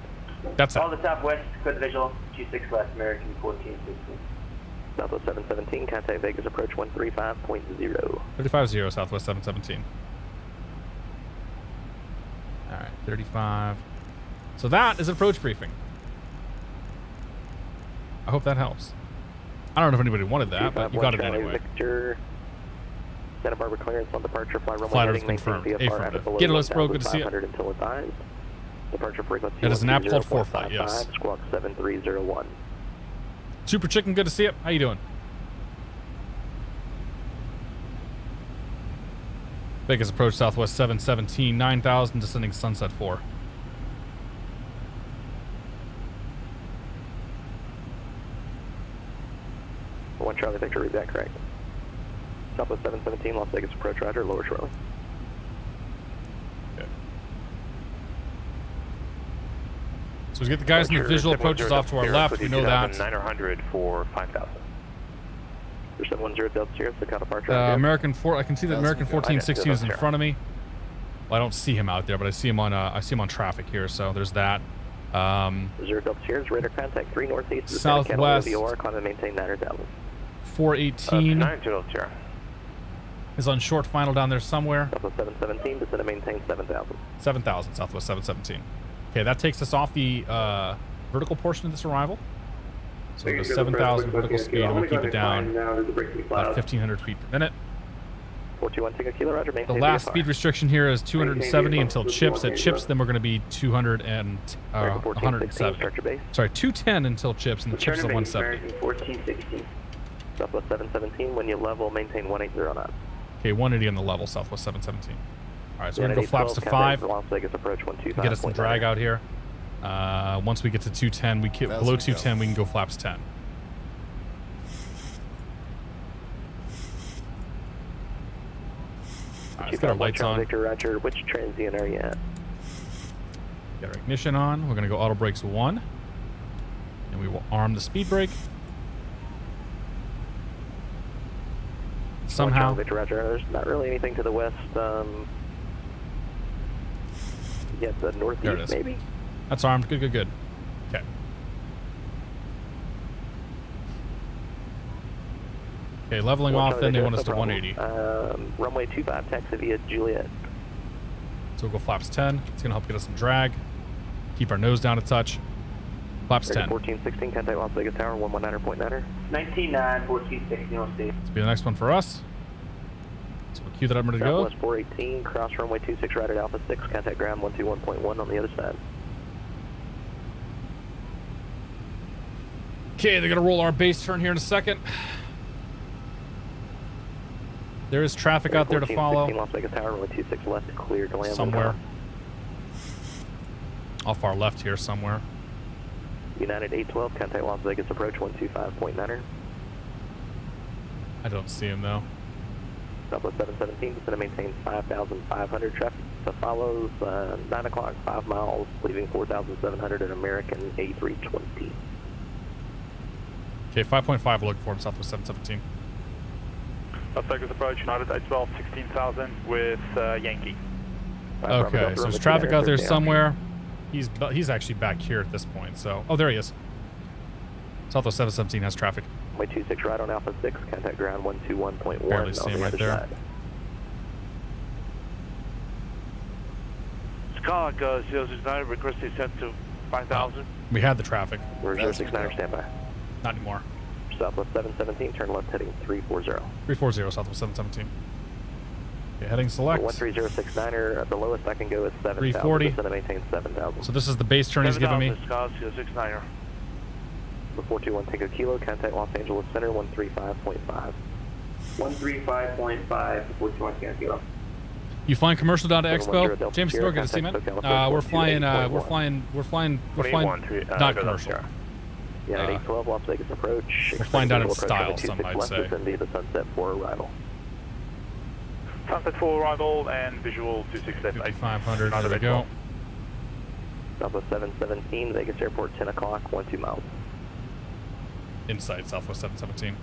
[SPEAKER 1] That's it.
[SPEAKER 3] Follow the southwest, clear the visual, 26 left, American 1416.
[SPEAKER 20] Southwest 717, contact Vegas approach 135.0.
[SPEAKER 1] 35.0, Southwest 717. All right, 35. So that is approach briefing. I hope that helps. I don't know if anybody wanted that, but you got it anyway.
[SPEAKER 20] Victor, Santa Barbara clearance on departure, fly runway
[SPEAKER 1] heading, confirmed. Affirmative. Get it, let's bro. Good to see you.
[SPEAKER 20] Until advised. Departure frequency.
[SPEAKER 1] It is an app called 4-Flight, yes.
[SPEAKER 20] Squawk 7301.
[SPEAKER 1] Super Chicken, good to see you. How you doing? Vegas approach Southwest 717, 9,000, descending Sunset 4.
[SPEAKER 13] 1 Charlie Victor, read that correct. Southwest 717, Las Vegas approach, roger, lower shortly.
[SPEAKER 1] Okay. So we get the guys in the visual approaches off to our left, we know that.
[SPEAKER 13] 900 for 5,000. 710 Delta Sierra, Second departure.
[SPEAKER 1] American 4, I can see that American 1416 is in front of me. Well, I don't see him out there, but I see him on traffic here, so there's that.
[SPEAKER 13] 0 Delta Sierra, radar contact 3 northeast.
[SPEAKER 1] Southwest.
[SPEAKER 13] Climb and maintain 900,000.
[SPEAKER 1] 418
[SPEAKER 13] Delta Sierra.
[SPEAKER 1] is on short final down there somewhere.
[SPEAKER 13] Southwest 717, descend and maintain 7,000.
[SPEAKER 1] 7,000, Southwest 717. Okay, that takes us off the vertical portion of this arrival. So we go 7,000 vertical speed, and we'll keep it down about 1,500 feet per minute.
[SPEAKER 13] 421 Tango Kilo, roger,
[SPEAKER 1] The last speed restriction here is 270 until chips. At chips, then we're going to be 200 and 107. Sorry, 210 until chips, and the chips is 170.
[SPEAKER 13] 1416. Southwest 717, when you level, maintain 180 knots.
[SPEAKER 1] Okay, 180 on the level, Southwest 717. All right, so we're going to go flaps to 5.
[SPEAKER 13] Las Vegas approach 125.
[SPEAKER 1] Get us some drag out here. Once we get to 210, below 210, we can go flaps 10. Alright, let's get our lights on.
[SPEAKER 13] Victor, roger. Which transient are you at?
[SPEAKER 1] Get our ignition on. We're going to go auto brakes 1. And we will arm the speed brake. Somehow.
[SPEAKER 13] Victor, roger. There's not really anything to the west. Yeah, the northeast,
[SPEAKER 1] there it is.
[SPEAKER 13] Maybe?
[SPEAKER 1] That's armed. Good, good, good. Okay. Okay, leveling off, then they want us to 180.
[SPEAKER 13] Runway 25, taxi via Juliet.
[SPEAKER 1] So we'll go flaps 10. It's going to help get us some drag. Keep our nose down a touch. Flaps 10.
[SPEAKER 13] 1416, contact Las Vegas Tower, 119.9er.
[SPEAKER 3] 19.9, 1416, you'll see.
[SPEAKER 1] This will be the next one for us. So we'll cue that up ready to go.
[SPEAKER 13] Southwest 418, cross runway 26, right at Alpha 6, contact ground 121.1 on the other side.
[SPEAKER 1] Okay, they're going to roll our base turn here in a second. There is traffic out there to follow.
[SPEAKER 13] Las Vegas Tower, runway 26 left, clear to land.
[SPEAKER 1] Somewhere. Off our left here somewhere.
[SPEAKER 13] United 812, contact Las Vegas approach 125.9er.
[SPEAKER 1] I don't see him though.
[SPEAKER 13] Southwest 717, descend and maintain 5,500. Traffic to follows 9 o'clock, 5 miles, leaving 4,700 at American A320.
[SPEAKER 1] Okay, 5.5 looking for him, Southwest 717.
[SPEAKER 5] Las Vegas approach, United 812, 16,000 with Yankee.
[SPEAKER 1] Okay, so there's traffic out there somewhere. He's actually back here at this point, so... Oh, there he is. Southwest 717 has traffic.
[SPEAKER 13] Runway 26 right on Alpha 6, contact ground 121.1
[SPEAKER 1] Barely see him right there.
[SPEAKER 13] Side.
[SPEAKER 19] Skylark 069, request to send to 5,000.
[SPEAKER 1] We had the traffic.
[SPEAKER 13] We're 069, standby.
[SPEAKER 1] Not anymore.
[SPEAKER 13] Southwest 717, turn left heading 340.
[SPEAKER 1] 340, Southwest 717. Okay, heading select.
[SPEAKER 13] 13069er, the lowest I can go is 7,000.
[SPEAKER 1] 340.
[SPEAKER 13] To maintain 7,000.
[SPEAKER 1] So this is the base turn he's giving me.
[SPEAKER 19] 69er.
[SPEAKER 13] 421 Tango Kilo, contact Los Angeles Center 135.5.
[SPEAKER 3] 135.5, 421 Tango Kilo.
[SPEAKER 1] You flying commercial down to Expo? James Sierra, good to see, man. We're flying not commercial.
[SPEAKER 13] Yeah, 812 Las Vegas approach.
[SPEAKER 1] We're flying down in style, some might say.
[SPEAKER 13] Via the Sunset 4 arrival.
[SPEAKER 5] Sunset 4 arrival and visual 267.
[SPEAKER 1] 5,500, there we go.
[SPEAKER 13] Southwest 717, Vegas Airport, 10 o'clock, 12 miles.
[SPEAKER 1] Inside, Southwest 717.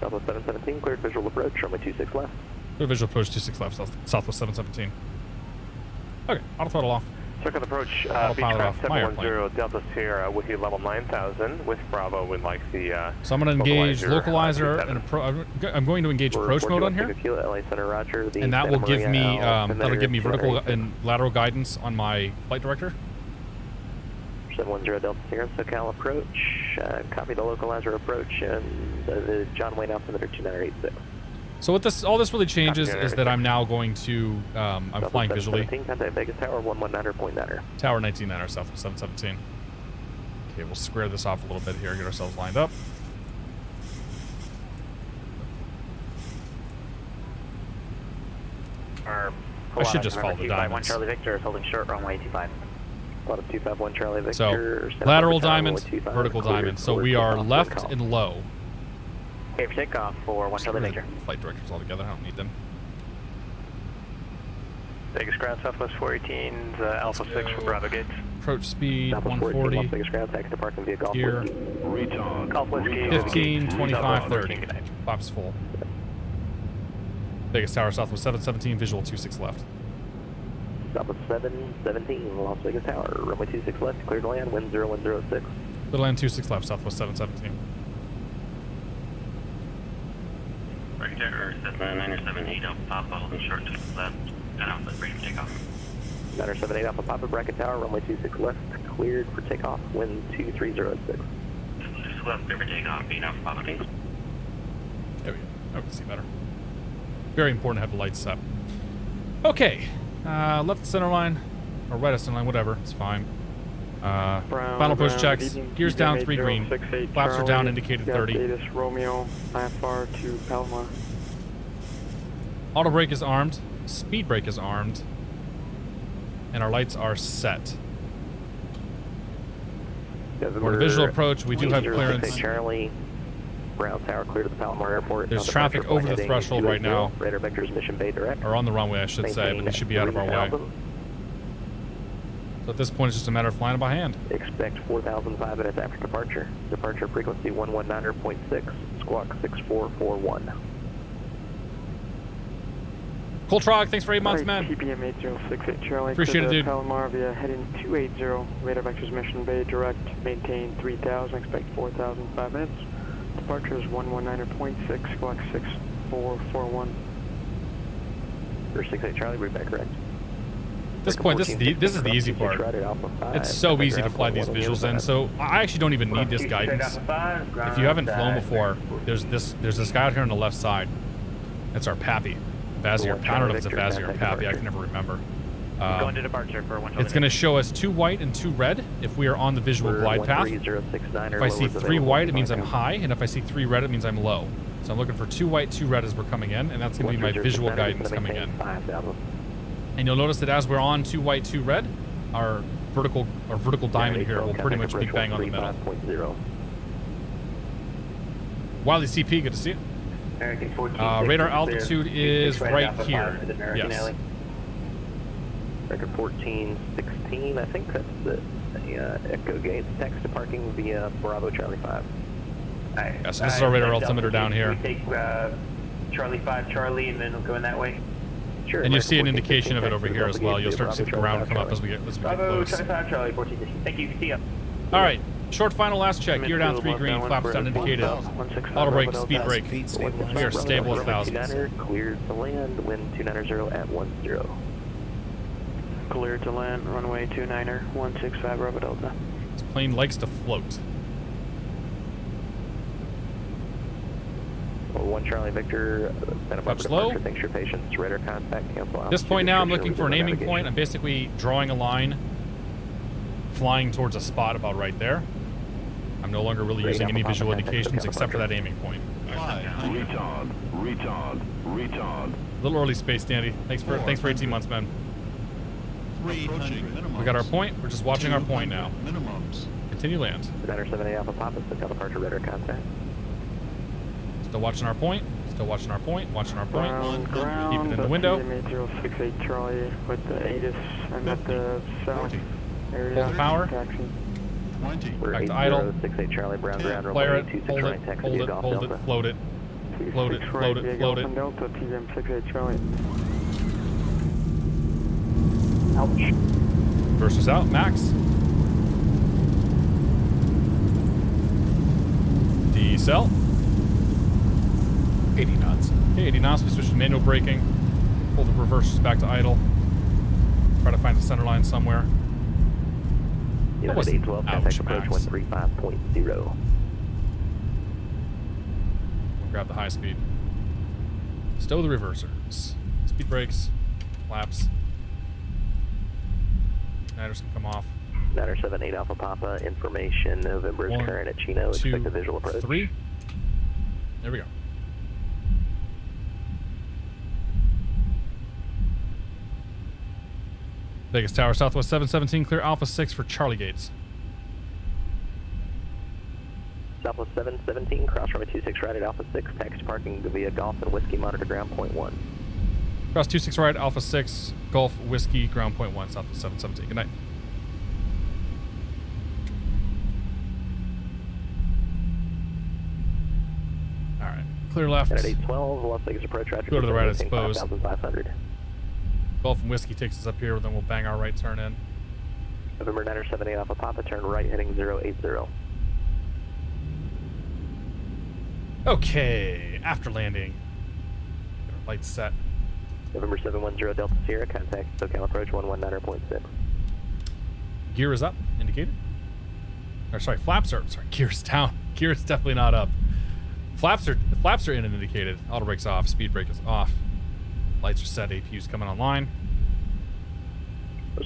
[SPEAKER 13] Southwest 717, cleared visual approach, runway 26 left.
[SPEAKER 1] Cleared visual approach, 26 left, Southwest 717. Okay, auto throttle off.
[SPEAKER 19] Second approach,
[SPEAKER 1] Beechcraft
[SPEAKER 19] 710 Delta Sierra with you level 9,000 with Bravo with like the
[SPEAKER 1] so I'm going to engage localizer and I'm going to engage approach mode on here.
[SPEAKER 13] LA Center, Roger,
[SPEAKER 1] and that will give me that'll give me vertical and lateral guidance on my flight director.
[SPEAKER 13] 710 Delta Sierra, SoCal approach. Copy the localizer approach and the John Wayne altimeter 2986.
[SPEAKER 1] So what all this really changes is that I'm now going to I'm flying visually.
[SPEAKER 13] Contact Vegas Tower 119.9er.
[SPEAKER 1] Tower 19.9er, South 717. Okay, we'll square this off a little bit here, get ourselves lined up. I should just follow the diamonds.
[SPEAKER 3] 1 Charlie Victor is holding short runway 25.
[SPEAKER 13] 251 Charlie Victor.
[SPEAKER 1] So lateral diamonds, vertical diamonds. So we are left and low.
[SPEAKER 18] Okay, for takeoff for 1 Charlie Victor.
[SPEAKER 1] Flight directors all together. I don't need them.
[SPEAKER 13] Vegas ground, Southwest 418, Alpha 6 for Bravo Gates.
[SPEAKER 1] Approach speed 140.
[SPEAKER 13] Vegas ground, taxi to parking via Golf
[SPEAKER 1] Gear.
[SPEAKER 8] Retard.
[SPEAKER 13] Golf Whiskey.
[SPEAKER 1] 15, 25, 30. Flaps full. Vegas Tower, Southwest 717, visual 26 left.
[SPEAKER 13] Southwest 717, Las Vegas Tower, runway 26 left, clear to land, wind 0106.
[SPEAKER 1] Clear to land 26 left, Southwest 717.
[SPEAKER 11] Right there, 978 Alpha Papa, holding short to the left, and Alpha, ready for takeoff.
[SPEAKER 13] 978 Alpha Papa, bracket tower, runway 26 left, cleared for takeoff, wind 2306.
[SPEAKER 11] 26 left, clear for takeoff, being Alpha Papa, please.
[SPEAKER 1] There we go. I can see better. Very important to have the lights set. Okay. Left center line, or right of center line, whatever. It's fine. Final push checks. Gears down, 3 green. Flaps are down, indicated 30.
[SPEAKER 21] Addons Romeo, IFR to Palomar.
[SPEAKER 1] Auto brake is armed. Speed brake is armed. And our lights are set. We're at visual approach. We do have clearance.
[SPEAKER 13] Charlie, Brown Tower clear to the Palomar Airport.
[SPEAKER 1] There's traffic over the threshold right now.
[SPEAKER 13] Radar vectors Mission Bay direct.
[SPEAKER 1] Or on the runway, I should say, but we should be out of our way. So at this point, it's just a matter of flying it by hand.
[SPEAKER 13] Expect 4,005 minutes after departure. Departure frequency 119.6, squawk 6441.
[SPEAKER 1] Cool Trog, thanks for 8 months, man.
[SPEAKER 21] TPM 8068 Charlie.
[SPEAKER 1] Appreciate it, dude.
[SPEAKER 21] Palomar via heading 280, radar vectors Mission Bay direct, maintain 3,000, expect 4,005 minutes. Departure is 119.6, squawk 6441.
[SPEAKER 13] 68 Charlie, route back correct.
[SPEAKER 1] At this point, this is the easy part. It's so easy to fly these visuals in, so I actually don't even need this guidance. If you haven't flown before, there's this guy out here on the left side. That's our Pappy. Vazier. I don't know if it's a Vazier or Pappy. I can never remember.
[SPEAKER 18] Going to departure for 1
[SPEAKER 1] It's going to show us 2 white and 2 red if we are on the visual glide path. If I see 3 white, it means I'm high, and if I see 3 red, it means I'm low. So I'm looking for 2 white, 2 red as we're coming in, and that's going to be my visual guidance coming in. And you'll notice that as we're on 2 white, 2 red, our vertical diamond here will pretty much be bang on the middle. Wiley CP, good to see you. Radar altitude is right here. Yes.
[SPEAKER 13] Record 1416, I think that's the Echo Gate. Text to parking via Bravo Charlie 5.
[SPEAKER 1] Yeah, so this is our radar altimeter down here.
[SPEAKER 3] We take Charlie 5 Charlie and then we'll go in that way.
[SPEAKER 13] Sure.
[SPEAKER 1] And you see an indication of it over here as well. You'll start to see the ground come up as we get close.
[SPEAKER 3] Bravo Charlie 5 Charlie 1416. Thank you. See ya.
[SPEAKER 1] All right. Short final last check. Gear down 3 green. Flaps down indicated. Auto brake, speed brake. We are stable at 1,000.
[SPEAKER 13] Cleared to land. Wind 290 at 10.
[SPEAKER 21] Clear to land, runway 29er, 165 Bravo Delta.
[SPEAKER 1] This plane likes to float.
[SPEAKER 13] 1 Charlie Victor,
[SPEAKER 1] up slow.
[SPEAKER 13] Thanks for your patience. Radar contact, cancel out.
[SPEAKER 1] At this point now, I'm looking for an aiming point. I'm basically drawing a line, flying towards a spot about right there. I'm no longer really using any visual indications except for that aiming point.
[SPEAKER 8] Retard.
[SPEAKER 1] A little early, Space Dandy. Thanks for 18 months, man. We got our point. We're just watching our point now. Continue land.
[SPEAKER 13] 978 Alpha Papa, still departure radar contact.
[SPEAKER 1] Still watching our point. Still watching our point. Watching our point.
[SPEAKER 21] Ground,
[SPEAKER 1] Keep it in the window.
[SPEAKER 21] 8068 Charlie with the Addons. I'm at the south area.
[SPEAKER 1] Hold power.
[SPEAKER 21] Taxi.
[SPEAKER 1] Back to idle.
[SPEAKER 13] 68 Charlie Brown ground.
[SPEAKER 1] Flare it. Hold it. Hold it. Hold it. Float it. Float it. Float it. Float it.
[SPEAKER 21] Delta TM 68 Charlie.
[SPEAKER 1] Ouch. Versus out. Max. Decel. 80 knots. Okay, 80 knots. We switch to manual braking. Pull the reverses back to idle. Try to find the center line somewhere.
[SPEAKER 13] That was ouch, Max. 135.0.
[SPEAKER 1] We'll grab the high speed. Stow the reversers. Speed brakes. Flaps. Igniters can come off.
[SPEAKER 13] 978 Alpha Papa, information, November is current at Chino, expect a visual approach.
[SPEAKER 1] 3. There we go. Vegas Tower, Southwest 717, clear Alpha 6 for Charlie Gates.
[SPEAKER 18] Southwest 717, cross runway 26 right at Alpha 6, taxi parking via Golf and Whiskey, monitor ground point 1.
[SPEAKER 1] Cross 26 right, Alpha 6, Golf, Whiskey, ground point 1, Southwest 717. Good night. All right, clear left.
[SPEAKER 18] And at 812, Las Vegas approach traffic.
[SPEAKER 1] Go to the right, I suppose.
[SPEAKER 18] 5,500.
[SPEAKER 1] Golf and Whiskey takes us up here, then we'll bang our right turn in.
[SPEAKER 18] November 978 Alpha Papa, turn right heading 080.
[SPEAKER 1] Okay, after landing. Get our lights set.
[SPEAKER 18] November 710 Delta Sierra, contact SoCal approach 119.6.
[SPEAKER 1] Gear is up, indicated. Or sorry, flaps are, gear's down. Gear is definitely not up. Flaps are in and indicated. Auto brake's off, speed brake is off. Lights are set, APU's coming online.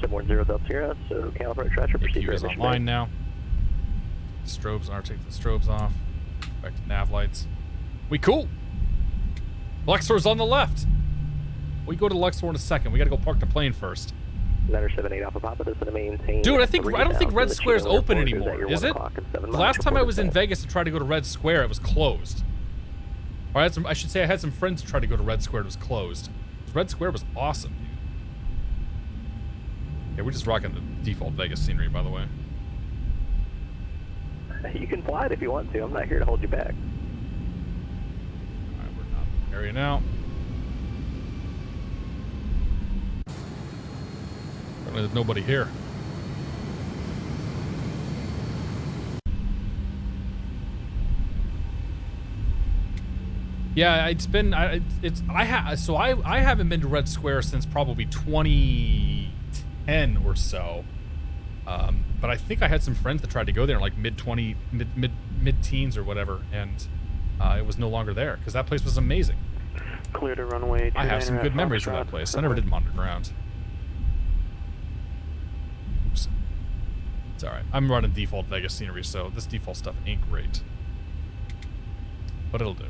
[SPEAKER 18] 710 Delta Sierra, SoCal approach traffic, proceed
[SPEAKER 1] APU is online now. Strobes are, take the strobes off. Back to nav lights. We cool. Luxor's on the left. We go to Luxor in a second. We gotta go park the plane first.
[SPEAKER 18] 978 Alpha Papa, this is to maintain.
[SPEAKER 1] Dude, I don't think Red Square is open anymore, is it? The last time I was in Vegas and tried to go to Red Square, it was closed. Or I should say I had some friends try to go to Red Square, it was closed. Red Square was awesome, dude. Yeah, we're just rocking the default Vegas scenery, by the way.
[SPEAKER 18] You can fly it if you want to. I'm not here to hold you back.
[SPEAKER 1] Alright, we're not in the area now. There's nobody here. Yeah, it's been I haven't been to Red Square since probably 2010 or so. But I think I had some friends that tried to go there in like mid-teens or whatever, and it was no longer there because that place was amazing.
[SPEAKER 21] Clear to runway.
[SPEAKER 1] I have some good memories of that place. I never did monitor ground. Oops. It's alright. I'm running default Vegas scenery, so this default stuff ain't great. But it'll do.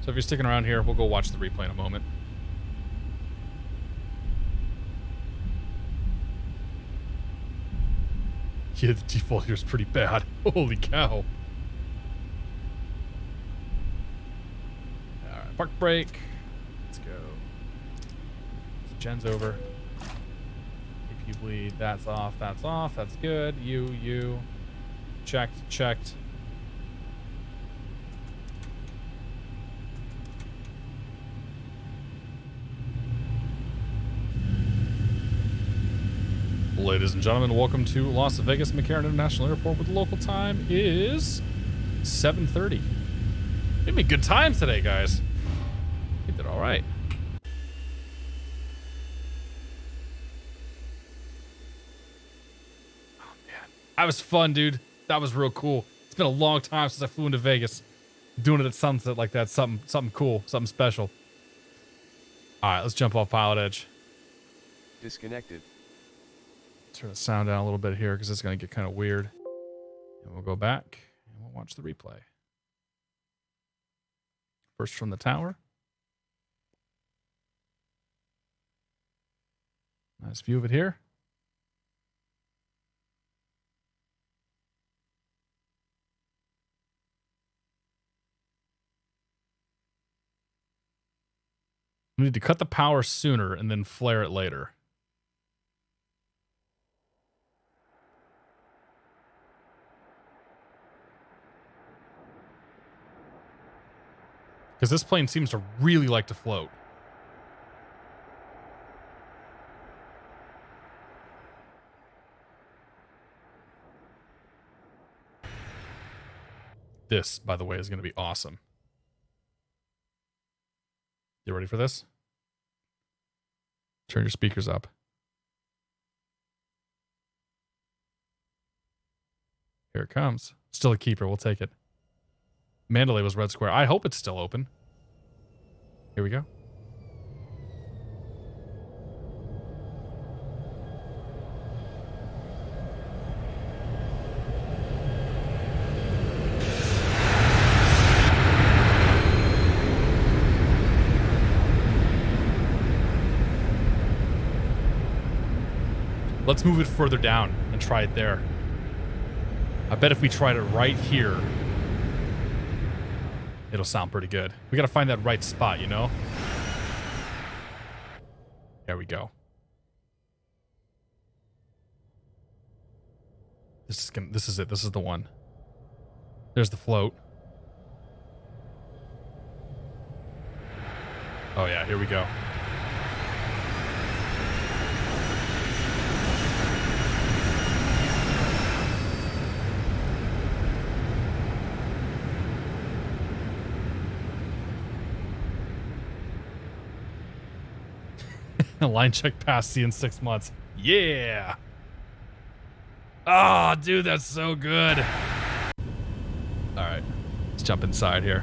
[SPEAKER 1] So if you're sticking around here, we'll go watch the replay in a moment. Yeah, the default here is pretty bad. Holy cow. Alright, park brake. Let's go. Gen's over. APU bleed. That's off. That's off. That's good. You. Checked. Ladies and gentlemen, welcome to Las Vegas McCarran International Airport, where the local time is 7:30. It'd be good time today, guys. We did all right. Oh man, that was fun, dude. That was real cool. It's been a long time since I flew into Vegas. Doing it at sunset like that, something cool, something special. All right, let's jump off PilotEdge.
[SPEAKER 15] Disconnected.
[SPEAKER 1] Turn the sound down a little bit here because it's going to get kind of weird. And we'll go back and we'll watch the replay. First from the tower. Nice view of it here. We need to cut the power sooner and then flare it later. Because this plane seems to really like to float. This, by the way, is going to be awesome. You ready for this? Turn your speakers up. Here it comes. Still a keeper. We'll take it. Mandalay was Red Square. I hope it's still open. Here we go. Let's move it further down and try it there. I bet if we tried it right here, it'll sound pretty good. We gotta find that right spot, you know? There we go. This is it. This is the one. There's the float. Oh yeah, here we go. Line check pass, see in 6 months. Yeah. Oh, dude, that's so good. All right, let's jump inside here.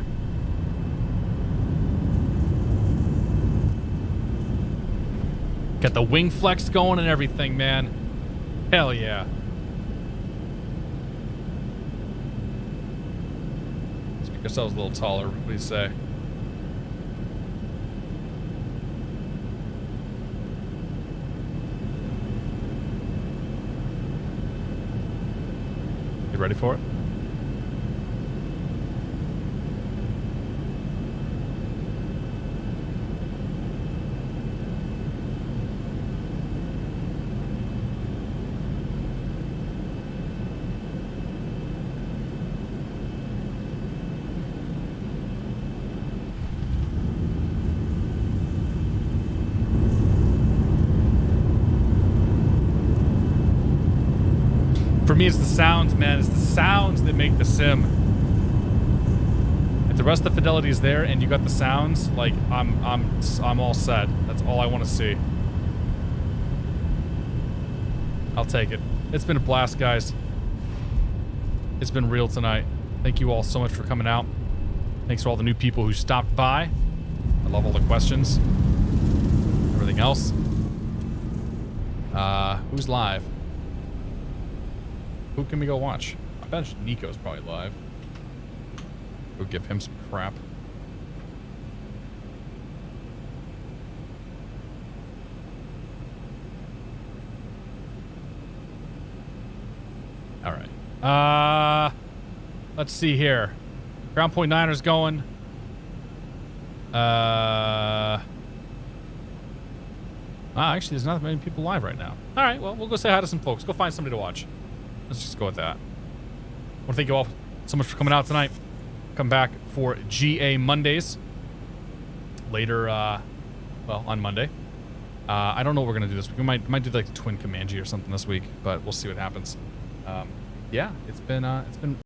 [SPEAKER 1] Got the wing flex going and everything, man. Hell yeah. Let's make ourselves a little taller. What do you say? You ready for it? For me, it's the sounds, man. It's the sounds that make the sim. If the rest of the fidelity is there and you got the sounds, like I'm all set. That's all I want to see. I'll take it. It's been a blast, guys. It's been real tonight. Thank you all so much for coming out. Thanks for all the new people who stopped by. I love all the questions. Everything else. Who's live? Who can we go watch? I bet Nico's probably live. Go give him some crap. All right. Let's see here. Ground point 9ers going. Actually, there's not many people live right now. All right, well, we'll go say hi to some folks. Go find somebody to watch. Let's just go with that. I want to thank you all so much for coming out tonight. Come back for GA Mondays. Later, well, on Monday. I don't know what we're going to do this week. We might do like the Twin Comanche or something this week, but we'll see what happens. Yeah, it's been